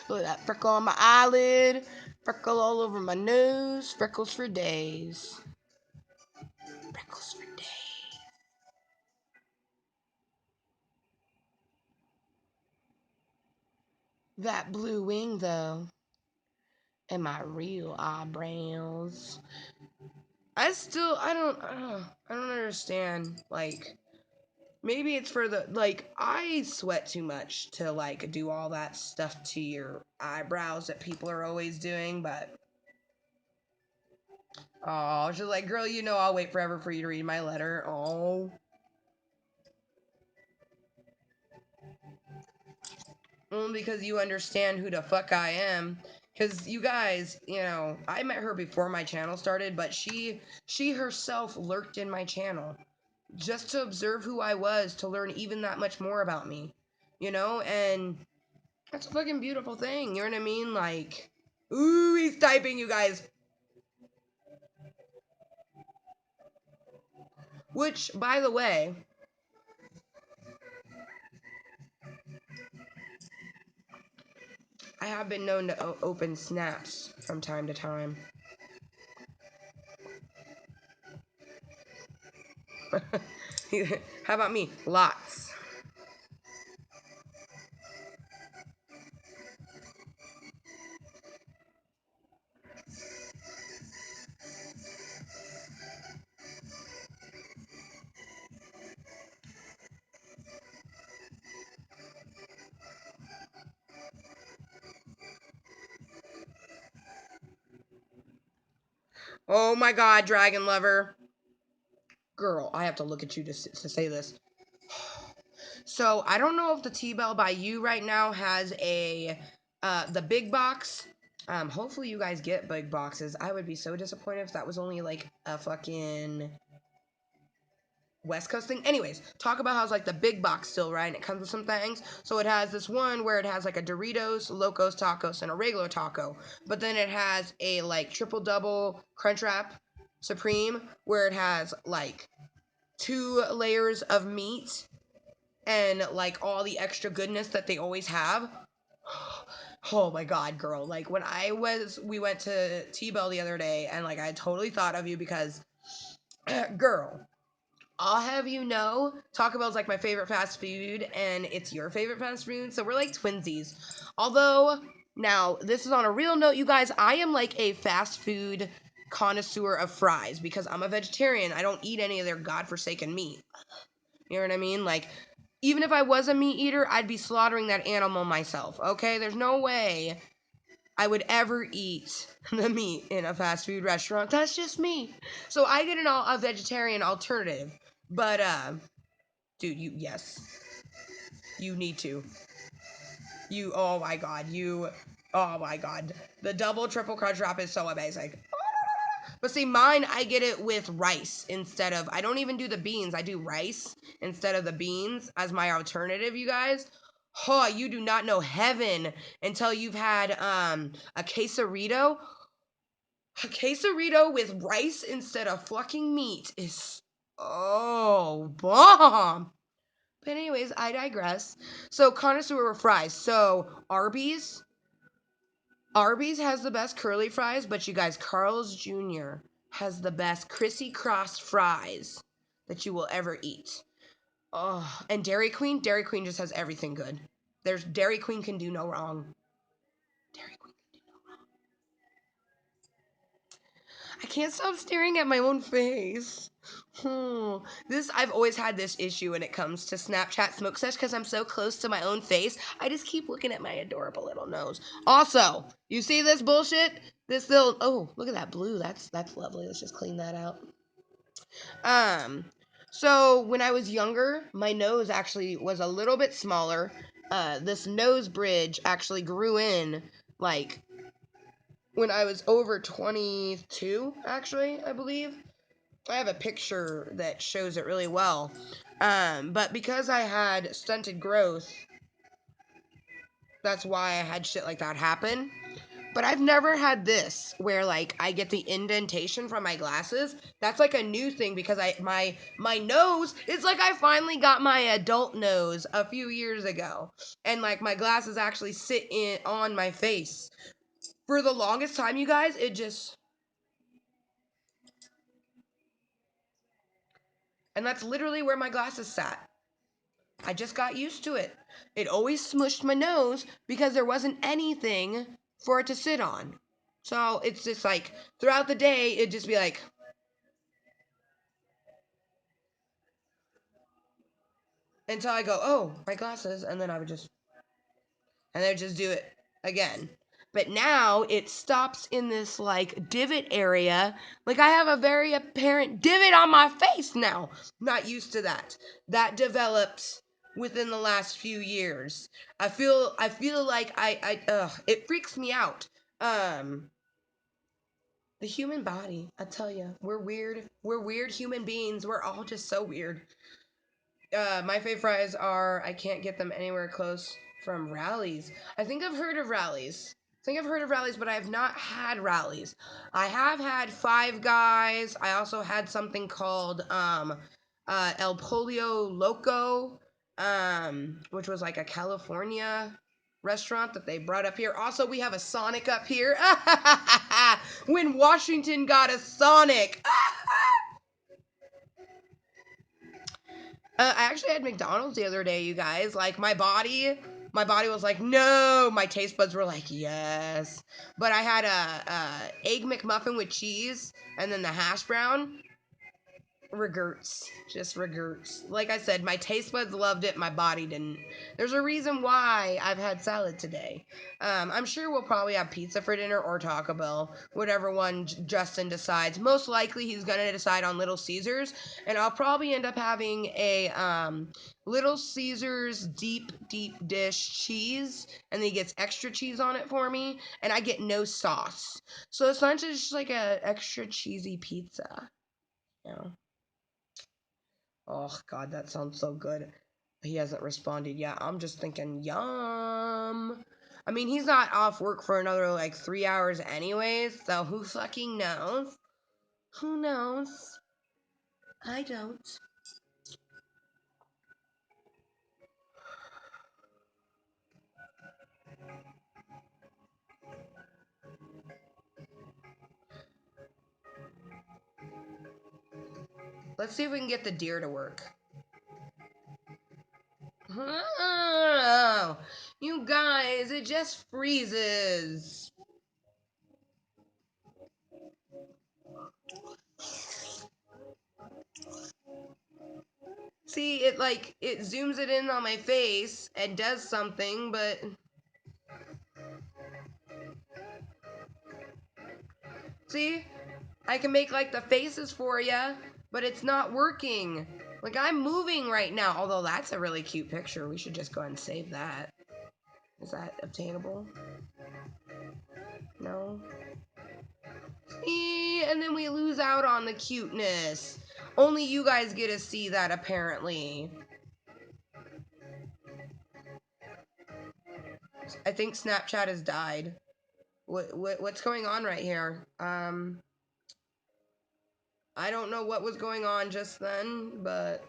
Look at that freckle on my eyelid, freckle all over my nose, freckles for days. Freckles for days. That blue wing, though, and my real eyebrows. I don't understand. Like, maybe it's for the, like, I sweat too much to, like, do all that stuff to your eyebrows that people are always doing, but, oh, she's like, girl, you know I'll wait forever for you to read my letter. Oh. Because you understand who the fuck I am. Because you guys, you know, I met her before my channel started, but she herself lurked in my channel just to observe who I was, to learn even that much more about me, you know? And that's a fucking beautiful thing, you know what I mean? Like, ooh, he's typing, you guys. Which, by the way, I have been known to open snaps from time to time. How about me? Lots. Oh my god, Dragon Lover. Girl, I have to look at you to say this. So, I don't know if the T-Bell by you right now has a, the big box. Hopefully you guys get big boxes. I would be so disappointed if that was only, like, a fucking West Coast thing. Anyways, talk about how it's, like, the big box still, right? And it comes with some things. So, it has this one where it has, like, a Doritos, Locos Tacos, and a regular taco. But then it has a, like, triple-double Crunchwrap Supreme where it has, like, 2 layers of meat and, like, all the extra goodness that they always have. Oh my god, girl. Like, when we went to T-Bell the other day, and, like, I totally thought of you because, girl, I'll have you know, Taco Bell's, like, my favorite fast food, and it's your favorite fast food, so we're, like, twinsies. Although, now, this is on a real note, you guys, I am, like, a fast food connoisseur of fries, because I'm a vegetarian. I don't eat any of their godforsaken meat. You know what I mean? Like, even if I was a meat eater, I'd be slaughtering that animal myself, okay? There's no way I would ever eat the meat in a fast food restaurant. That's just me. So I get a vegetarian alternative. But, dude, yes. You need to. Oh my god, oh my god. The double, triple crunch wrap is so amazing. But see, mine, I get it with rice instead of, I don't even do the beans. I do rice instead of the beans as my alternative, you guys. Oh, you do not know heaven until you've had a quesarito. A quesarito with rice instead of fucking meat is, oh, bomb. But anyways, I digress. So, connoisseur of fries. So, Arby's has the best curly fries, but you guys, Carl's Jr. has the best criss-cross fries that you will ever eat. Oh, and Dairy Queen just has everything good. Dairy Queen can do no wrong. Dairy Queen can do no wrong. I can't stop staring at my own face. I've always had this issue when it comes to Snapchat Smoke Sesh because I'm so close to my own face. I just keep looking at my adorable little nose. Also, you see this bullshit? This little, oh, look at that blue. That's lovely. Let's just clean that out. So when I was younger, my nose actually was a little bit smaller. This nose bridge actually grew in, like, when I was over 22, actually, I believe. I have a picture that shows it really well. But because I had stunted growth, that's why I had shit like that happen. But I've never had this where, like, I get the indentation from my glasses. That's like a new thing because my nose, it's like I finally got my adult nose a few years ago. And, like, my glasses actually sit on my face. For the longest time, you guys, and that's literally where my glasses sat. I just got used to it. It always smushed my nose because there wasn't anything for it to sit on. So it's just like throughout the day, it'd just be like, until I go, oh, my glasses, and then I would just do it again. But now it stops in this like divot area. Like I have a very apparent divot on my face now. Not used to that. That developed within the last few years. I feel like it freaks me out. The human body, I tell you, we're weird. We're weird human beings. We're all just so weird. My fave fries are, I can't get them anywhere close from Rallies. I think I've heard of Rallies. But I have not had Rallies. I have had Five Guys. I also had something called El Pollo Loco, which was like a California restaurant that they brought up here. Also, we have a Sonic up here. When Washington got a Sonic. I actually had McDonald's the other day, you guys. Like, my body was like, no. My taste buds were like, yes. But I had a Egg McMuffin with cheese, and then the hash brown. Regrets. Just regrets. Like I said, my taste buds loved it, my body didn't. There's a reason why I've had salad today. I'm sure we'll probably have pizza for dinner or Taco Bell, whatever one Justin decides. Most likely he's gonna decide on Little Caesars, and I'll probably end up having a Little Caesars deep dish cheese, and then he gets extra cheese on it for me, and I get no sauce. So it's not just like a extra cheesy pizza, you know. Oh, God, that sounds so good. He hasn't responded yet. I'm just thinking, yum. I mean, he's not off work for another, like, 3 hours anyways, so who fucking knows? Who knows? I don't. Let's see if we can get the deer to work. Oh, you guys, it just freezes. See, it zooms it in on my face and does something, but... See? I can make, like, the faces for you, but it's not working. Like, I'm moving right now, although that's a really cute picture. We should just go ahead and save that. Is that obtainable? No? See? And then we lose out on the cuteness. Only you guys get to see that, apparently. I think Snapchat has died. What's going on right here? I don't know what was going on just then, but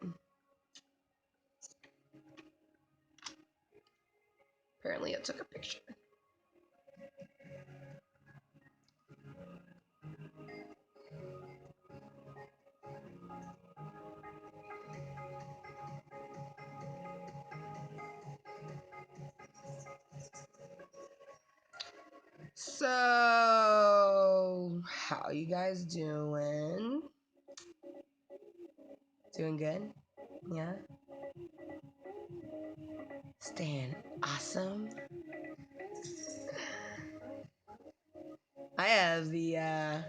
apparently it took a picture. So, how you guys doing? Doing good? Yeah? Staying awesome? I have the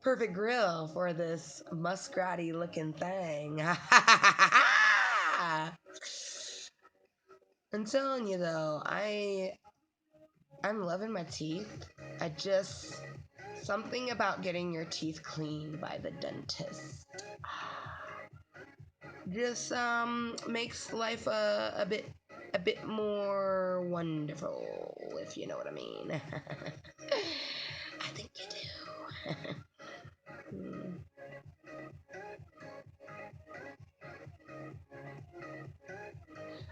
perfect grill for this muskratty looking thing. I'm telling you though, I'm loving my teeth. Something about getting your teeth cleaned by the dentist just makes life a bit more wonderful, if you know what I mean. I think you do.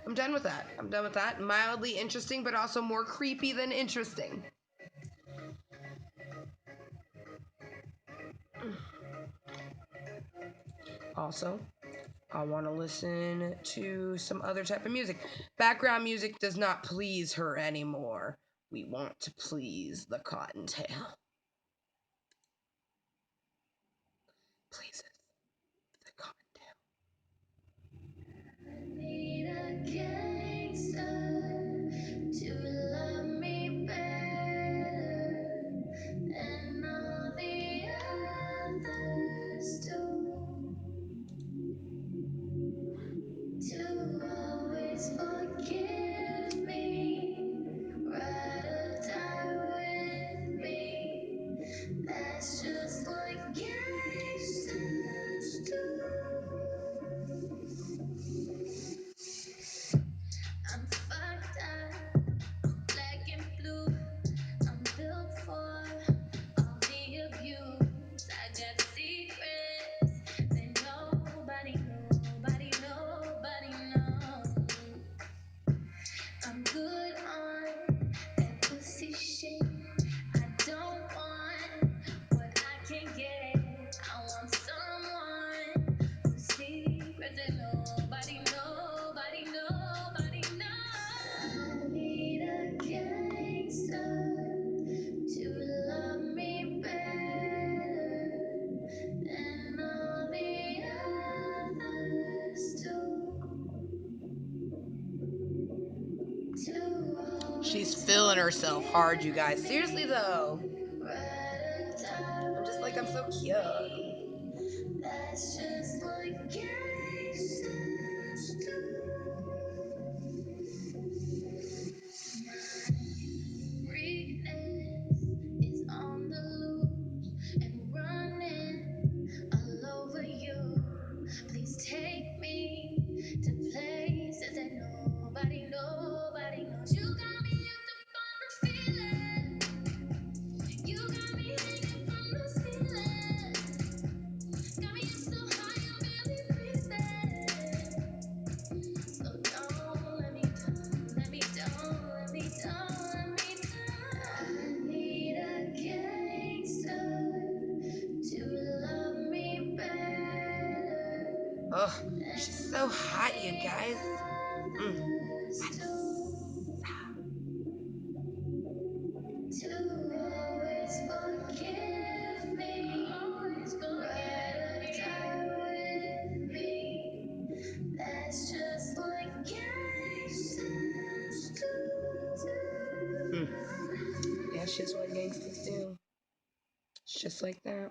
I'm done with that. Mildly interesting, but also more creepy than interesting. Also, I want to listen to some other type of music. Background music does not please her anymore. We want to please the Cottontail. Pleases the Cottontail. She's feeling herself hard, you guys. Seriously, though. I'm just like, I'm so cute. That's just what gangsters do. Is on the loose and running all over you. Please take me to places that nobody knows. You got me at the feeling. You got me hanging from the ceiling. Got me up so high, I'm barely breathing. So don't let me down, let me down, let me down, let me down. I need a gangster to love me better. Oh, she's so hot, you guys. To always forgive me, always forgive me. That's just what gangsters do. That's just what gangsters do. It's just like that.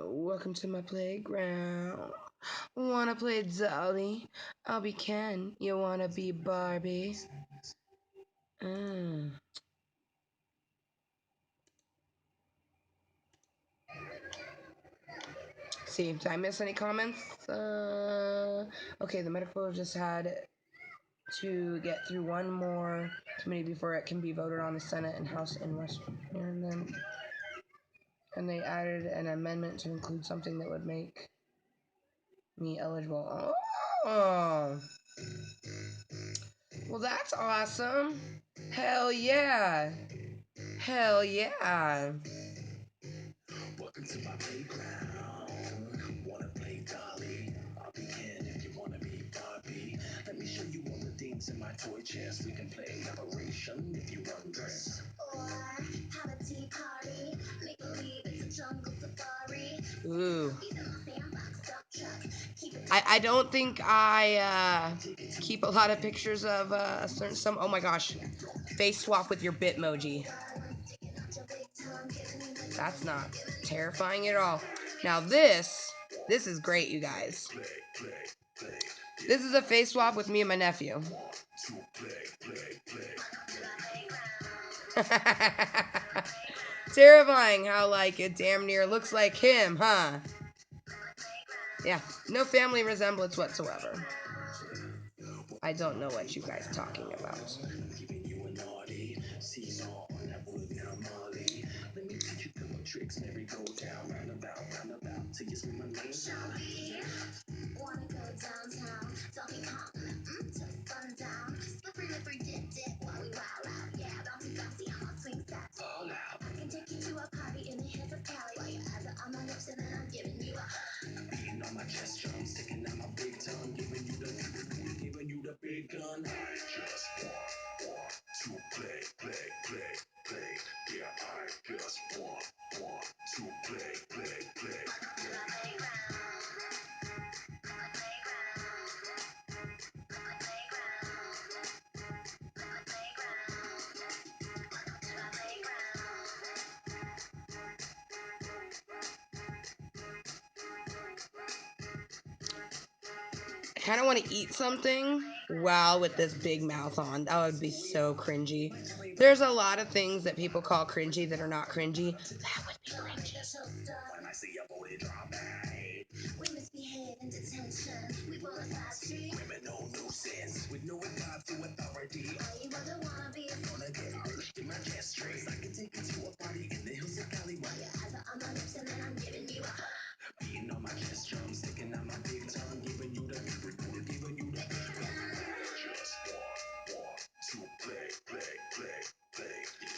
Welcome to my playground. Wanna play Dolly? I'll be Ken. You wanna be Barbie? See, did I miss any comments? Okay, the metaphor just had to get through one more committee before it can be voted on the Senate and House and West. And they added an amendment to include something that would make me eligible. Oh, well, that's awesome. Hell yeah. Hell yeah. Welcome to my playground. Wanna play Dolly? I'll be Ken if you wanna be Barbie. Let me show you all the things in my toy chest. We can play Operation if you undress. Or have a tea party. Make believe it's a jungle safari. Ooh. I don't think I keep a lot of pictures of some. Oh my gosh. Face swap with your Bitmoji. That's not terrifying at all. Now this is great, you guys. This is a face swap with me and my nephew. Terrifying how like it damn near looks like him, huh? Yeah, no family resemblance whatsoever. I don't know what you guys are talking about. Let me teach you a couple tricks, maybe go down, roundabout, till you swim my nose out. Wanna go downtown, tell me to sundown. Slippery, dip, while we wild out. Yeah, bouncy, on my swing set. Fall out. I can take you to a party in the hills of Cali. While your eyes are on my lips and then I'm giving you a beating on my chest drum, sticking out my big tongue, giving you the big gun. I just want to play. Yeah, I just want to play. I kind of want to eat something while with this big mouth on. That would be so cringy. There's a lot of things that people call cringy that are not cringy. That would be cringy. When I see a booty drop, we misbehave in detention. We pull a fast street. Women no nuisance. With no regard to authority. All you ever wanna be is gonna get pushed in my chest straight. I can take you to a party in the hills of Cali. While your eyes are on my lips and then I'm giving you a beating on my chest drum, sticking out my big tongue, giving you the just want to play.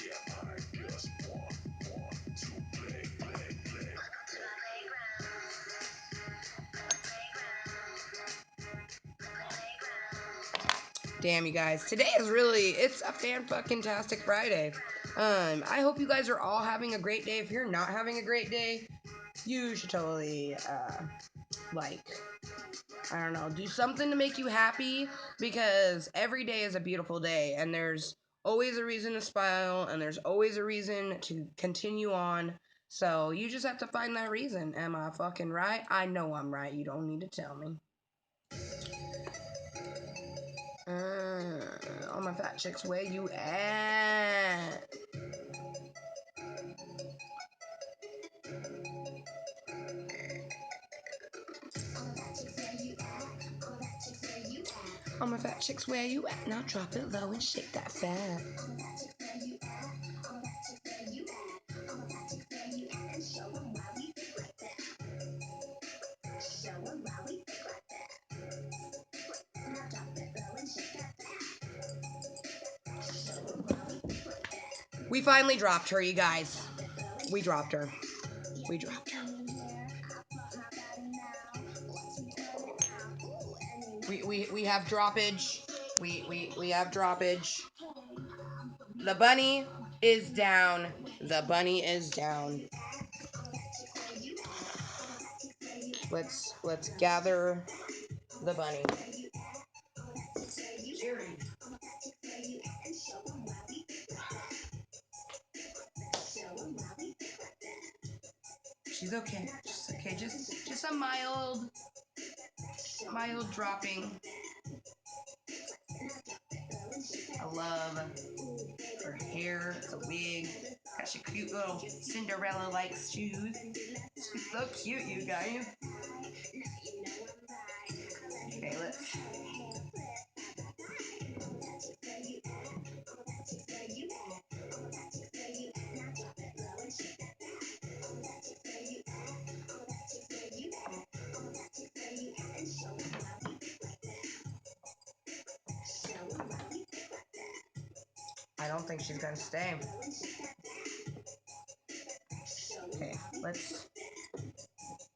Yeah, I just want to play. Damn, you guys. Today is it's a Fanfuckintastic Friday. I hope you guys are all having a great day. If you're not having a great day, you should totally, like, I don't know, do something to make you happy, because every day is a beautiful day, and there's always a reason to smile, and there's always a reason to continue on. So you just have to find that reason. Am I fucking right? I know I'm right. You don't need to tell me. All my fat chicks, where you at? All my fat chicks, where you at? Now drop it low and shake that fat. We finally dropped her, you guys. We dropped her. We dropped her. We have droppage. We have droppage. The bunny is down. The bunny is down. Let's gather the bunny. She's okay. She's okay. Just a mild dropping. I love her hair, the wig. Got your cute little Cinderella-like shoes. She's so cute, you guys. Okay, let's. I don't think she's gonna stay. Okay, let's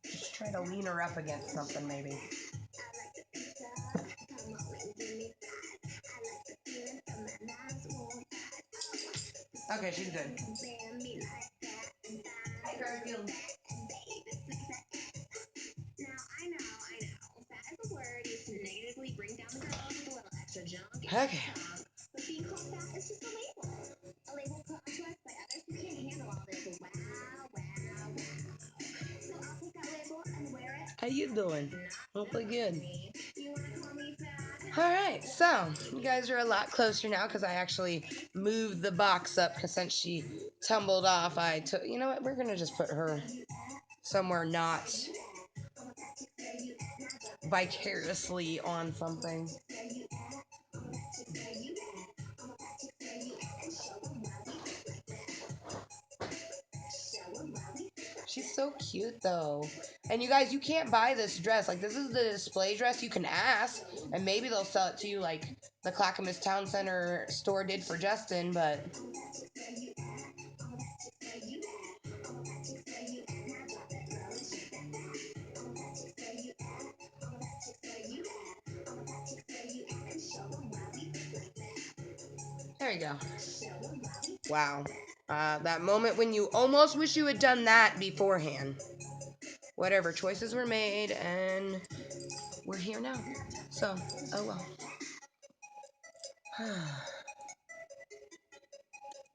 just try to lean her up against something, maybe. Okay, she's good. Hi, Garfield. Okay. How you doing? Hopefully good. Alright, so you guys are a lot closer now because I actually moved the box up because since she tumbled off, I took, you know what, we're going to just put her somewhere not vicariously on something. She's so cute though. And you guys, you can't buy this dress. Like, this is the display dress. You can ask, and maybe they'll sell it to you like the Clackamas Town Center store did for Justin, but there you go. Wow. That moment when you almost wish you had done that beforehand. Whatever, choices were made, and we're here now. So, oh well.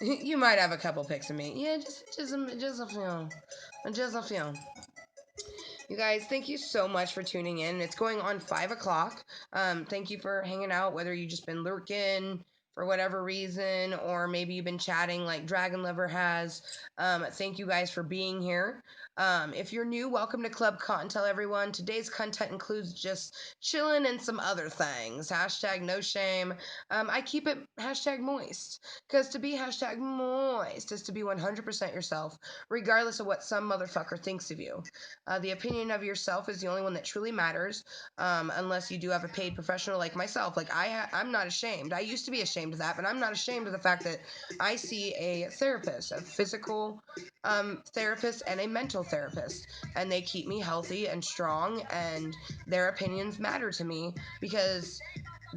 You might have a couple pics of me. Yeah, just a few. Just a few. You guys, thank you so much for tuning in. It's going on 5 o'clock. Thank you for hanging out, whether you've just been lurking for whatever reason, or maybe you've been chatting like Dragon Lover has. Thank you guys for being here. If you're new, welcome to Klub Kottontale, everyone. Today's content includes just chilling and some other things. Hashtag no shame. I keep it hashtag moist, because to be hashtag moist is to be 100% yourself, regardless of what some motherfucker thinks of you. The opinion of yourself is the only one that truly matters, unless you do have a paid professional like myself. Like, I'm not ashamed. I used to be ashamed of that, but I'm not ashamed of the fact that I see a therapist, a physical therapist and a mental therapist, and they keep me healthy and strong, and their opinions matter to me because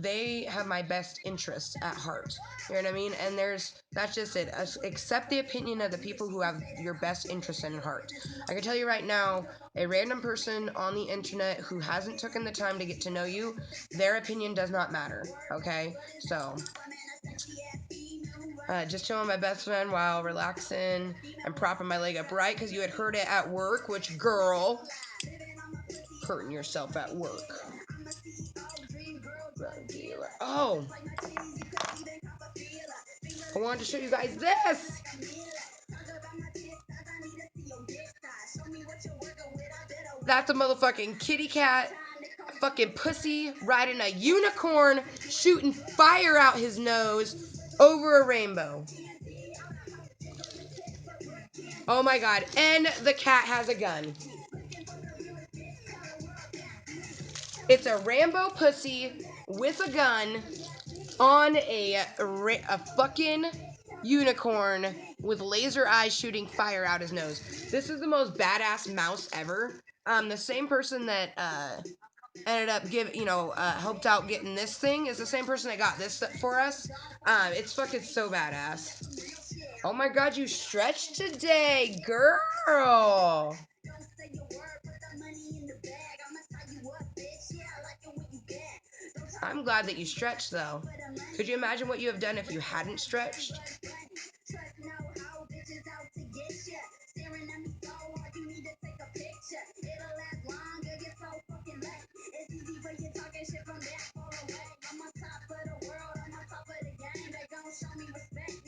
they have my best interests at heart. You know what I mean? And that's just it. Accept the opinion of the people who have your best interest in heart. I can tell you right now, a random person on the internet who hasn't taken the time to get to know you, their opinion does not matter. Okay? So, just chilling with my best friend while relaxing and propping my leg up right because you had heard it at work, which, girl, hurting yourself at work. Oh, I wanted to show you guys this. That's a motherfucking kitty cat, fucking pussy riding a unicorn, shooting fire out his nose over a rainbow. Oh my god, and the cat has a gun. It's a Rambo pussy with a gun on a fucking unicorn with laser eyes shooting fire out his nose. This is the most badass mouse ever. The same person that ended up helped out getting this thing is the same person that got this for us. It's fucking so badass. Oh my god, you stretched today, girl. I'm glad that you stretched, though. Could you imagine what you have done if you hadn't stretched?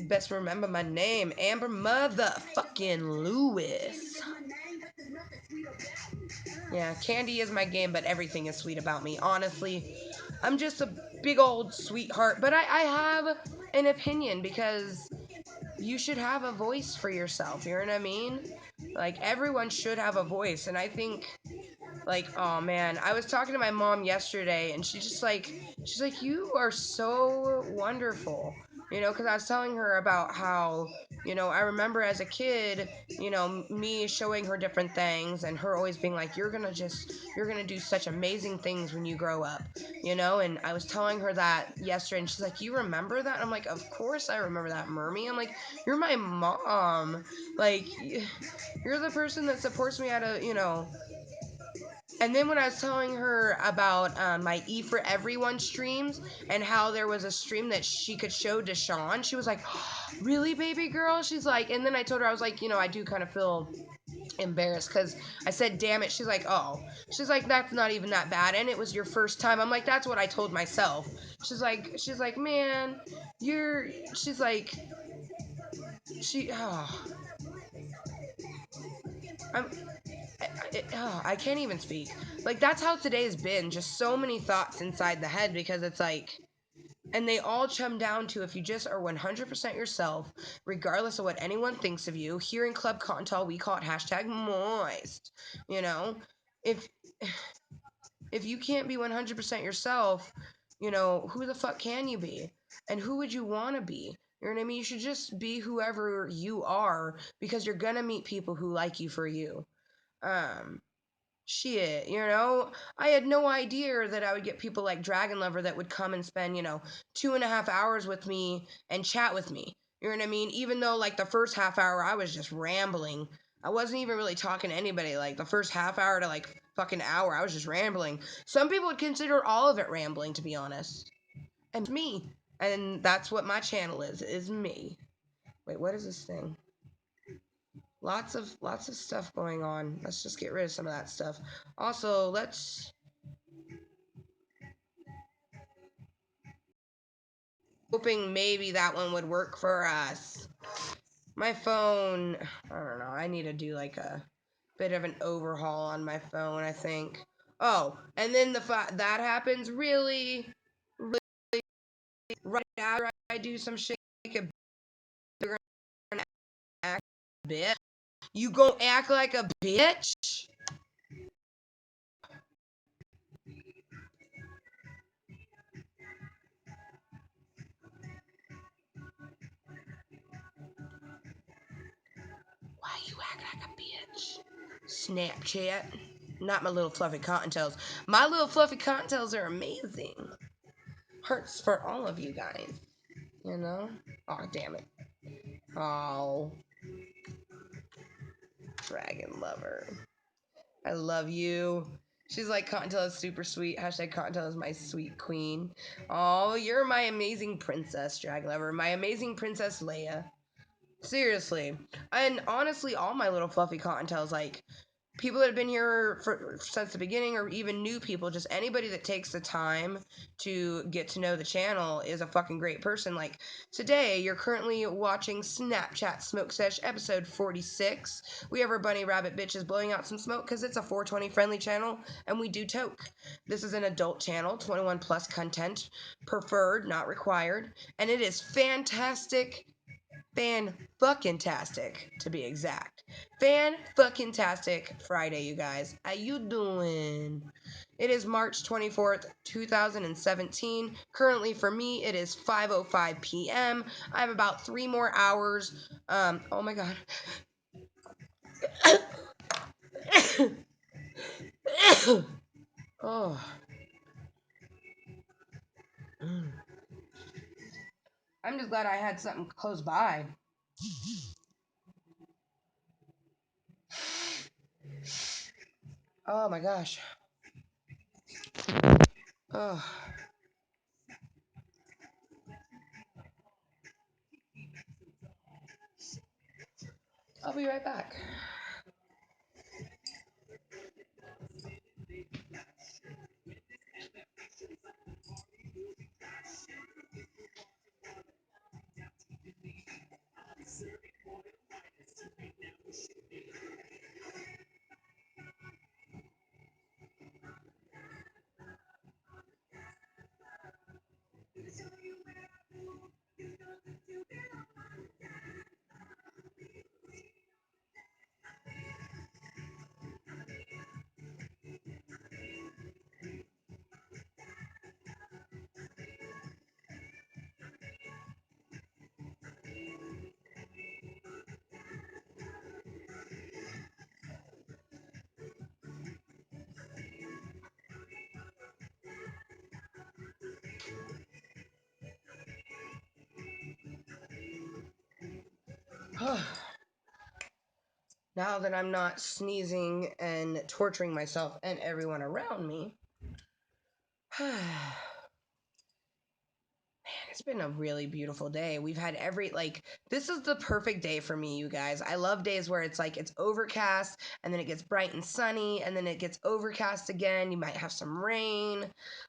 Best remember my name, Amber motherfucking Lewis. Yeah, candy is my game, but everything is sweet about me. Honestly, I'm just a big old sweetheart, but I have an opinion because you should have a voice for yourself. You know what I mean? Like, everyone should have a voice, and I think, like, oh man, I was talking to my mom yesterday, and she's like, you are so wonderful. Because I was telling her about how, I remember as a kid, me showing her different things and her always being like, you're gonna do such amazing things when you grow up, and I was telling her that yesterday, and she's like, you remember that? And I'm like, of course I remember that, Mermy. I'm like, you're my mom. Like, you're the person that supports me out of, And then when I was telling her about my E for Everyone streams and how there was a stream that she could show Deshawn, she was like, really, baby girl? She's like, and then I told her, I was like, I do kind of feel embarrassed because I said, damn it. She's like, oh. She's like, that's not even that bad. And it was your first time. I'm like, that's what I told myself. She's like, man, she's like, oh. I can't even speak. Like, that's how today's been. Just so many thoughts inside the head because it's like, and they all chum down to if you just are 100% yourself, regardless of what anyone thinks of you. Here in Klub Kottontale, we call it #Mooiisstt. If you can't be 100% yourself, who the fuck can you be? And who would you want to be? You know what I mean? You should just be whoever you are because you're gonna meet people who like you for you. Shit, I had no idea that I would get people like Dragon Lover that would come and spend, 2.5 hours with me and chat with me. You know what I mean? Even though, like, the first half hour I was just rambling. I wasn't even really talking to anybody. Like, the first half hour to, like, fucking hour, I was just rambling. Some people would consider all of it rambling, to be honest. And me. And that's what my channel is me. Wait, what is this thing? Lots of stuff going on. Let's just get rid of some of that stuff. Also, hoping maybe that one would work for us. My phone, I don't know. I need to do like a bit of an overhaul on my phone, I think. Oh, and then that happens really right after I do some shit. You're gonna act like a bitch. You gon' act like a bitch? Why you act like a bitch? Snapchat. Not my little fluffy cottontails. My little fluffy cottontails are amazing. hearts for all of you guys. You know? Oh, damn it. Oh. Dragon lover. I love you. She's like, Kottontale is super sweet. Hashtag Kottontale is my sweet queen. Oh, you're my amazing princess, Dragon lover. My amazing princess Leia. Seriously. And honestly, all my little fluffy Kottontales, like, people that have been here since the beginning, or even new people, just anybody that takes the time to get to know the channel is a fucking great person. Like today, you're currently watching Snapchat Smoke Sesh episode 46. We have our bunny rabbit bitches blowing out some smoke because it's a 420 friendly channel and we do toke. This is an adult channel, 21 plus content, preferred, not required, and it is fantastic. Fan-fucking-tastic, to be exact. Fan-fucking-tastic Friday, you guys. How you doing? It is March 24th, 2017. Currently, for me, it is 5:05 p.m. I have about 3 more hours. Oh my god. Oh. I'm just glad I had something close by. Oh my gosh. Oh. I'll be right back. Now that I'm not sneezing and torturing myself and everyone around me, man, it's been a really beautiful day. We've had this is the perfect day for me, you guys. I love days where it's like it's overcast and then it gets bright and sunny and then it gets overcast again. You might have some rain.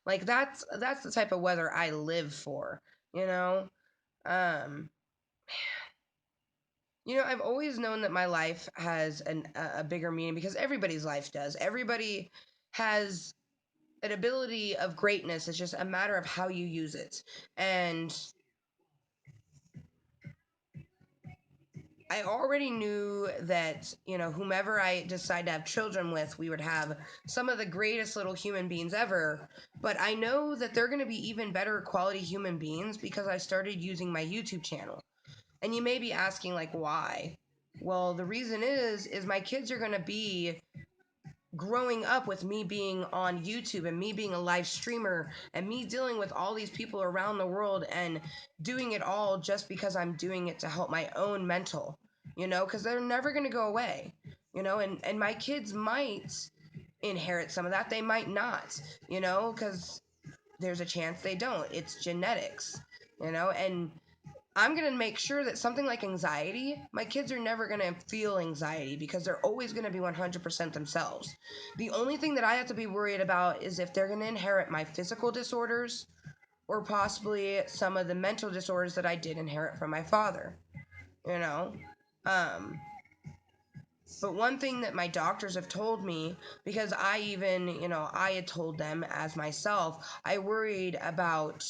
Like that's the type of weather I live for, you know? Um, I've always known that my life has a bigger meaning because everybody's life does. Everybody has an ability of greatness. It's just a matter of how you use it. And I already knew that, whomever I decide to have children with, we would have some of the greatest little human beings ever. But I know that they're going to be even better quality human beings because I started using my YouTube channel. And you may be asking, like, why? Well, the reason is my kids are going to be growing up with me being on YouTube and me being a live streamer and me dealing with all these people around the world and doing it all just because I'm doing it to help my own mental, because they're never going to go away, and my kids might inherit some of that. They might not, because there's a chance they don't. It's genetics, and I'm going to make sure that something like anxiety, my kids are never going to feel anxiety because they're always going to be 100% themselves. The only thing that I have to be worried about is if they're going to inherit my physical disorders or possibly some of the mental disorders that I did inherit from my father, you know? But one thing that my doctors have told me, because I even, I had told them as myself, I worried about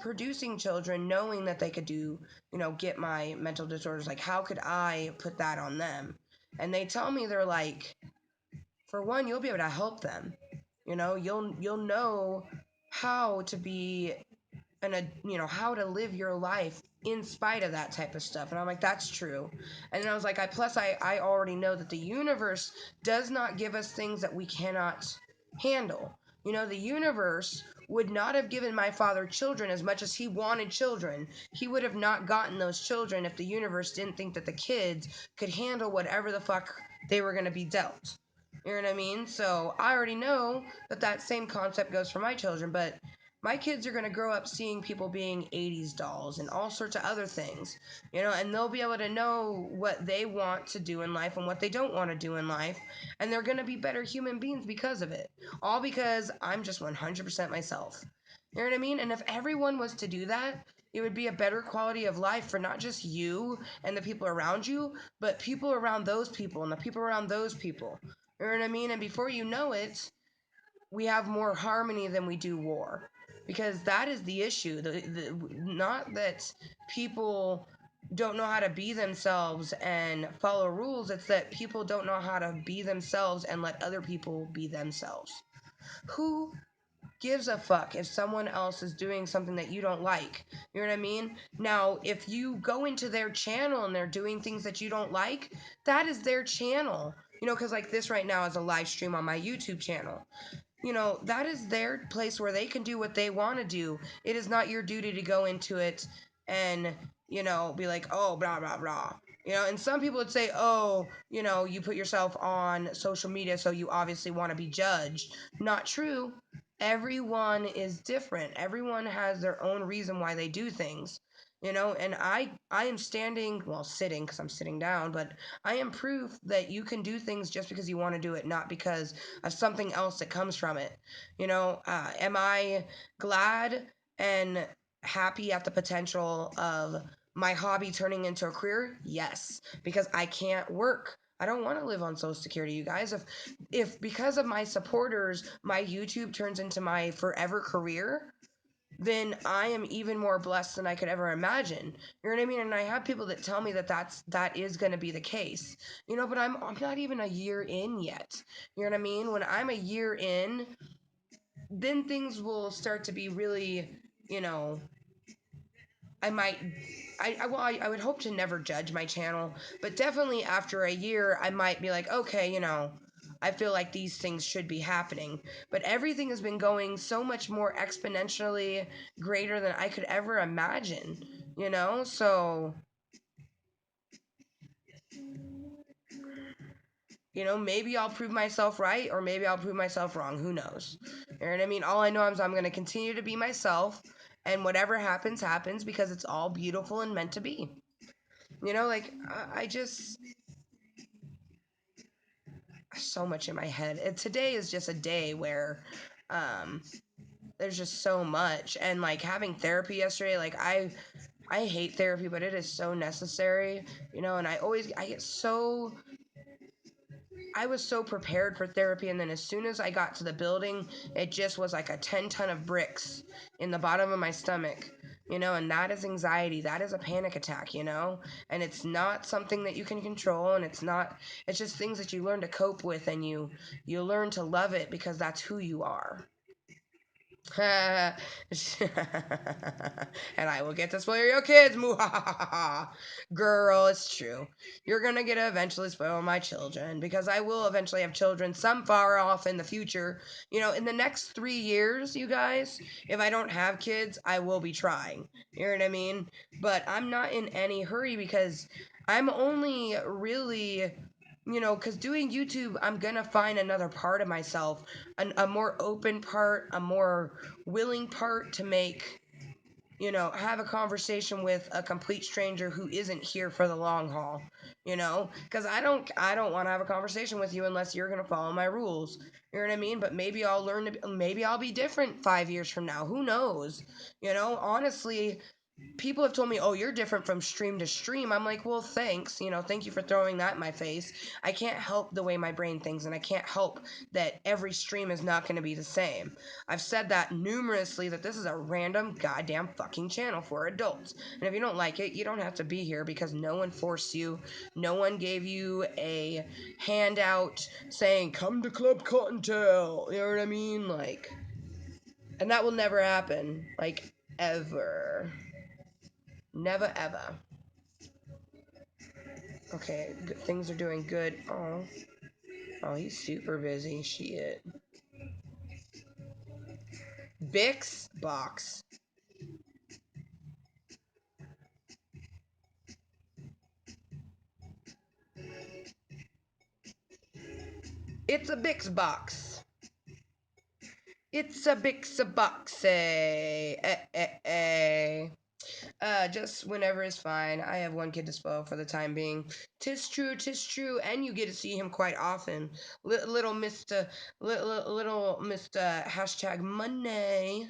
producing children knowing that they could get my mental disorders. Like, how could I put that on them? And they tell me, they're like, for one, you'll be able to help them. You'll know how to be how to live your life in spite of that type of stuff. And I'm like, that's true. And then I was like, I already know that the universe does not give us things that we cannot handle. The universe would not have given my father children as much as he wanted children. He would have not gotten those children if the universe didn't think that the kids could handle whatever the fuck they were going to be dealt. You know what I mean? So I already know that that same concept goes for my children, but my kids are going to grow up seeing people being 80s dolls and all sorts of other things, you know, and they'll be able to know what they want to do in life and what they don't want to do in life, and they're going to be better human beings because of it. All because I'm just 100% myself. You know what I mean? And if everyone was to do that, it would be a better quality of life for not just you and the people around you, but people around those people and the people around those people. You know what I mean? And before you know it, we have more harmony than we do war, because that is the issue. Not that people don't know how to be themselves and follow rules, it's that people don't know how to be themselves and let other people be themselves. Who gives a fuck if someone else is doing something that you don't like? You know what I mean? Now, if you go into their channel and they're doing things that you don't like, that is their channel. You know, because like this right now is a live stream on my YouTube channel. You know, that is their place where they can do what they want to do. It is not your duty to go into it and, you know, be like, oh, blah, blah, blah. You know, and some people would say, oh, you know, you put yourself on social media, so you obviously want to be judged. Not true. Everyone is different. Everyone has their own reason why they do things. You know, and I am standing, well, sitting because I'm sitting down, but I am proof that you can do things just because you want to do it, not because of something else that comes from it. You know, am I glad and happy at the potential of my hobby turning into a career? Yes, because I can't work. I don't want to live on Social Security, you guys. If because of my supporters, my YouTube turns into my forever career, then I am even more blessed than I could ever imagine. You know what I mean? And I have people that tell me that that is going to be the case. You know, but I'm not even a year in yet. You know what I mean? When I'm a year in, then things will start to be really, you know, I might I would hope to never judge my channel, but definitely after a year I might be like, okay, you know, I feel like these things should be happening. But everything has been going so much more exponentially greater than I could ever imagine, you know? So, you know, maybe I'll prove myself right or maybe I'll prove myself wrong. Who knows? You know what I mean? All I know is I'm going to continue to be myself, and whatever happens, happens, because it's all beautiful and meant to be. You know, like, I just, so much in my head. And today is just a day where um, there's just so much. And like having therapy yesterday, like I hate therapy, but it is so necessary, you know, and I get so I was so prepared for therapy, and then as soon as I got to the building, it just was like a 10-ton of bricks in the bottom of my stomach, you know, and that is anxiety. That is a panic attack, you know, and it's not something that you can control, and it's just things that you learn to cope with, and you learn to love it because that's who you are. And I will get to spoil your kids. Girl, it's true. You're gonna get to eventually spoil my children, because I will eventually have children some far off in the future. You know, in the next 3 years, you guys, if I don't have kids, I will be trying. You know what I mean? But I'm not in any hurry, because I'm only really, you know, because doing YouTube, I'm gonna find another part of myself, a more open part, a more willing part to make, you know, have a conversation with a complete stranger who isn't here for the long haul, you know, because I don't want to have a conversation with you unless you're gonna follow my rules. You know what I mean? But maybe I'll be different 5 years from now. Who knows? You know, honestly, people have told me, oh, you're different from stream to stream. I'm like, well, thanks. You know, thank you for throwing that in my face. I can't help the way my brain thinks, and I can't help that every stream is not going to be the same. I've said that numerously, that this is a random goddamn fucking channel for adults. And if you don't like it, you don't have to be here, because no one forced you. No one gave you a handout saying, come to Klub Kottontale. You know what I mean? Like, and that will never happen. Like, ever. Never ever. Okay, things are doing good. Oh, he's super busy. Shit. Bix box. It's a Bix box. It's a Bix box. Just whenever is fine. I have one kid to spoil for the time being. Tis true, and you get to see him quite often. Little Mr. Little Mr. Hashtag Money.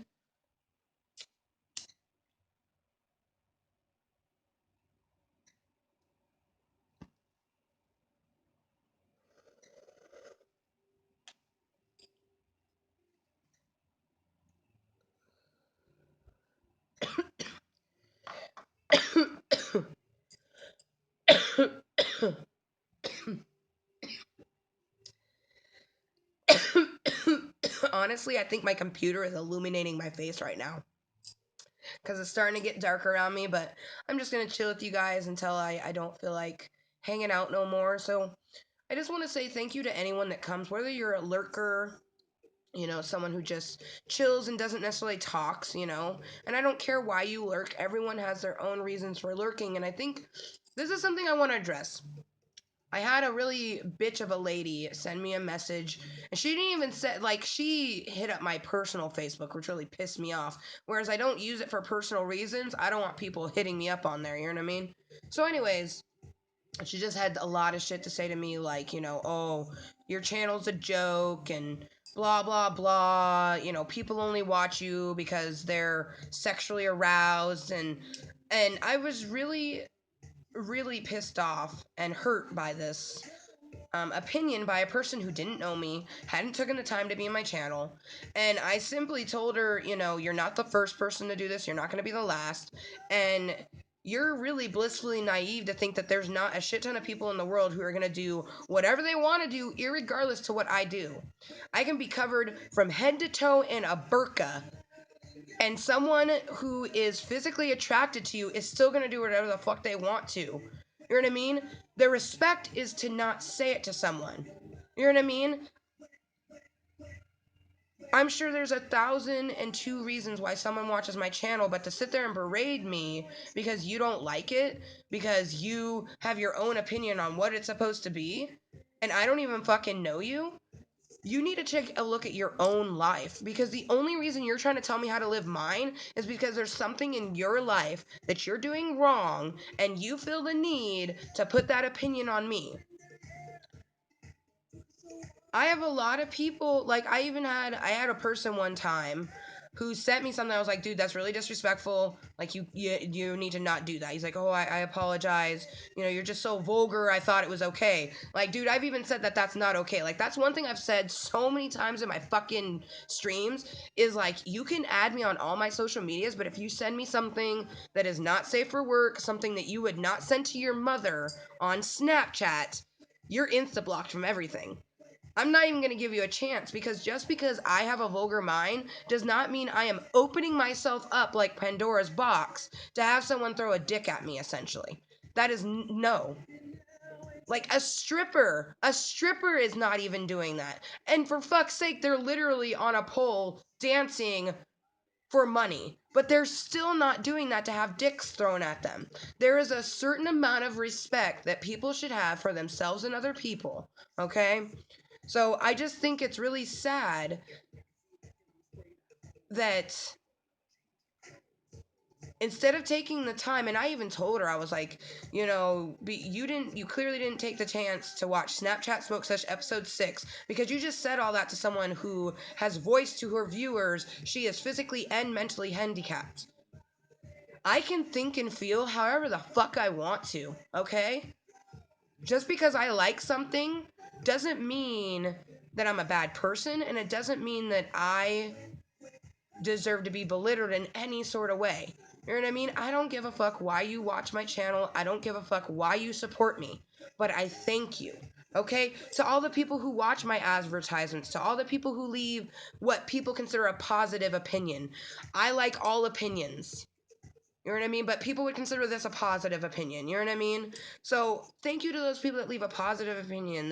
Honestly, I think my computer is illuminating my face right now because it's starting to get dark around me, but I'm just going to chill with you guys until I don't feel like hanging out no more. So I just want to say thank you to anyone that comes, whether you're a lurker, someone who just chills and doesn't necessarily talks, and I don't care why you lurk. Everyone has their own reasons for lurking, and I think this is something I want to address. I had a really bitch of a lady send me a message, and she didn't even say, like, she hit up my personal Facebook, which really pissed me off. Whereas I don't use it for personal reasons. I don't want people hitting me up on there, you know what I mean? So, anyways, she just had a lot of shit to say to me, like, oh, your channel's a joke, and blah, blah, blah. People only watch you because they're sexually aroused, and I was really, really pissed off and hurt by this opinion by a person who didn't know me, hadn't taken the time to be in my channel, and I simply told her, you're not the first person to do this, you're not going to be the last, and you're really blissfully naive to think that there's not a shit ton of people in the world who are going to do whatever they want to do, irregardless to what I do. I can be covered from head to toe in a burqa, and someone who is physically attracted to you is still going to do whatever the fuck they want to. You know what I mean? The respect is to not say it to someone. You know what I mean? I'm sure there's 1,002 reasons why someone watches my channel, but to sit there and berate me because you don't like it, because you have your own opinion on what it's supposed to be, and I don't even fucking know you, you need to take a look at your own life, because the only reason you're trying to tell me how to live mine is because there's something in your life that you're doing wrong, and you feel the need to put that opinion on me. I have a lot of people, like, I had a person one time who sent me something. I was like, dude, that's really disrespectful. Like, you need to not do that. He's like, oh, I apologize. You're just so vulgar. I thought it was okay. Like, dude, I've even said that that's not okay. Like, that's one thing I've said so many times in my fucking streams is, like, you can add me on all my social medias, but if you send me something that is not safe for work, something that you would not send to your mother on Snapchat, you're insta-blocked from everything. I'm not even going to give you a chance, because just because I have a vulgar mind does not mean I am opening myself up like Pandora's box to have someone throw a dick at me, essentially. That is no. Like, a stripper is not even doing that. And for fuck's sake, they're literally on a pole dancing for money. But they're still not doing that to have dicks thrown at them. There is a certain amount of respect that people should have for themselves and other people, okay? So I just think it's really sad that instead of taking the time, and I even told her, I was like, you clearly didn't take the chance to watch Snapchat Smoke Sesh episode 6, because you just said all that to someone who has voiced to her viewers she is physically and mentally handicapped. I can think and feel however the fuck I want to, okay? Just because I like something doesn't mean that I'm a bad person, and it doesn't mean that I deserve to be belittled in any sort of way. You know what I mean? I don't give a fuck why you watch my channel. I don't give a fuck why you support me. But I thank you. Okay? To all the people who watch my advertisements, to all the people who leave what people consider a positive opinion. I like all opinions. You know what I mean? But people would consider this a positive opinion. You know what I mean? So thank you to those people that leave a positive opinion,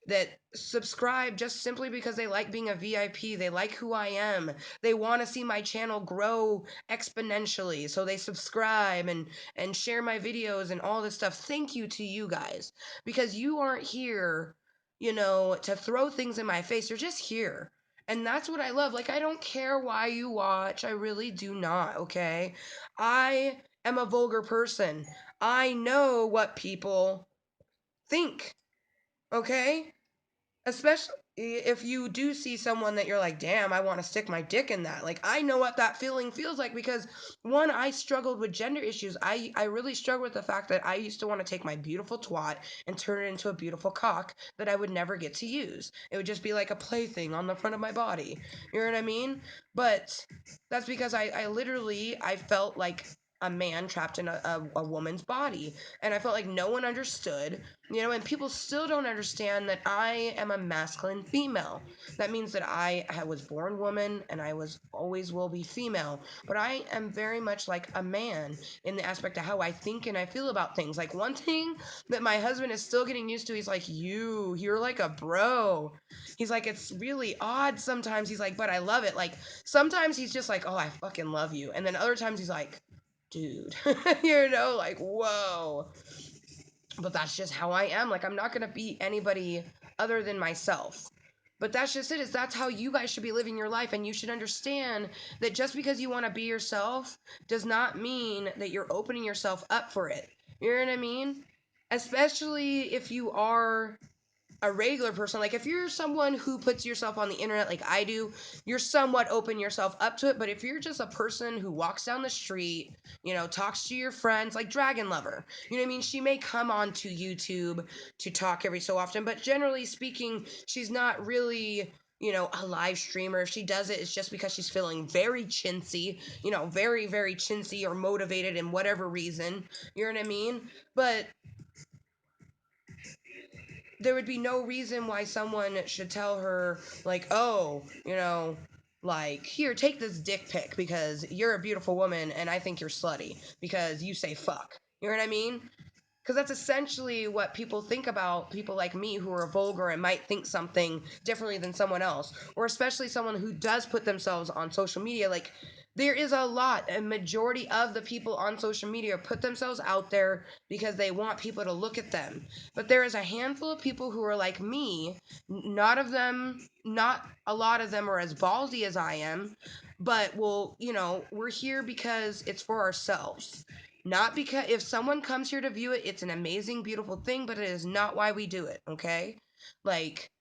that subscribe just simply because they like being a VIP. They like who I am. They want to see my channel grow exponentially. So they subscribe and share my videos and all this stuff. Thank you to you guys. Because you aren't here, to throw things in my face. You're just here. And that's what I love. Like, I don't care why you watch. I really do not, okay? I am a vulgar person. I know what people think, okay? Especially if you do see someone that you're like, damn, I want to stick my dick in that. Like, I know what that feeling feels like because, one, I struggled with gender issues. I really struggled with the fact that I used to want to take my beautiful twat and turn it into a beautiful cock that I would never get to use. It would just be like a plaything on the front of my body. You know what I mean? But that's because I literally, I felt like a man trapped in a woman's body. And I felt like no one understood, and people still don't understand that I am a masculine female. That means that I was born woman and I was always will be female. But I am very much like a man in the aspect of how I think and I feel about things. Like, one thing that my husband is still getting used to, he's like, you're like a bro. He's like, it's really odd sometimes. He's like, but I love it. Like, sometimes he's just like, oh, I fucking love you. And then other times he's like, dude, like, whoa. But that's just how I am. Like, I'm not going to be anybody other than myself. But that's just it. Is that's how you guys should be living your life. And you should understand that just because you want to be yourself does not mean that you're opening yourself up for it. You know what I mean? Especially if you are a regular person. Like, if you're someone who puts yourself on the internet like I do, you're somewhat open yourself up to it. But if you're just a person who walks down the street, talks to your friends, like Dragon Lover, you know what I mean? She may come onto YouTube to talk every so often, but generally speaking, she's not really, a live streamer. If she does it, it's just because she's feeling very chintzy, very, very chintzy or motivated in whatever reason. You know what I mean? But there would be no reason why someone should tell her, like, oh, like, here, take this dick pic because you're a beautiful woman and I think you're slutty because you say fuck. You know what I mean? Because that's essentially what people think about people like me who are vulgar and might think something differently than someone else, or especially someone who does put themselves on social media. Like, there is a majority of the people on social media put themselves out there because they want people to look at them. But there is a handful of people who are like me. Not a lot of them are as ballsy as I am, but we're here because it's for ourselves. Not because if someone comes here to view it, it's an amazing, beautiful thing, but it is not why we do it, okay? Like,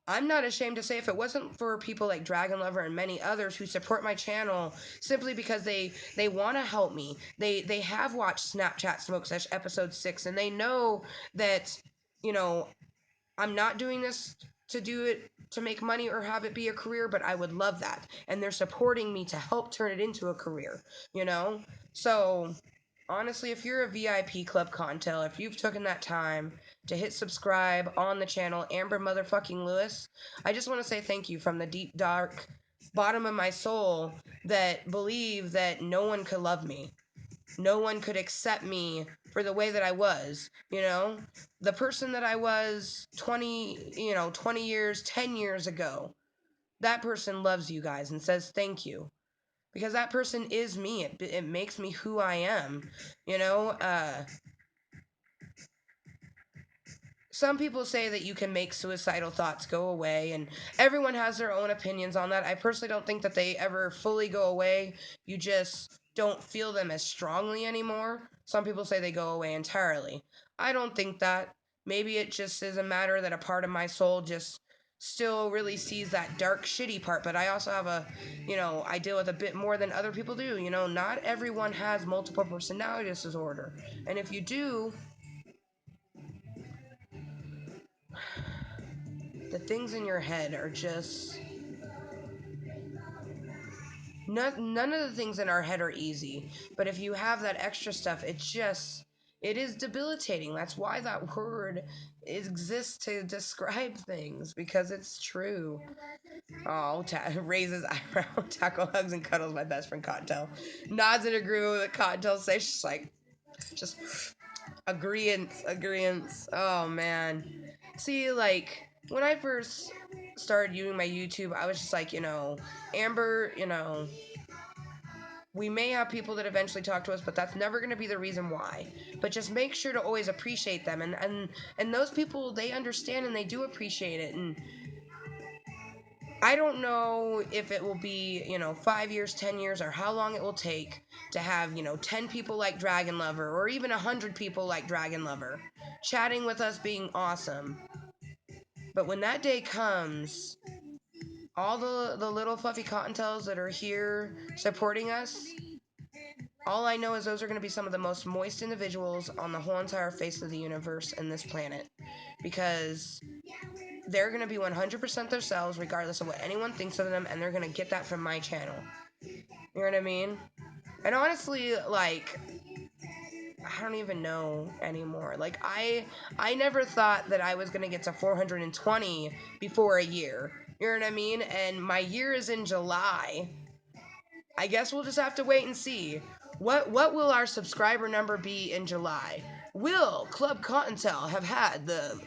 I'm not ashamed to say if it wasn't for people like Dragon Lover and many others who support my channel simply because they want to help me. They have watched Snapchat Smoke Sesh episode 6 and they know that, you know, I'm not doing this to do it to make money or have it be a career, but I would love that. And they're supporting me to help turn it into a career, you know? So, honestly, if you're a VIP Klub Kottontale, if you've taken that time to hit subscribe on the channel, Amber motherfucking Lewis, I just want to say thank you from the deep, dark bottom of my soul that believe that no one could love me. No one could accept me for the way that I was, the person that I was 20 years, 10 years ago. That person loves you guys and says thank you because that person is me. It makes me who I am, you know. Some people say that you can make suicidal thoughts go away, and everyone has their own opinions on that. I personally don't think that they ever fully go away. You just don't feel them as strongly anymore. Some people say they go away entirely. I don't think that. Maybe it just is a matter that a part of my soul just still really sees that dark, shitty part. But I also have I deal with a bit more than other people do. Not everyone has multiple personality disorder. And if you do, the things in your head are just none of the things in our head are easy, but if you have that extra stuff, it just It is debilitating. That's why that word exists to describe things, because it's true. Oh, raises eyebrow, tackle, hugs, and cuddles my best friend Cottontail. Nods in agreement with Cottontail. Says she's like, just agreeance. Oh man. See, like when I first started using my YouTube, I was just like, Amber, we may have people that eventually talk to us, but that's never going to be the reason why. But just make sure to always appreciate them, and those people, they understand and they do appreciate it. And I don't know if it will be, 5 years, 10 years, or how long it will take to have, 10 people like Dragon Lover, or even 100 people like Dragon Lover, chatting with us, being awesome. But when that day comes, all the little fluffy cottontails that are here supporting us, all I know is those are going to be some of the most moist individuals on the whole entire face of the universe and this planet. Because they're going to be 100% themselves, regardless of what anyone thinks of them, and they're going to get that from my channel. You know what I mean? And honestly, like, I don't even know anymore. Like, I never thought that I was going to get to 420 before a year. You know what I mean? And my year is in July. I guess we'll just have to wait and see. What will our subscriber number be in July? Will Klub Kottontale have had the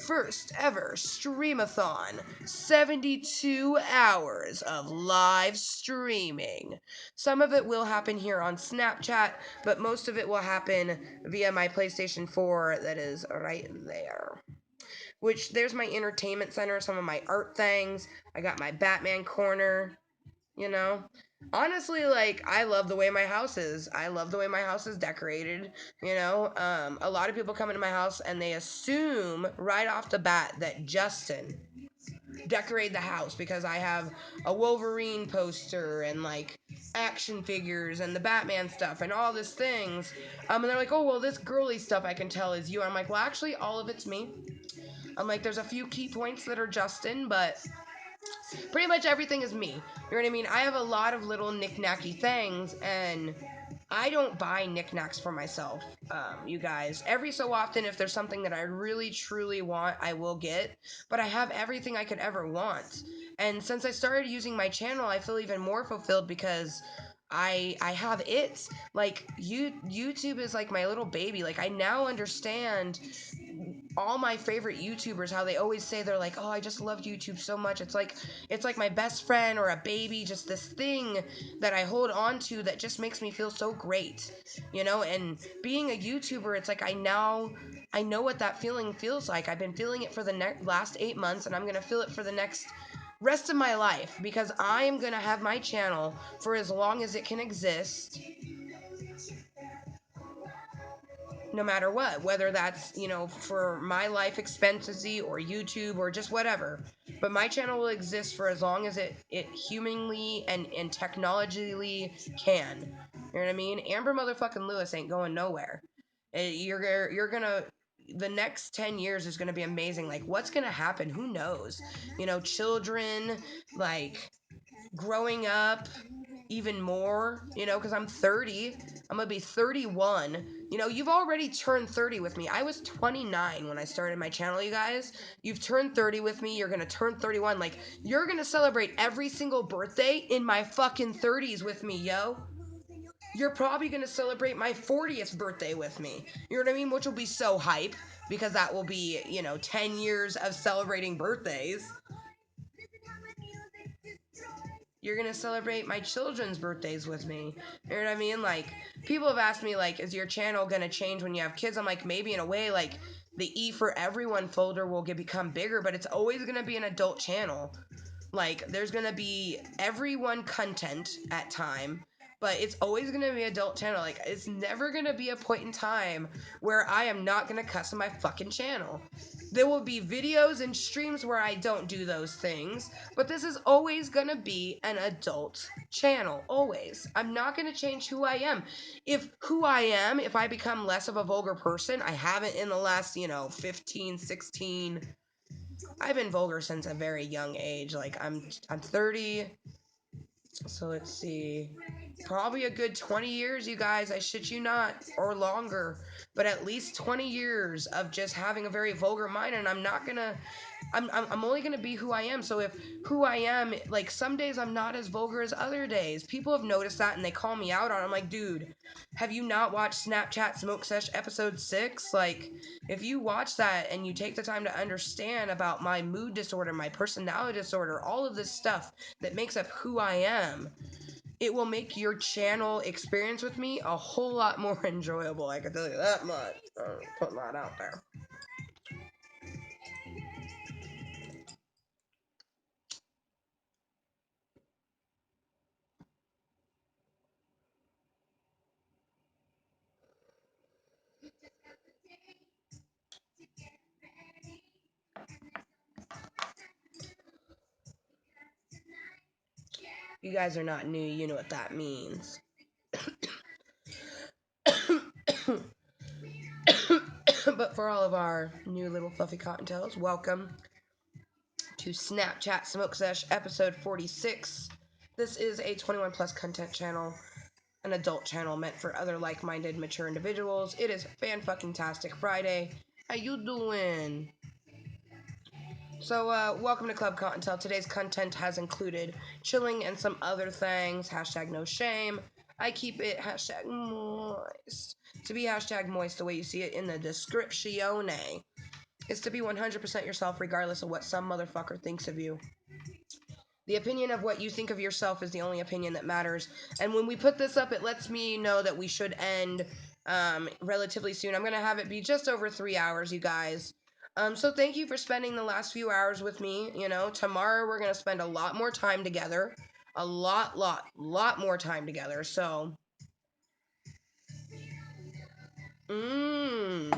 first ever streamathon, 72 hours of live streaming? Some of it will happen here on Snapchat, but most of it will happen via my PlayStation 4 that is right there. Which, there's my entertainment center, some of my art things. I got my Batman corner, you know? Honestly, like, I love the way my house is. I love the way my house is decorated, a lot of people come into my house and they assume right off the bat that Justin decorated the house because I have a Wolverine poster and, like, action figures and the Batman stuff and all these things. And they're like, oh, well, this girly stuff I can tell is you. I'm like, well, actually, all of it's me. I'm like, there's a few key points that are Justin, but pretty much everything is me. You know what I mean? I have a lot of little knick-knacky things, and I don't buy knickknacks for myself, you guys. Every so often, if there's something that I really, truly want, I will get. But I have everything I could ever want. And since I started using my channel, I feel even more fulfilled because I have it. Like, YouTube is like my little baby. Like, I now understand all my favorite YouTubers, how they always say they're like, oh, I just love YouTube so much. It's like my best friend or a baby, just this thing that I hold on to that just makes me feel so great, and being a YouTuber, it's like I know what that feeling feels like. I've been feeling it for the last 8 months, and I'm going to feel it for the next rest of my life, because I am going to have my channel for as long as it can exist, no matter what, whether that's, for my life expectancy or YouTube or just whatever. But my channel will exist for as long as it humanly and technologically can. You know what I mean? Amber motherfucking Lewis ain't going nowhere. You're gonna, the next 10 years is gonna be amazing. Like, what's gonna happen? Who knows? Children, like, growing up even more, because I'm 30. I'm going to be 31. You've already turned 30 with me. I was 29 when I started my channel, you guys. You've turned 30 with me. You're going to turn 31. Like, you're going to celebrate every single birthday in my fucking 30s with me, yo. You're probably going to celebrate my 40th birthday with me. You know what I mean? Which will be so hype, because that will be, 10 years of celebrating birthdays. You're gonna celebrate my children's birthdays with me. You know what I mean? Like, people have asked me, like, is your channel gonna change when you have kids? I'm like, maybe in a way, like, the E for Everyone folder will become bigger, but it's always gonna be an adult channel. Like, there's gonna be everyone content at time, but it's always gonna be adult channel. Like, it's never gonna be a point in time where I am not gonna cuss on my fucking channel. There will be videos and streams where I don't do those things, but this is always gonna be an adult channel. Always. I'm not gonna change who I am. If I become less of a vulgar person, I haven't in the last, 15, 16. I've been vulgar since a very young age. Like, I'm 30. So let's see. probably a good 20 years, you guys. I shit you not, or longer, but at least 20 years of just having a very vulgar mind, and I'm not gonna. I'm only gonna be who I am. So if who I am, like some days I'm not as vulgar as other days. People have noticed that and they call me out on it. I'm like, dude, have you not watched Snapchat Smoke Sesh episode 6? Like, if you watch that and you take the time to understand about my mood disorder, my personality disorder, all of this stuff that makes up who I am, it will make your channel experience with me a whole lot more enjoyable. I can tell you that much. Putting that out there. You guys are not new, you know what that means. But for all of our new little fluffy cottontails, welcome to Snapchat Smoke Sesh episode 46. This is a 21 plus content channel, an adult channel meant for other like-minded mature individuals. It is Fanfuckintastic Friday. How you doing? So, welcome to Klub Kottontale. Today's content has included chilling and some other things. Hashtag no shame. I keep it hashtag moist. To be hashtag moist the way you see it in the descriptione is to be 100% yourself regardless of what some motherfucker thinks of you. The opinion of what you think of yourself is the only opinion that matters. And when we put this up, it lets me know that we should end relatively soon. I'm going to have it be just over 3 hours, you guys. So thank you for spending the last few hours with me. You know, tomorrow we're going to spend a lot more time together. A lot more time together. So, I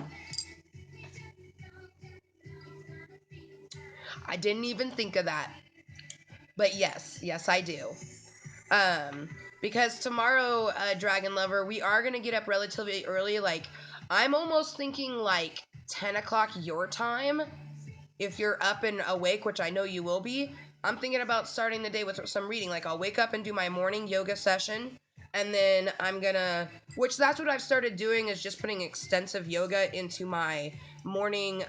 didn't even think of that. But yes, I do. Because tomorrow, Dragon Lover, we are gonna get up relatively early. Like, I'm almost thinking like 10 o'clock your time. If you're up and awake, which I know you will be, I'm thinking about starting the day with some reading. Like, I'll wake up and do my morning yoga session, and then I'm gonna, which that's what I've started doing, is just putting extensive yoga into my morning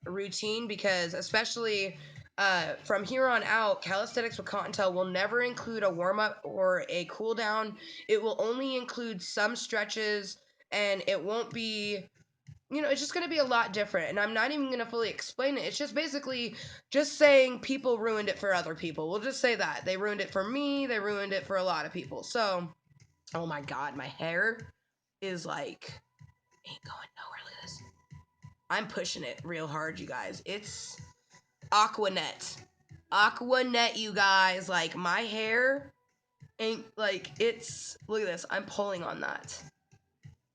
routine, because especially from here on out, Calisthenics with Kottontale will never include a warm-up or a cool-down. It will only include some stretches, and it won't be, you know, it's just going to be a lot different. And I'm not even going to fully explain it. It's just basically just saying people ruined it for other people. We'll just say that. They ruined it for me. They ruined it for a lot of people. So, oh my God, my hair is like, ain't going nowhere. Look at this. I'm pushing it real hard, you guys. It's Aquanet. Aquanet, you guys. Like, my hair ain't, like, it's, look at this. I'm pulling on that.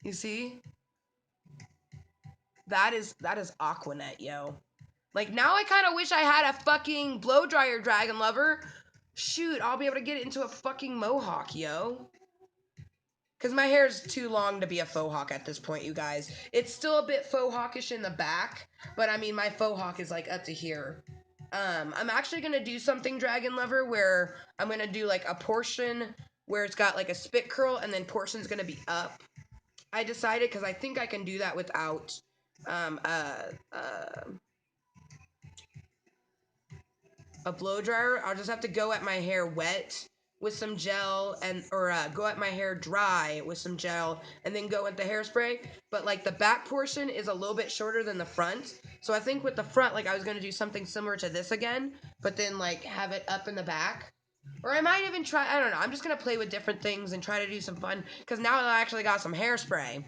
You see? That is Aquanet, yo. Like, now I kind of wish I had a fucking blow dryer, Dragon Lover. Shoot, I'll be able to get it into a fucking mohawk, yo. Because my hair is too long to be a faux hawk at this point, you guys. It's still a bit faux hawkish in the back, but I mean, my faux hawk is like up to here. I'm actually going to do something, Dragon Lover, where I'm going to do like a portion where it's got like a spit curl, and then portion's going to be up. I decided, because I think I can do that without a blow dryer. I'll just have to go at my hair wet with some gel, and or go at my hair dry with some gel, and then go with the hairspray. But like the back portion is a little bit shorter than the front, so I think with the front, like, I was gonna do something similar to this again, but then like have it up in the back. Or I might even try, I don't know, I'm just gonna play with different things and try to do some fun, because now I actually got some hairspray.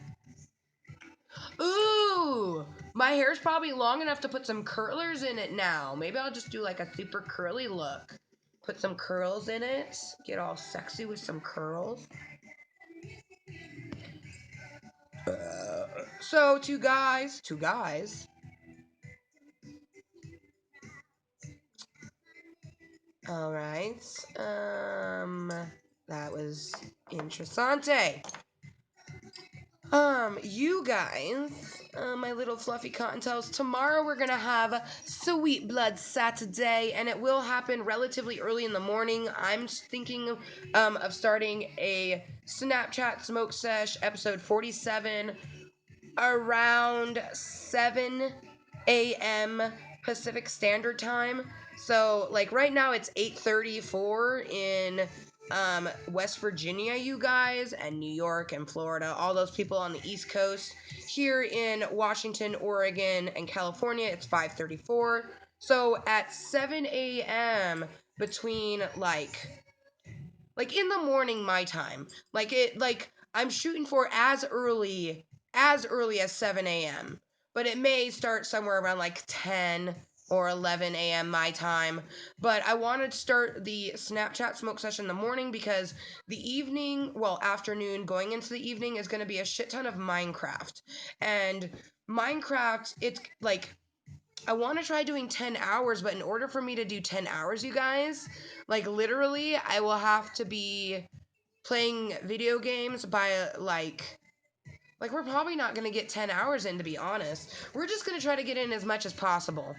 Ooh, my hair's probably long enough to put some curlers in it now. Maybe I'll just do like a super curly look. Put some curls in it. Get all sexy with some curls. So, two guys. All right. That was interessante. You guys, My little fluffy cottontails. Tomorrow we're gonna have Sweet Blood Saturday, and it will happen relatively early in the morning. I'm thinking of starting a Snapchat smoke sesh, episode 47, around 7 a.m. Pacific Standard Time. So, like, right now it's 8:34 in West Virginia, you guys, and New York and Florida, all those people on the East Coast. Here in Washington, Oregon, and California, it's 5:34. So at 7 a.m. between like in the morning my time, like I'm shooting for as early as 7 a.m., but it may start somewhere around like 10 or 11 a.m. my time. But I wanted to start the Snapchat smoke session in the morning because the evening, well, afternoon going into the evening, is going to be a shit ton of Minecraft. And Minecraft, it's like I want to try doing 10 hours, but in order for me to do 10 hours, you guys, like literally, I will have to be playing video games by like we're probably not going to get 10 hours in, to be honest. We're just going to try to get in as much as possible.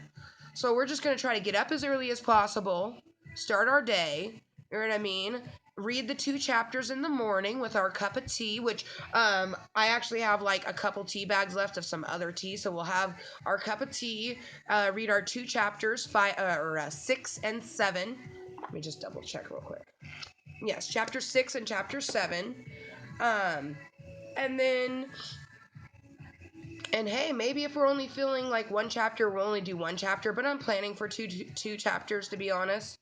So we're just going to try to get up as early as possible, start our day, you know what I mean? Read the 2 chapters in the morning with our cup of tea, which I actually have like a couple tea bags left of some other tea, so we'll have our cup of tea, read our 2 chapters, 6 and 7. Let me just double check real quick. Yes, chapter 6 and chapter 7. Um, and then and hey, maybe if we're only feeling like 1 chapter, we'll only do 1 chapter, but I'm planning for two chapters, to be honest.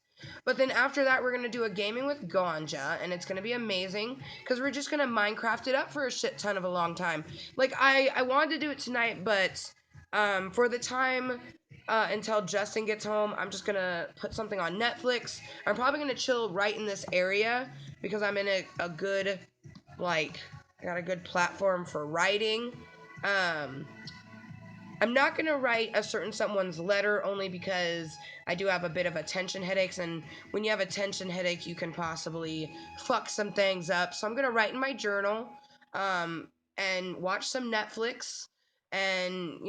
But then after that, we're going to do a gaming with Ganja, and it's going to be amazing, because we're just going to Minecraft it up for a shit ton of a long time. Like, I wanted to do it tonight, but for the time until Justin gets home, I'm just going to put something on Netflix. I'm probably going to chill right in this area, because I'm in a good, like, I got a good platform for writing. Um, I'm not going to write a certain someone's letter only because I do have a bit of attention headaches, and when you have attention headache, you can possibly fuck some things up. So I'm going to write in my journal, and watch some Netflix, and,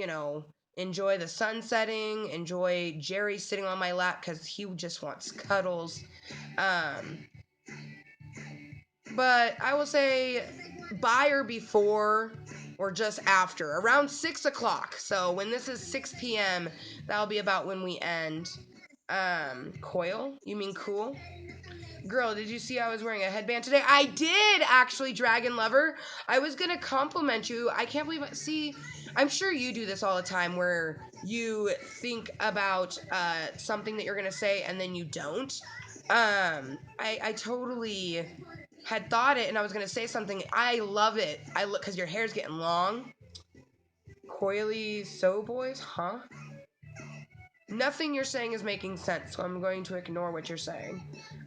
enjoy the sun setting, enjoy Jerry sitting on my lap because he just wants cuddles. Um, but I will say by or before or just after, around 6 o'clock. So when this is 6 p.m., that'll be about when we end. Coil? You mean cool? Girl, did you see I was wearing a headband today? I did, actually, Dragon Lover. I was gonna compliment you. I can't believe it. See, I'm sure you do this all the time where you think about something that you're gonna say and then you don't. I totally had thought it and I was gonna say something. I love it. I look because your hair's getting long. Coily so boys, huh? Nothing you're saying is making sense, so I'm going to ignore what you're saying.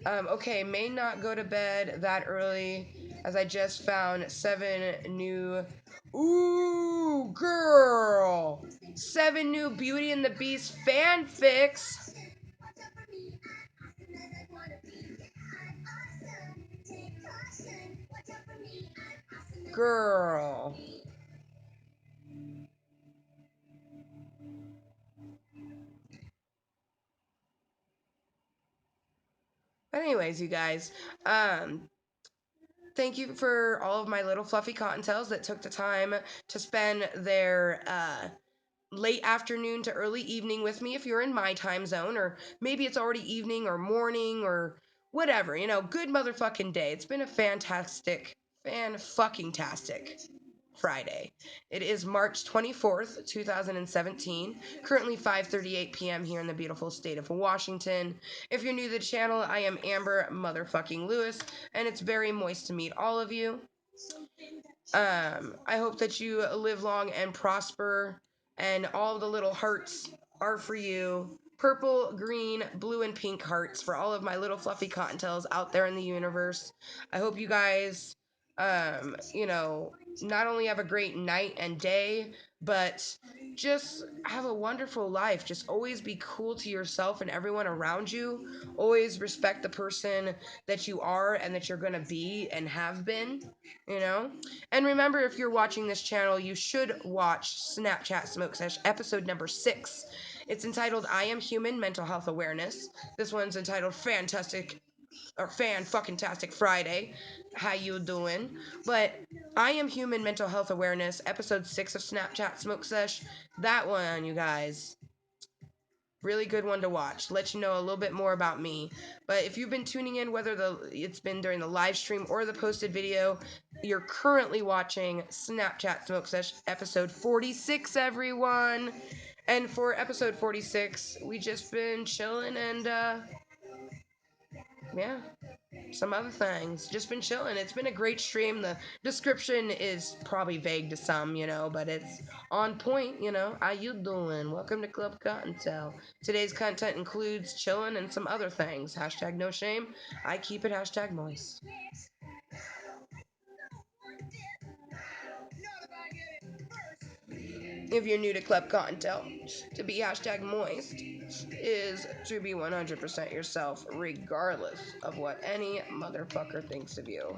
Okay, may not go to bed that early, as I just found 7 new... Ooh, girl! 7 new Beauty and the Beast fanfics! Girl. But anyways, you guys, thank you for all of my little fluffy cottontails that took the time to spend their late afternoon to early evening with me if you're in my time zone, or maybe it's already evening or morning or whatever, good motherfucking day. It's been a fan-fucking-tastic Friday. It is March 24th, 2017, currently 5:38 p.m. here in the beautiful state of Washington. If you're new to the channel, I am Amber motherfucking Lewis, and it's very moist to meet all of you. I hope that you live long and prosper, and all the little hearts are for you. Purple, green, blue, and pink hearts for all of my little fluffy cottontails out there in the universe. I hope you guys, not only have a great night and day, but just have a wonderful life. Just always be cool to yourself and everyone around you. Always respect the person that you are and that you're going to be and have been, you know? And remember, if you're watching this channel, you should watch Snapchat Smoke Sesh episode number 6. It's entitled I Am Human Mental Health Awareness. This one's entitled Fanfuckintastic Friday. How you doing? But I Am Human Mental Health Awareness, episode 6 of Snapchat Smoke Sesh. That one, you guys. Really good one to watch. Let you know a little bit more about me. But if you've been tuning in, whether it's been during the live stream or the posted video, you're currently watching Snapchat Smoke Sesh episode 46, everyone. And for episode 46, we just been chilling and yeah, some other things. Just been chilling. It's been a great stream. The description is probably vague to some, but it's on point, How you doing? Welcome to Klub Kottontale. Today's content includes chilling and some other things. Hashtag no shame. I keep it hashtag moist. If you're new to Klub Kottontale, to be hashtag moist is to be 100% yourself, regardless of what any motherfucker thinks of you.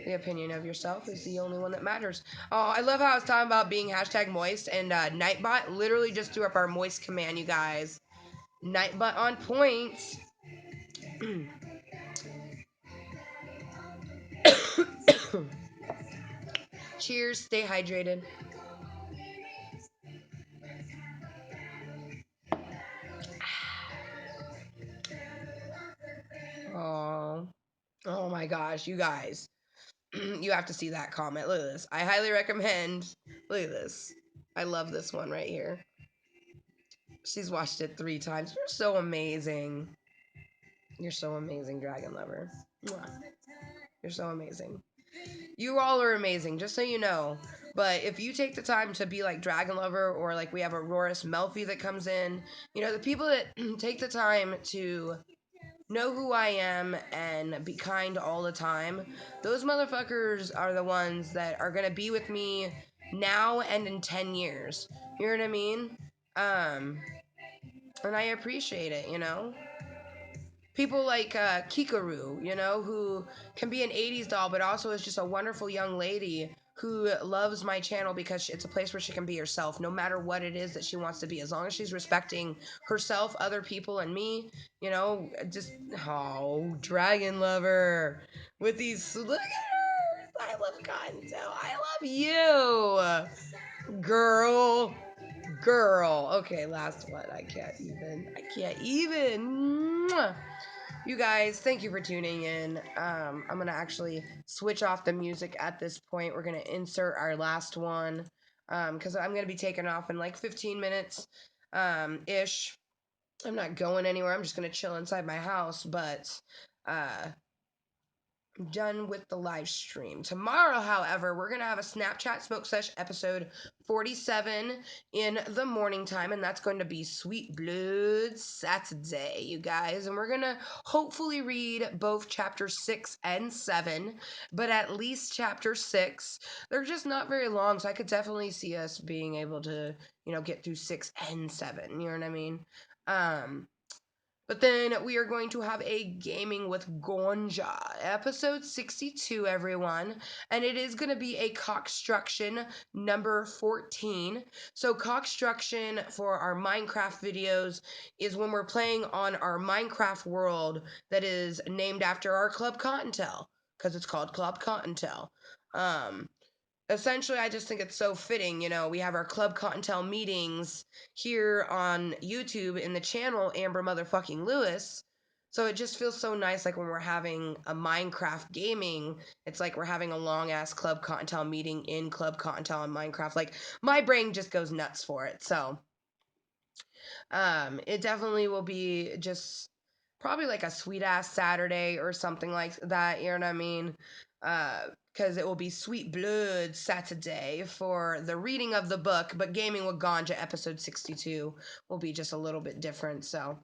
The opinion of yourself is the only one that matters. Oh, I love how I was talking about being hashtag moist, and Nightbot literally just threw up our moist command, you guys. Nightbot on point. Cheers, stay hydrated. Oh my gosh, you guys. You have to see that comment. Look at this. I highly recommend. Look at this. I love this one right here. She's watched it 3 times. You're so amazing. You're so amazing, Dragon Lover. Mwah. You're so amazing. You all are amazing, just so you know. But if you take the time to be like Dragon Lover, or like we have Aurora's Melfi that comes in, the people that take the time to know who I am and be kind all the time, those motherfuckers are the ones that are gonna be with me now and in 10 years. You know what I mean? And I appreciate it, People like Kikaru, who can be an 80s doll, but also is just a wonderful young lady who loves my channel because it's a place where she can be herself, no matter what it is that she wants to be. As long as she's respecting herself, other people, and me, Dragon Lover. With these, look at her! I love Kottontale. I love you! Girl. Okay, last one. I can't even. Mwah. You guys, thank you for tuning in. I'm going to actually switch off the music at this point. We're going to insert our last one because I'm going to be taking off in like 15 minutes ish. I'm not going anywhere. I'm just going to chill inside my house, but I'm done with the live stream. Tomorrow, however, we're going to have a Snapchat Smoke Sesh episode 47 in the morning time, and that's going to be Sweet Blood Saturday, you guys. And we're going to hopefully read both chapter 6 and 7, but at least chapter 6. They're just not very long, so I could definitely see us being able to, get through 6 and 7. You know what I mean? But then we are going to have a Gaming with Gonja, episode 62, everyone. And it is going to be a Cockstruction number 14. So Cockstruction for our Minecraft videos is when we're playing on our Minecraft world that is named after our Klub Kottontale, because it's called Klub Kottontale. Essentially, I just think it's so fitting, we have our Klub Kottontale meetings here on YouTube in the channel Amber Motherfucking Lewis. So it just feels so nice, like when we're having a Minecraft gaming, it's like we're having a long-ass Klub Kottontale meeting in Klub Kottontale on Minecraft. Like, my brain just goes nuts for it, so. It definitely will be just probably like a sweet-ass Saturday or something like that, you know what I mean? Because it will be Sweet Blood Saturday for the reading of the book, but Gaming with Ganja episode 62 will be just a little bit different. So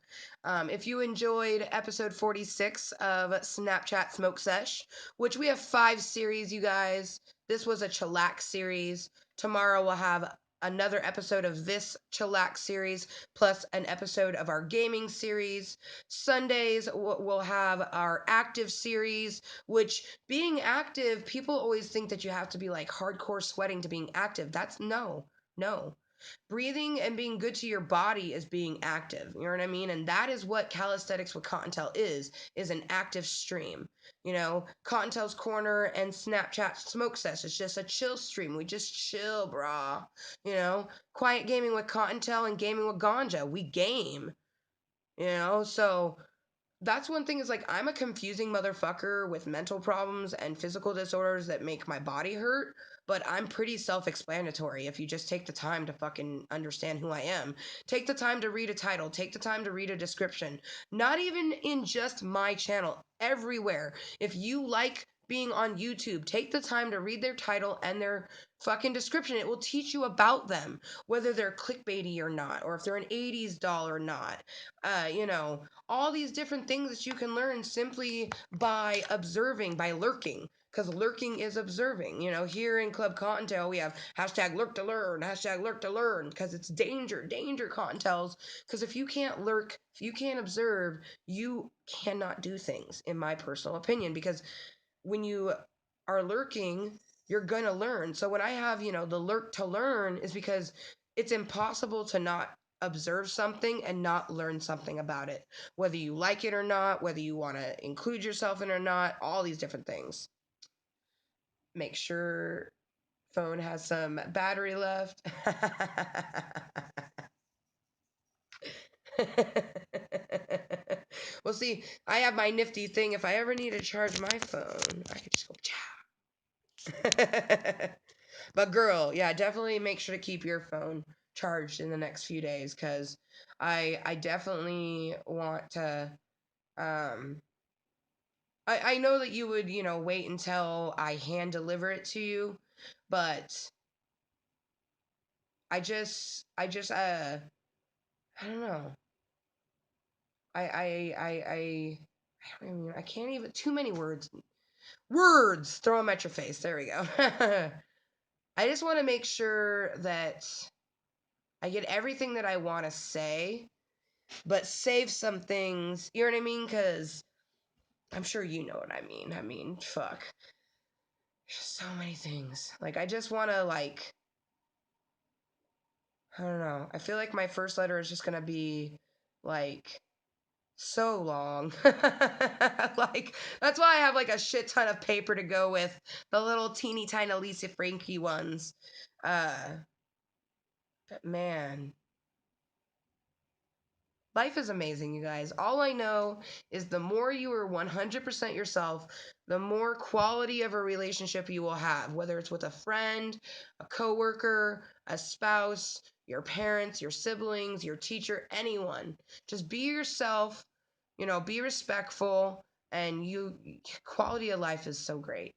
if you enjoyed episode 46 of Snapchat Smoke Sesh, which we have 5 series, you guys. This was a chillax series. Tomorrow we'll have another episode of this chillax series plus an episode of our gaming series. Sundays we'll have our active series, which being active, people always think that you have to be like hardcore sweating to being active. That's no. Breathing and being good to your body is being active. You know what I mean? And that is what Calisthenics with Kottontale is an active stream. You know, Kottontale's Corner and Snapchat Smoke Sesh is just a chill stream. We just chill, brah. You know, Quiet Gaming with Kottontale and Gaming with Ganja. We game. You know, so that's one thing is like I'm a confusing motherfucker with mental problems and physical disorders that make my body hurt, but I'm pretty self-explanatory if you just take the time to fucking understand who I am. Take the time to read a title, take the time to read a description. Not even in just my channel, everywhere. If you like being on YouTube, take the time to read their title and their fucking description. It will teach you about them, whether they're clickbaity or not, or if they're an 80s doll or not. You know, all these different things that you can learn simply by observing, by lurking. Because lurking is observing. You know, here in Klub Kottontale, we have hashtag lurk to learn, because it's danger Kottontales. Because if you can't lurk, if you can't observe, you cannot do things, in my personal opinion. Because when you are lurking, you're gonna learn. So when I have, you know, the lurk to learn is because it's impossible to not observe something and not learn something about it, whether you like it or not, whether you want to include yourself in or not, all these different things. Make sure phone has some battery left. Well, see, I have my nifty thing. If I ever need to charge my phone, I could just go chow. But girl, yeah, definitely make sure to keep your phone charged in the next few days, because I definitely want to I know that you would, you know, wait until I hand deliver it to you, but I just I don't know. I don't even, I can't even, too many words. Words, throw them at your face. There we go. I just want to make sure that I get everything that I want to say, but save some things. You know what I mean? Because I'm sure you know what I mean. I mean, fuck. There's so many things. Like, I just want to, like, I don't know. I feel like my first letter is just going to be, like, so long. Like, that's why I have, like, a shit ton of paper to go with. The little teeny tiny Lisa Frankie ones. But man, life is amazing, you guys. All I know is the more you are 100% yourself, the more quality of a relationship you will have, whether it's with a friend, a coworker, a spouse, your parents, your siblings, your teacher, anyone. Just be yourself, you know, be respectful, and quality of life is so great.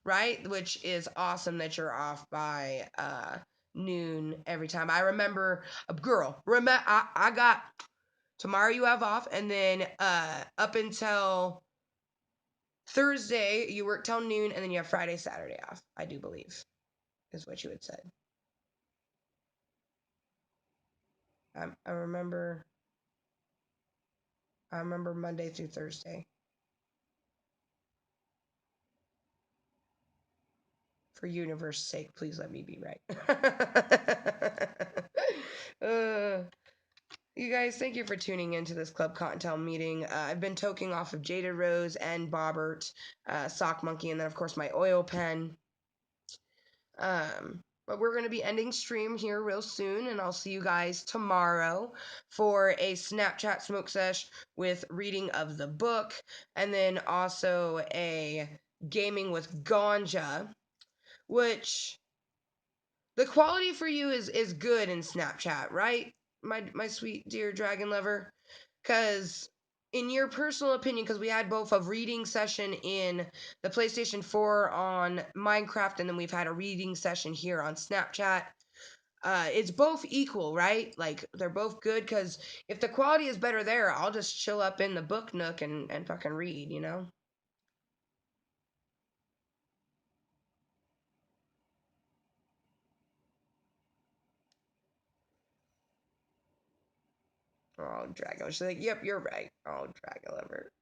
Right? Which is awesome that you're off by noon every time. I remember a girl. I got tomorrow you have off, and then up until Thursday you work till noon, and then you have Friday, Saturday off. I do believe is what you had said. I remember. I remember Monday through Thursday. For universe sake, please let me be right. You guys, thank you for tuning into this Klub Kottontale meeting. I've been toking off of Jada Rose and Bobbert, Sock Monkey, and then, of course, my oil pen. But we're going to be ending stream here real soon, and I'll see you guys tomorrow for a Snapchat smoke sesh with reading of the book, and then also a gaming with ganja, which the quality for you is good in Snapchat, right? My sweet dear dragon lover, because in your personal opinion, because we had both a reading session in the PlayStation 4 on Minecraft, and then we've had a reading session here on Snapchat. It's both equal, right? Like, they're both good, because if the quality is better there, I'll just chill up in the book nook and fucking read, you know? Oh, Dragon. She's like, yep, you're right. Oh, Dragon Lover.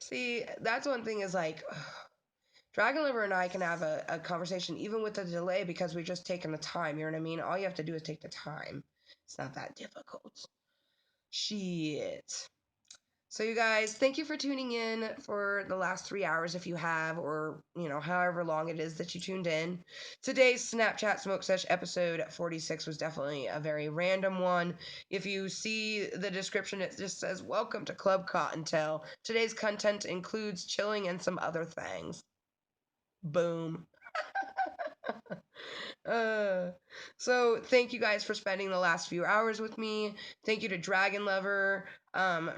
See, that's one thing is like, Dragon Lover and I can have a conversation even with the delay because we've just taken the time. You know what I mean? All you have to do is take the time. It's not that difficult. Shit. So you guys, thank you for tuning in for the last 3 hours if you have, or, however long it is that you tuned in. Today's Snapchat Smoke Sesh episode 46 was definitely a very random one. If you see the description, it just says, welcome to Klub Kottontale. Today's content includes chilling and some other things. Boom. So thank you guys for spending the last few hours with me. Thank you to Dragon Lover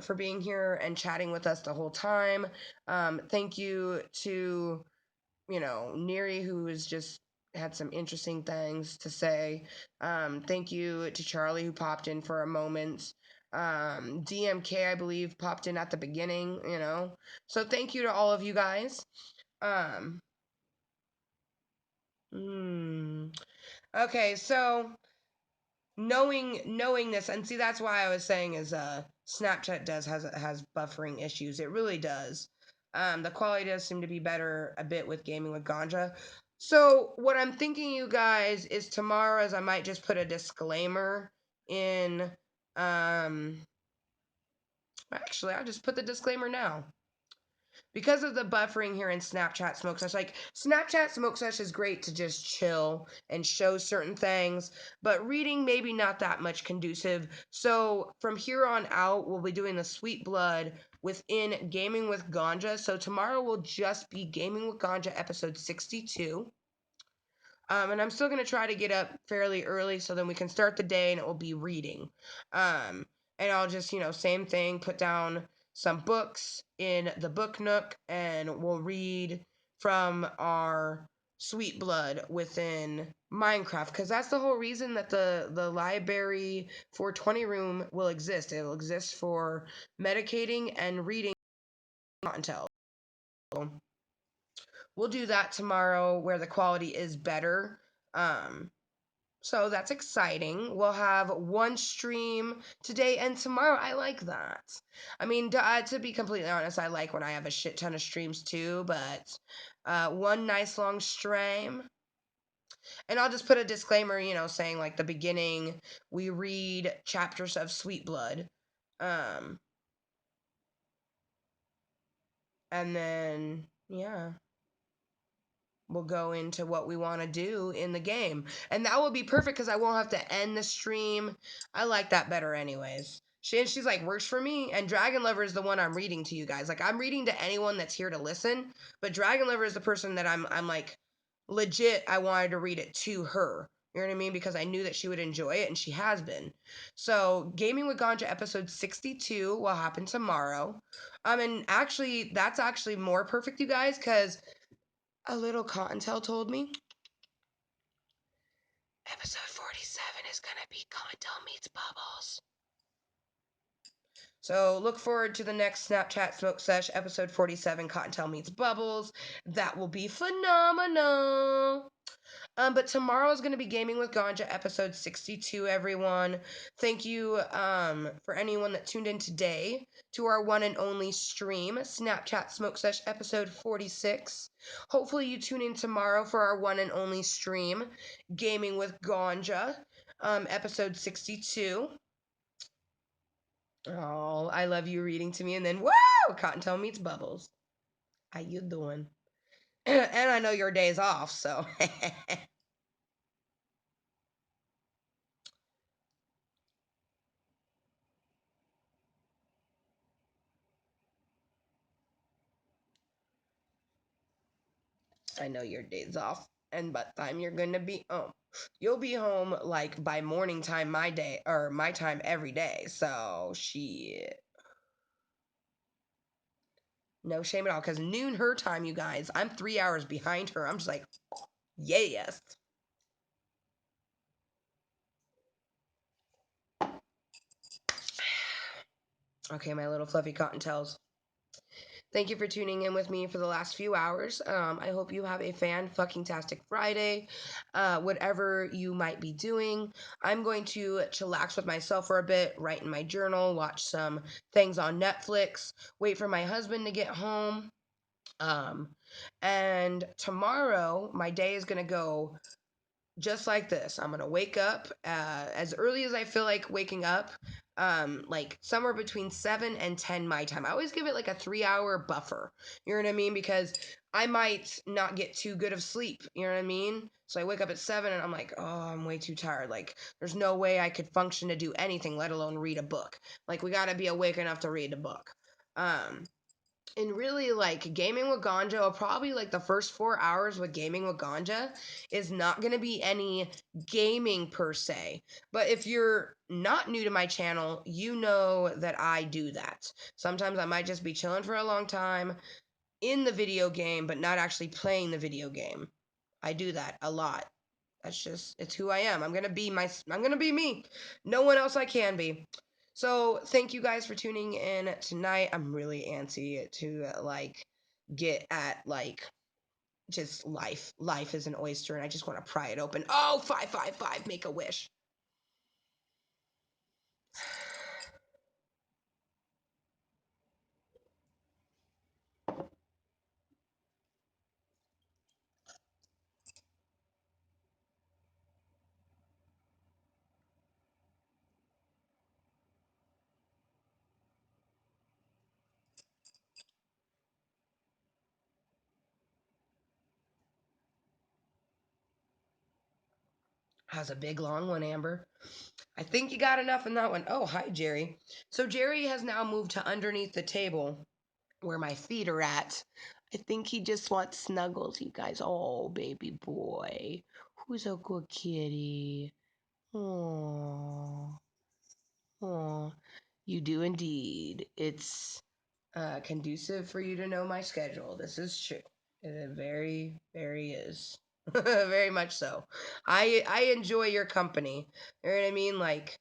for being here and chatting with us the whole time. Thank you to, Neri, who has just had some interesting things to say. Thank you to Charlie, who popped in for a moment. DMK, I believe, popped in at the beginning, So thank you to all of you guys. Okay, so knowing this, and see, that's why I was saying is Snapchat has buffering issues. It really does. The quality does seem to be better a bit with gaming with ganja. So what I'm thinking, you guys, is tomorrow, as I might just put a disclaimer in. Actually, I'll just put the disclaimer now. Because of the buffering here in Snapchat Smoke Sesh, like Snapchat Smoke Sesh is great to just chill and show certain things, but reading maybe not that much conducive. So from here on out, we'll be doing the Sweet Blood within Gaming with Ganja. So tomorrow will just be Gaming with Ganja episode 62. And I'm still going to try to get up fairly early so then we can start the day and it will be reading. And I'll just, same thing, put down some books in the book nook and we'll read from our Sweet Blood within Minecraft, because that's the whole reason that the library 420 room will exist. It will exist for medicating and reading content. We'll do that tomorrow where the quality is better. So that's exciting. We'll have one stream today and tomorrow. I like that. I mean, to be completely honest, I like when I have a shit ton of streams too, but one nice long stream. And I'll just put a disclaimer, saying like the beginning, we read chapters of Sweet Blood. And then, yeah, we'll go into what we want to do in the game. And that will be perfect because I won't have to end the stream. I like that better anyways. She's like, works for me. And Dragon Lover is the one I'm reading to you guys. Like, I'm reading to anyone that's here to listen. But Dragon Lover is the person that I'm like, legit, I wanted to read it to her. You know what I mean? Because I knew that she would enjoy it, and she has been. So, Gaming with Ganja episode 62 will happen tomorrow. And actually, that's actually more perfect, you guys, because a little Cottontale told me episode 47 is going to be Cottontale meets Bubbles. So look forward to the next Snapchat Smoke Sesh, episode 47, Cottontale meets Bubbles. That will be phenomenal. But tomorrow is going to be Gaming with Ganja, episode 62, everyone. Thank you for anyone that tuned in today to our one and only stream, Snapchat Smoke Sesh, episode 46. Hopefully you tune in tomorrow for our one and only stream, Gaming with Ganja, episode 62. Oh, I love you reading to me, and then, whoa, Cottontale meets Bubbles. How you doing? And I know your day's off, so... I know your day's off, and by the time you're gonna be home, you'll be home like by morning time my day, or my time every day. So shit, no shame at all. Cause noon her time, you guys. I'm 3 hours behind her. I'm just like, yes. Okay, my little fluffy cottontails. Thank you for tuning in with me for the last few hours. I hope you have a fan-fucking-tastic Friday, whatever you might be doing. I'm going to chillax with myself for a bit, write in my journal, watch some things on Netflix, wait for my husband to get home. Um, and tomorrow, my day is going to go just like this. I'm gonna wake up as early as I feel like waking up, like somewhere between 7 and 10 my time. I always give it like a 3 hour buffer. You know what I mean? Because I might not get too good of sleep. You know what I mean? So I wake up at 7 and I'm like, oh, I'm way too tired. Like, there's no way I could function to do anything, let alone read a book. Like, we gotta be awake enough to read a book. Um, and really, like, gaming with Ganja, or probably like the first 4 hours with gaming with Ganja is not going to be any gaming per se. But if you're not new to my channel, you know that I do that. Sometimes I might just be chilling for a long time in the video game, but not actually playing the video game. I do that a lot. That's just, it's who I am. I'm gonna be me. No one else I can be. So thank you guys for tuning in tonight. I'm really antsy to like get at like just life. Life is an oyster and I just want to pry it open. Oh, 555, make a wish. How's a big long one, Amber? I think you got enough in that one. Oh, hi, Jerry. So Jerry has now moved to underneath the table where my feet are at. I think he just wants snuggles, you guys. Oh, baby boy. Who's a good kitty? Oh, oh. You do indeed. It's conducive for you to know my schedule. This is true. It very, very is. Very much so. I enjoy your company. You know what I mean? Like,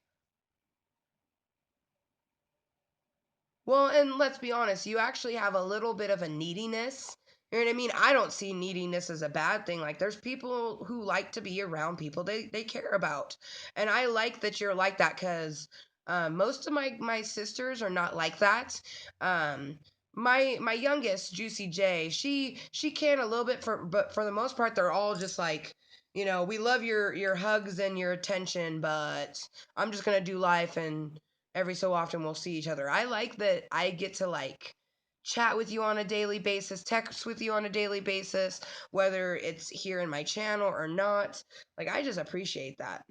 well, and let's be honest, you actually have a little bit of a neediness. You know what I mean? I don't see neediness as a bad thing. Like, there's people who like to be around people they care about. And I like that you're like that because most of my sisters are not like that. Um, my youngest, Juicy J, she can a little bit but for the most part they're all just like, we love your hugs and your attention, but I'm just gonna do life and every so often we'll see each other. I like that I get to like chat with you on a daily basis, text with you on a daily basis, whether it's here in my channel or not. Like, I just appreciate that.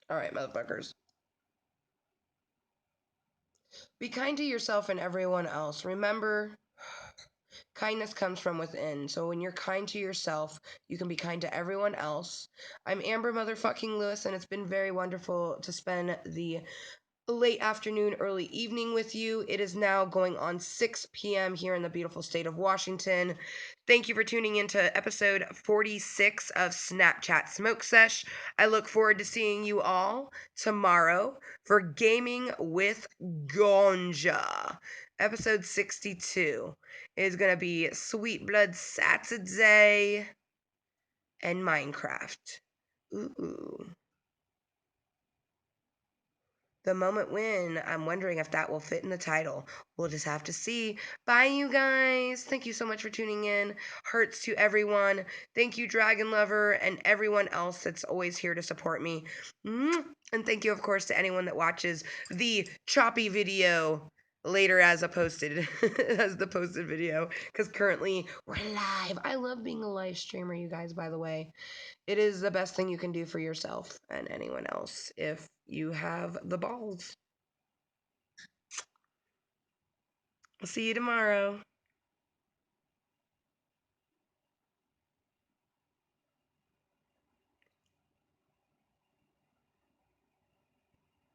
All right, motherfuckers. Be kind to yourself and everyone else. Remember, kindness comes from within. So when you're kind to yourself, you can be kind to everyone else. I'm Amber motherfucking Lewis, and it's been very wonderful to spend the late afternoon, early evening with you. It is now going on 6 p.m. here in the beautiful state of Washington. Thank you for tuning into episode 46 of Snapchat Smoke Sesh. I look forward to seeing you all tomorrow for Gaming with Ganja. Episode 62 is going to be Sweet Blood Saturday and Minecraft. Ooh. The moment when, I'm wondering if that will fit in the title. We'll just have to see. Bye, you guys. Thank you so much for tuning in. Hearts to everyone. Thank you, Dragon Lover, and everyone else that's always here to support me. And thank you, of course, to anyone that watches the choppy video later as a posted as the posted video, because currently we're live. I love being a live streamer, you guys, by the way. It is the best thing you can do for yourself and anyone else if you have the balls. I'll see you tomorrow.